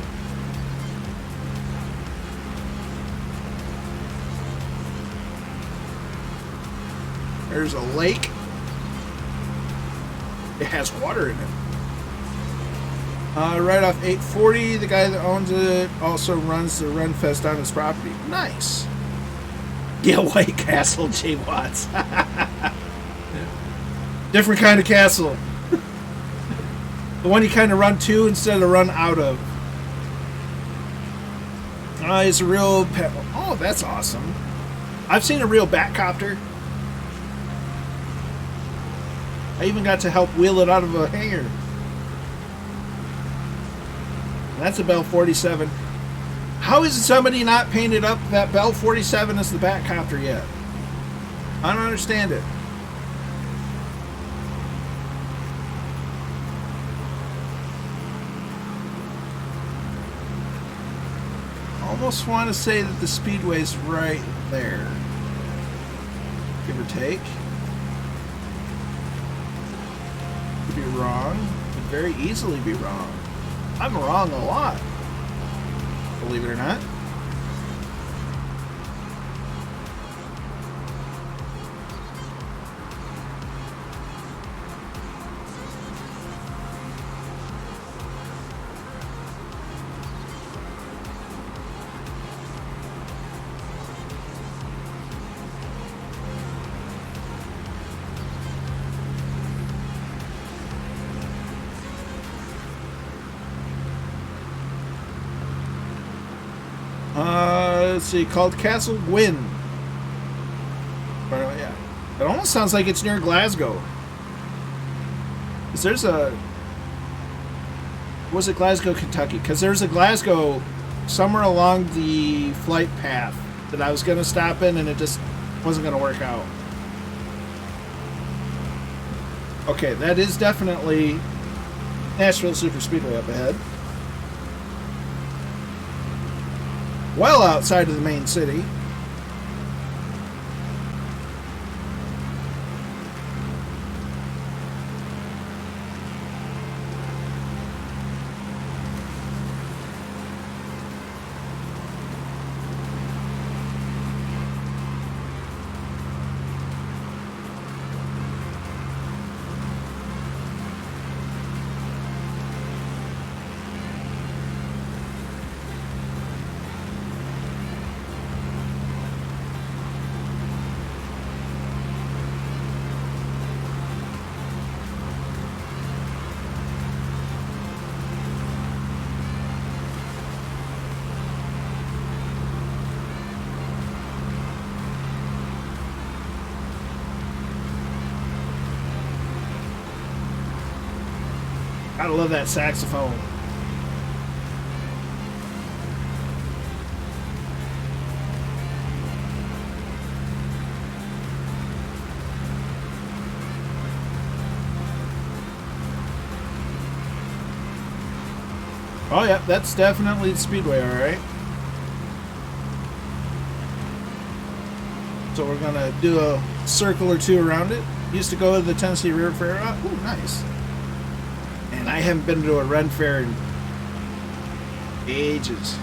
There's a lake. It has water in it. Right off 840, the guy that owns it also runs the Renfest on his property. Nice. Yeah, White Castle, J. Watts. Different kind of castle. The one you kind of run to instead of run out of. It's a real pet. Oh, that's awesome. I've seen a real Batcopter. I even got to help wheel it out of a hangar. That's a Bell 47. How is somebody not painted up that Bell 47 as the Batcopter yet? I don't understand it. Almost want to say that the Speedway's right there. Give or take. Could be wrong. Could very easily be wrong. I'm wrong a lot. Believe it or not. Let's see, called Castle Gwyn. Yeah, it almost sounds like it's near Glasgow. Cause there's a, was it Glasgow, Kentucky? Because there's a Glasgow somewhere along the flight path that I was going to stop in, and it just wasn't going to work out. Okay, that is definitely Nashville SuperSpeedway up ahead. Well outside of the main city. Gotta love that saxophone. Oh yeah, that's definitely the Speedway, alright. So we're gonna do a circle or two around it. Used to go to the Tennessee River Fair. Oh, nice. And I haven't been to a Ren Fair in ages.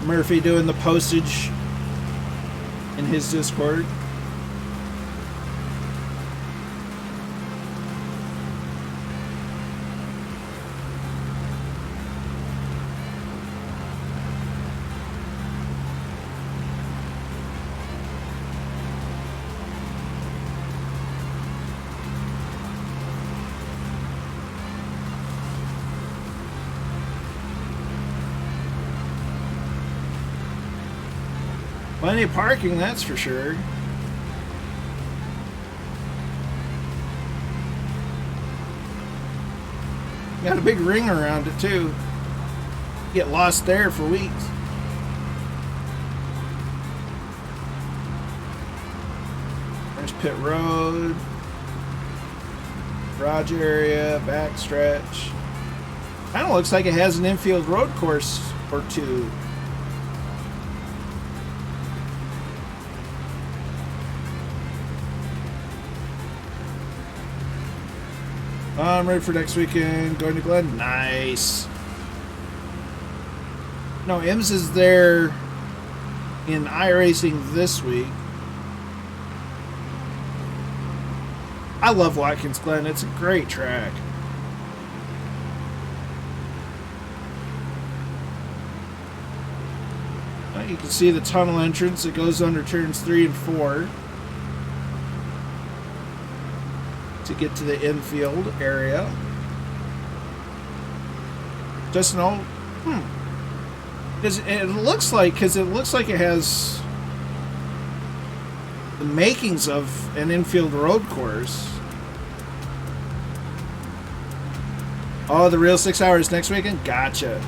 Murphy doing the postage in his Discord. Plenty of parking, that's for sure. Got a big ring around it too. Get lost there for weeks. There's pit road, garage area, backstretch. Kind of looks like it has an infield road course or two. I'm ready for next weekend. Going to Glen. Nice. No, IMS is there in iRacing this week. I love Watkins Glen. It's a great track. Well, you can see the tunnel entrance. It goes under turns 3 and 4. To get to the infield area. Just know, because it looks like it has the makings of an infield road course. Oh, the real 6 hours next weekend? Gotcha.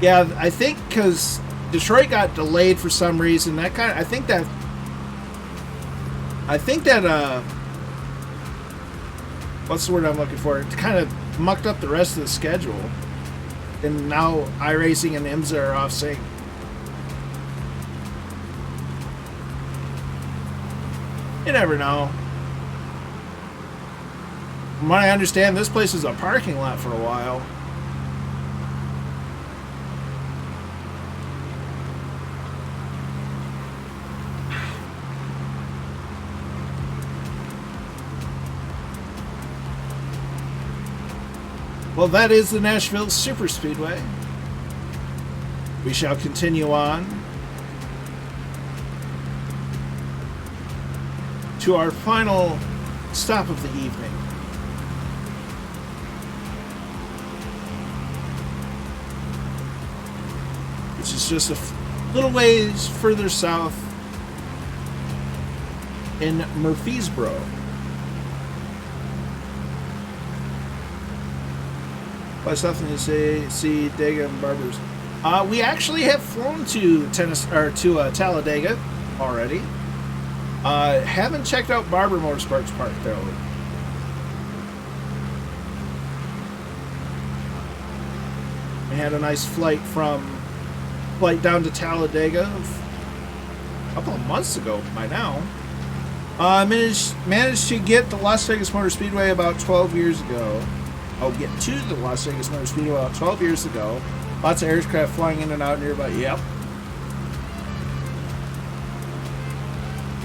Yeah, I think because Detroit got delayed for some reason. That kind of, I think that what's the word I'm looking for? It kind of mucked up the rest of the schedule. And now iRacing and IMSA are off sync. You never know. From what I understand, this place is a parking lot for a while. Well, that is the Nashville SuperSpeedway. We shall continue on to our final stop of the evening. Which is just a little ways further south in Murfreesboro. By something to say, see Dega and Barbers. We actually have flown to Talladega already. Haven't checked out Barber Motorsports Park though. We had a nice flight down to Talladega a couple of months ago by now. Managed to get the Las Vegas Motor Speedway about 12 years ago. I'll get to the Las Vegas Motor Speedway about 12 years ago. Lots of aircraft flying in and out nearby. Yep.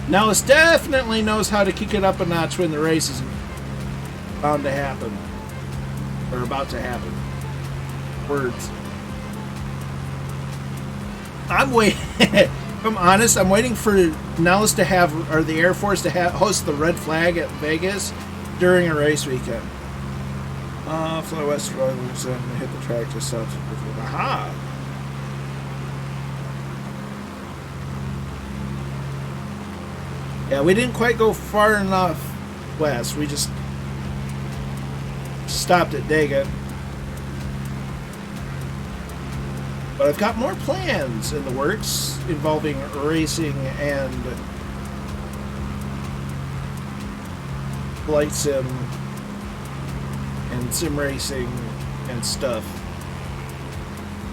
Now, this definitely knows how to kick it up a notch when the race is bound to happen. Or about to happen. Words. I'm waiting. If I'm honest, I'm waiting for Nellis to have, or the Air Force to host the red flag at Vegas during a race weekend. Fly west of Arlington and hit the track just south of Aha! Yeah, we didn't quite go far enough west. We just stopped at Dega. But I've got more plans in the works involving racing and flight sim and sim racing and stuff.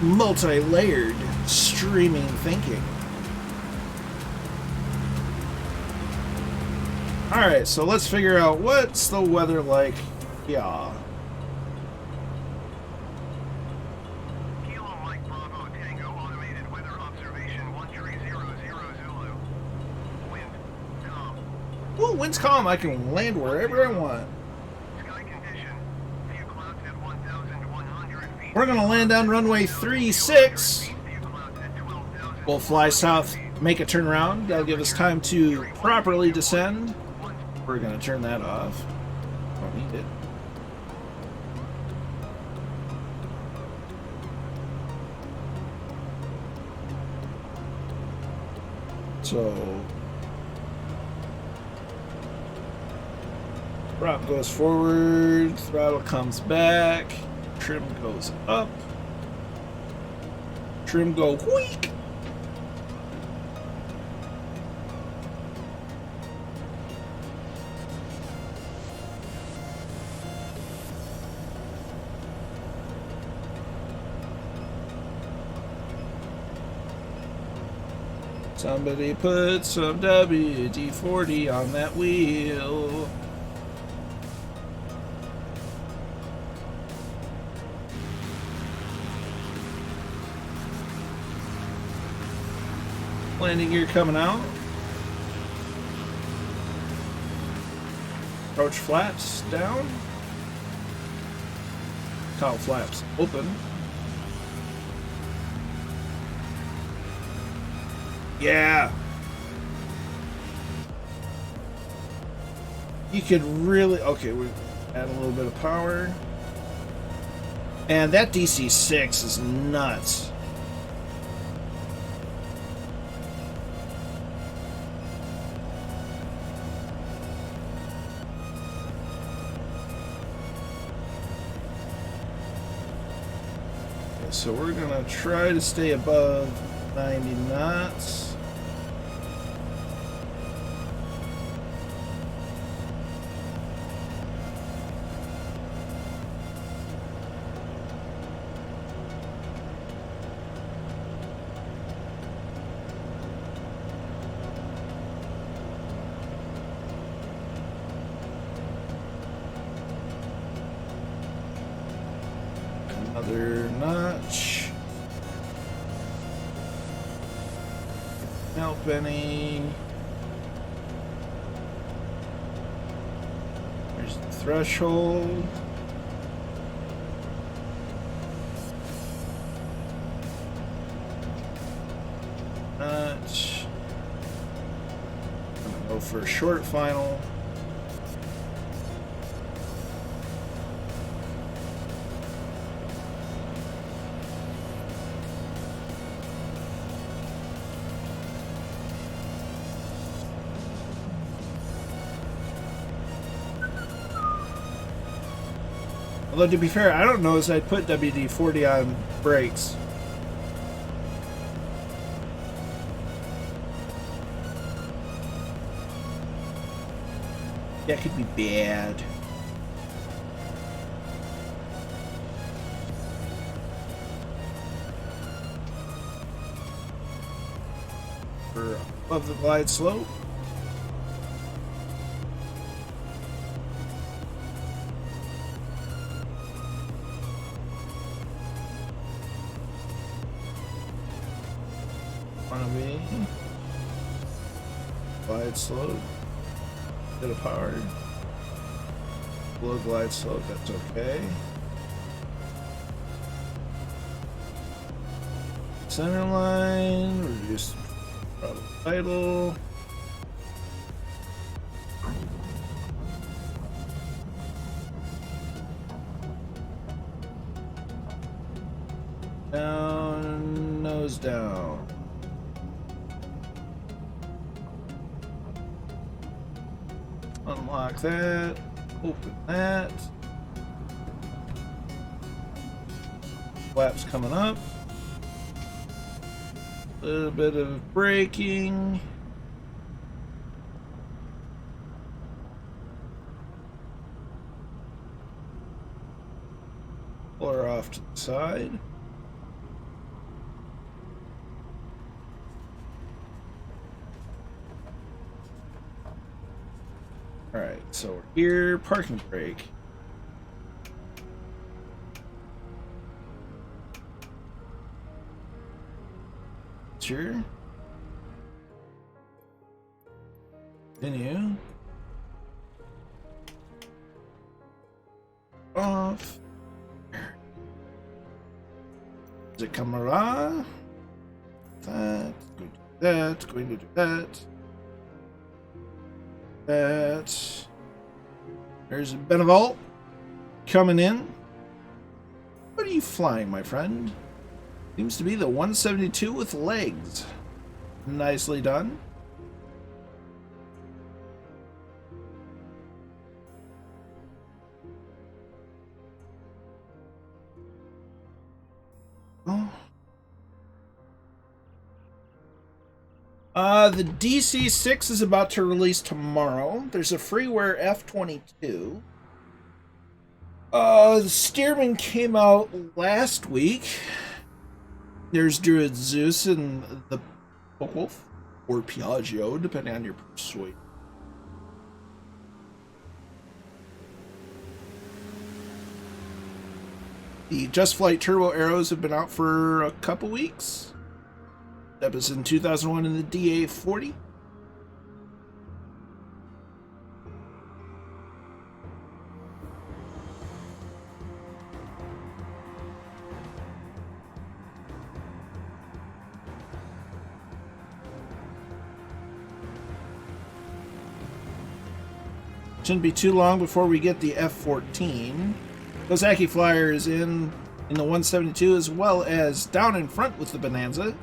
Multi-layered streaming thinking. Alright, so let's figure out what's the weather like. Yeah. Kilo Mike Bravo Tango automated weather observation 1300 Zulu. Wind calm. Ooh, wind's calm. I can land wherever I want. Sky condition. Few clouds at 1,100 feet. We're gonna land on runway 36. Few clouds at 12,000. We'll fly south, make a turnaround. That'll give us time to properly descend. We're gonna turn that off. Don't need it. So prop goes forward, throttle comes back, trim goes up, trim go wheek. Somebody put some WD-40 on that wheel. Landing gear coming out. Approach flaps down. Cowl flaps open. Yeah. You could really... Okay, we add a little bit of power. And that DC-6 is nuts. so we're gonna try to stay above 90 knots. Another notch. Help any. There's the threshold. Notch. I'm gonna go for a short final. Although, to be fair, I don't know as I'd put WD-40 on brakes. That could be bad. We're above the glide slope. Glide slope, bit of power, low glide slope, that's okay. Center line, reduce throttle idle. Down, nose down. Unlock that, open that. Flaps coming up. A little bit of braking. Pull her off to the side. Alright, so we're here, parking brake. Sure. Continue. Off. Is it camera? That, going to do that, going to do that. That. There's a Benevolt coming in. What are you flying, my friend? Seems to be the 172 with legs. Nicely done. Oh. The DC-6 is about to release tomorrow. There's a freeware F-22. The Stearman came out last week. There's Druid Zeus and the Wolf, or Piaggio, depending on your persuasion. The Just Flight Turbo Arrows have been out for a couple weeks. That was in 2001 in the DA-40. Shouldn't be too long before we get the F-14. Kozaki Flyer is in the 172 as well as down in front with the Bonanza.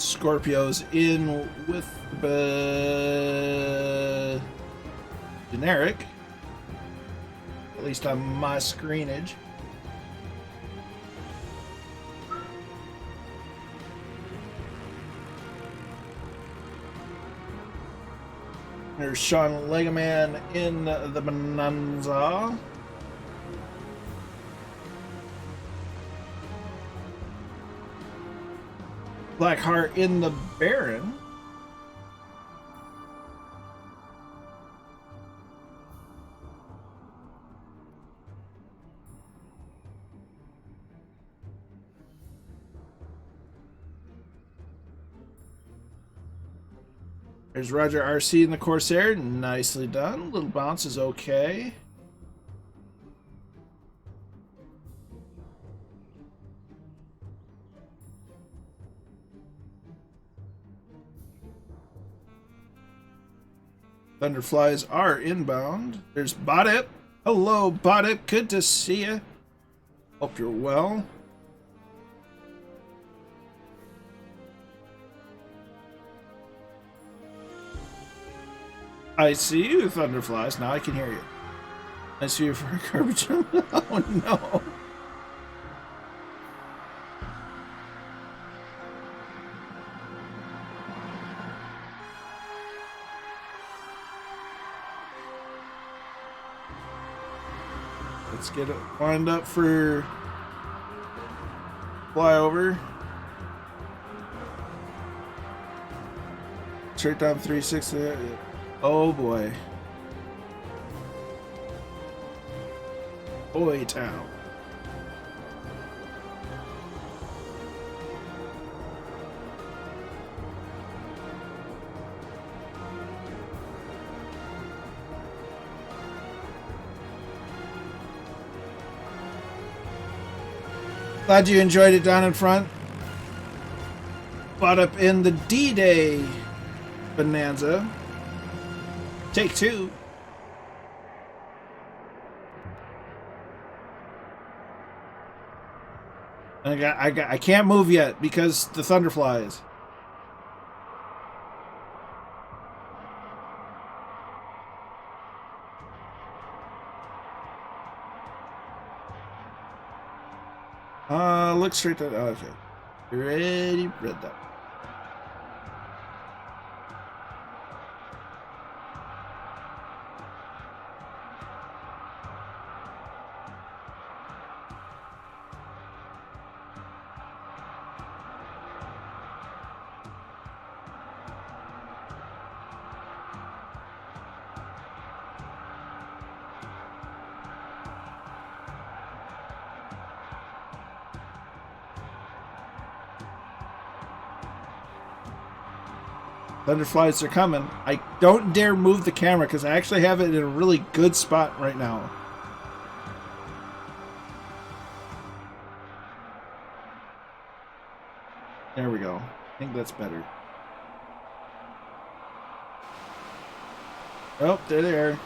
Scorpios in with the generic, at least on my screenage. There's Sean Legaman in the Bonanza. Blackheart in the Baron. There's Roger RC in the Corsair. Nicely done. Little bounce is okay. Thunderflies are inbound. There's Bodip. Hello, Bodip. Good to see you. Hope you're well. I see you, Thunderflies. Now I can hear you. I see you for a garbage. Oh no. Let's get it lined up for flyover. Straight down 360. Oh boy. Boy town. Glad you enjoyed it down in front. Bought up in the D-Day Bonanza. Take two. I can't move yet because the Thunderflies. Look straight to. Oh, okay. Ready, read that. Thunderflies are coming. I don't dare move the camera because I actually have it in a really good spot right now. There we go. I think that's better. Oh, there they are.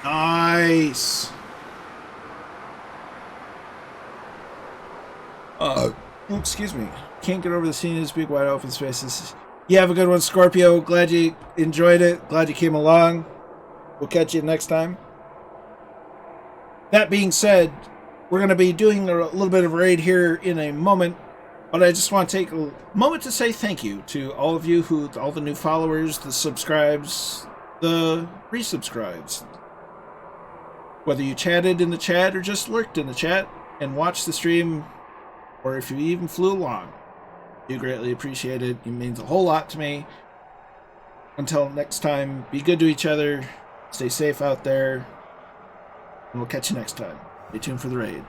Nice. Excuse me. Can't get over the scene in these big wide open spaces. You have a good one, Scorpio. Glad you enjoyed it. Glad you came along. We'll catch you next time. That being said, we're going to be doing a little bit of a raid here in a moment, but I just want to take a moment to say thank you to all of you, all the new followers, the subscribes, the resubscribes. Whether you chatted in the chat or just lurked in the chat and watched the stream, or if you even flew along, do greatly appreciate it. It means a whole lot to me. Until next time, be good to each other, stay safe out there, and we'll catch you next time. Stay tuned for the raid.